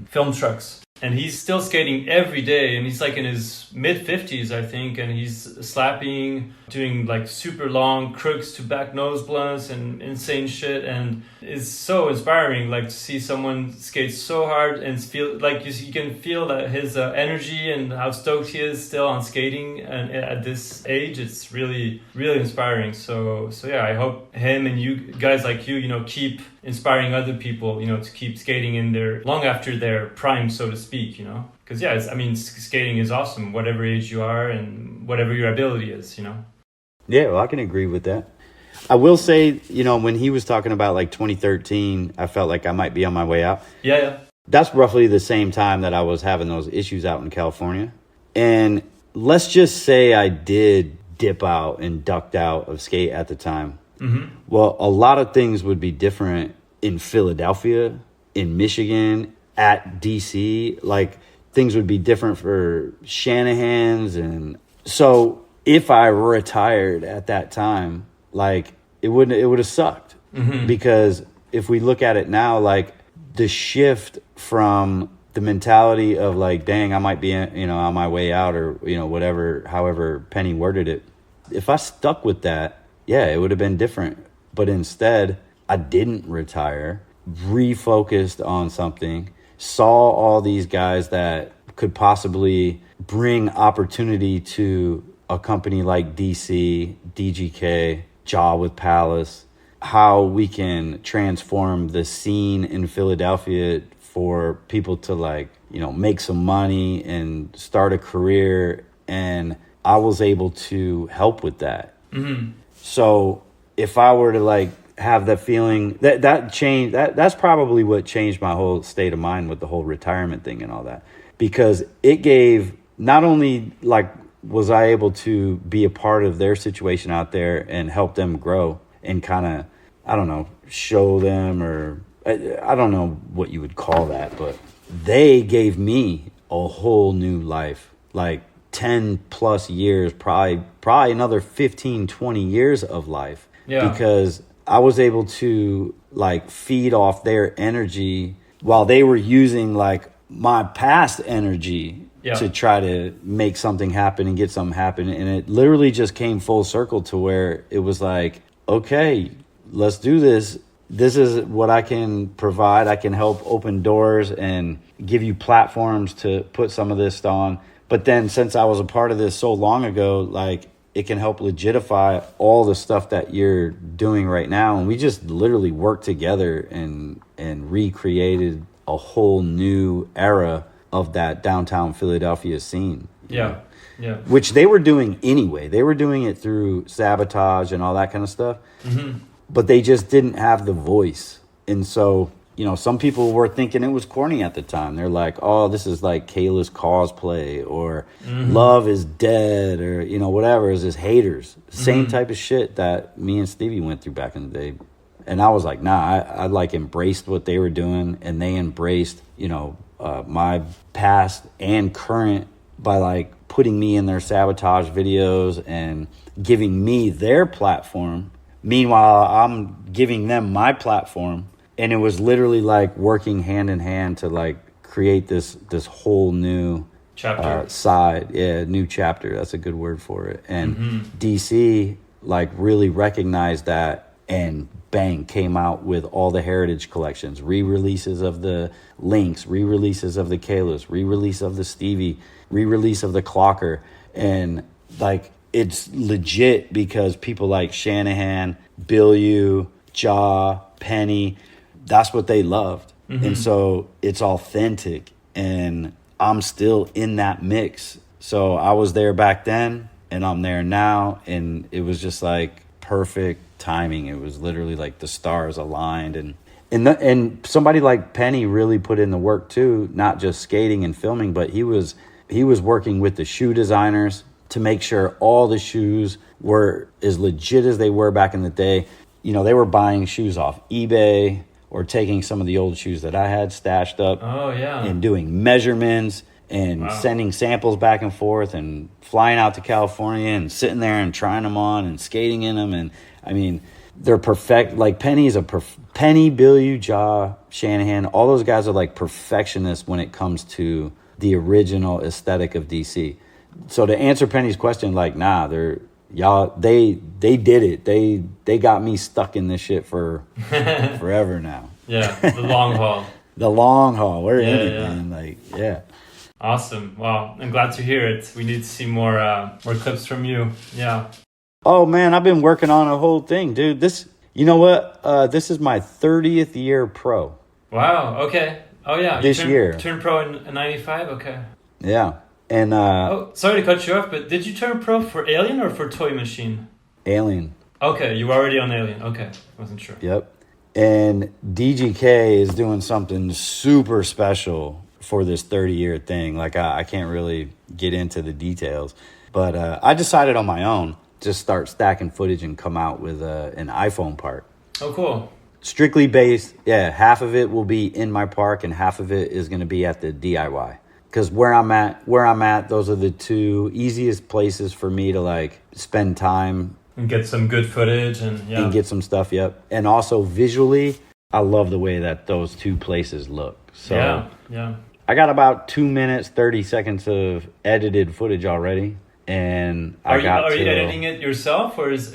Film Trucks. And he's still skating every day, and he's like in his mid-50s, I think, and he's slapping, doing like super long crooks to back nose blunts and insane shit, and it's so inspiring, like to see someone skate so hard and feel like you can feel that his energy and how stoked he is still on skating, and at this age, it's really, really inspiring. So yeah, I hope him and you guys like you know, keep inspiring other people, you know, to keep skating in their long after their prime, so to speak, you know, because skating is awesome, whatever age you are and whatever your ability is, you know. Yeah, well, I can agree with that. I will say, you know, when he was talking about like 2013, I felt like I might be on my way out. Yeah. That's roughly the same time that I was having those issues out in California. And let's just say I did dip out and ducked out of skate at the time. Mm-hmm. Well, a lot of things would be different in Philadelphia, in Michigan, at DC. Like, things would be different for Shanahan's. And so if I retired at that time, like, it would have sucked. Mm-hmm. Because if we look at it now, like, the shift from the mentality of like, dang, I might be, you know, on my way out, or, you know, whatever, however Penny worded it. If I stuck with that, yeah, it would have been different. But instead, I didn't retire, refocused on something, saw all these guys that could possibly bring opportunity to a company like DC, DGK, Jaw with Palace, how we can transform the scene in Philadelphia for people to, like, you know, make some money and start a career. And I was able to help with that. Mm-hmm. So if I were to like have that feeling that changed, that's probably what changed my whole state of mind with the whole retirement thing and all that, because it gave, not only like was I able to be a part of their situation out there and help them grow and kind of, I don't know, show them, or I don't know what you would call that, but they gave me a whole new life, like 10 plus years, probably another 15, 20 years of life. Yeah. Because I was able to like feed off their energy while they were using like my past energy to try to make something happen and get something happen. And it literally just came full circle to where it was like, okay, let's do this. This is what I can provide. I can help open doors and give you platforms to put some of this on. But then since I was a part of this so long ago, like it can help legitify all the stuff that you're doing right now. And we just literally worked together and recreated a whole new era of that downtown Philadelphia scene. Yeah. Which they were doing anyway. They were doing it through sabotage and all that kind of stuff. Mm-hmm. But they just didn't have the voice. And so, you know, some people were thinking it was corny at the time. They're like, oh, this is like Kayla's cosplay, or love is dead, or, you know, whatever. It's just haters. Same type of shit that me and Stevie went through back in the day. And I was like, nah, I like embraced what they were doing, and they embraced, you know, my past and current by like putting me in their sabotage videos and giving me their platform. Meanwhile, I'm giving them my platform. And it was literally like working hand in hand to like create this whole new chapter side. Yeah, new chapter. That's a good word for it. And DC like really recognized that, and bang, came out with all the heritage collections, re-releases of the Lynx, re-releases of the Kalis, re-release of the Stevie, re-release of the Clocker. And like it's legit because people like Shanahan, Billu, Jaw, Penny, that's what they loved. And so it's authentic, and I'm still in that mix. So I was there back then and I'm there now, and it was just like perfect timing. It was literally like the stars aligned, and somebody like Penny really put in the work too, not just skating and filming, but he was working with the shoe designers to make sure all the shoes were as legit as they were back in the day. You know, they were buying shoes off eBay or taking some of the old shoes that I had stashed up and doing measurements and sending samples back and forth and flying out to California and sitting there and trying them on and skating in them. And I mean, they're perfect. Like Penny, Billu, Jaw, Shanahan, all those guys are like perfectionists when it comes to the original aesthetic of DC. So to answer Penny's question, like, nah, they did it. They got me stuck in this shit for forever now. Yeah, the long haul. The long haul. We're in it, man. Like, yeah. Awesome. Wow, I'm glad to hear it. We need to see more clips from you. Yeah. Oh man, I've been working on a whole thing, dude. You know what? This is my 30th year pro. Wow. Okay. Oh yeah. This year. Turned pro in '95. Okay. Yeah. And sorry to cut you off, but did you turn pro for Alien or for Toy Machine? Alien. Okay, you were already on Alien. Okay, wasn't sure. Yep. And DGK is doing something super special for this 30-year thing. Like I can't really get into the details, but I decided on my own to start stacking footage and come out with an iPhone park. Oh, cool. Strictly based, yeah. Half of it will be in my park, and half of it is going to be at the DIY. Because where I'm at, those are the two easiest places for me to like spend time and get some good footage and get some stuff. Yep. And also visually, I love the way that those two places look. So yeah. I got about 2 minutes, 30 seconds of edited footage already. And are you editing it yourself, or is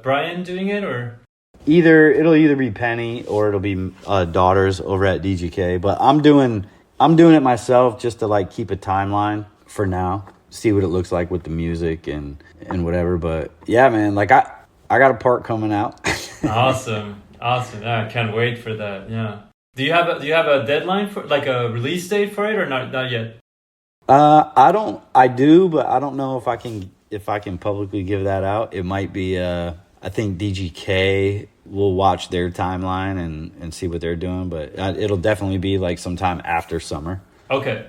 Brian doing it, or? It'll either be Penny or it'll be Daughters over at DGK. But I'm doing it myself just to like keep a timeline for now, see what it looks like with the music and whatever. But yeah, man, like I got a part coming out. Awesome. Yeah, I can't wait for that. Yeah. Do you have a deadline for like a release date for it, or not yet? I do, but I don't know if I can publicly give that out. It might be I I think DGK will watch their timeline and see what they're doing, but it'll definitely be like sometime after summer. Okay.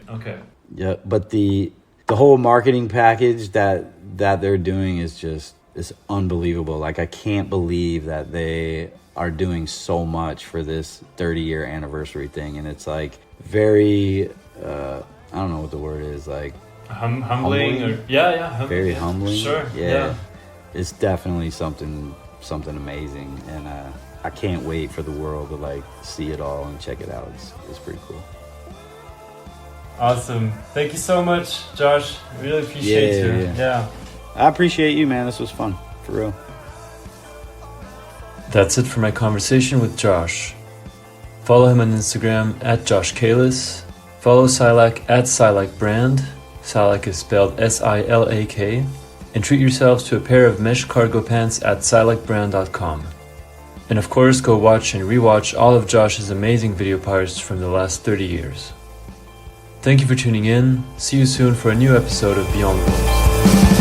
Yeah, but the whole marketing package that they're doing is unbelievable. Like, I can't believe that they are doing so much for this 30-year anniversary thing, and it's like very I don't know what the word is, like humbling or yeah, very humbling. Sure. Yeah. It's definitely something amazing, and I can't wait for the world to like see it all and check it out. It's pretty cool. Awesome. Thank you so much, Josh. Really appreciate you. Yeah. I appreciate you, man. This was fun, for real. That's it for my conversation with Josh. Follow him on Instagram at Josh Kalis. Follow Silak at Silak Brand. Silak is spelled Silak. And treat yourselves to a pair of mesh cargo pants at silakbrand.com. And of course, go watch and rewatch all of Josh's amazing video parts from the last 30 years. Thank you for tuning in. See you soon for a new episode of Beyond Boards.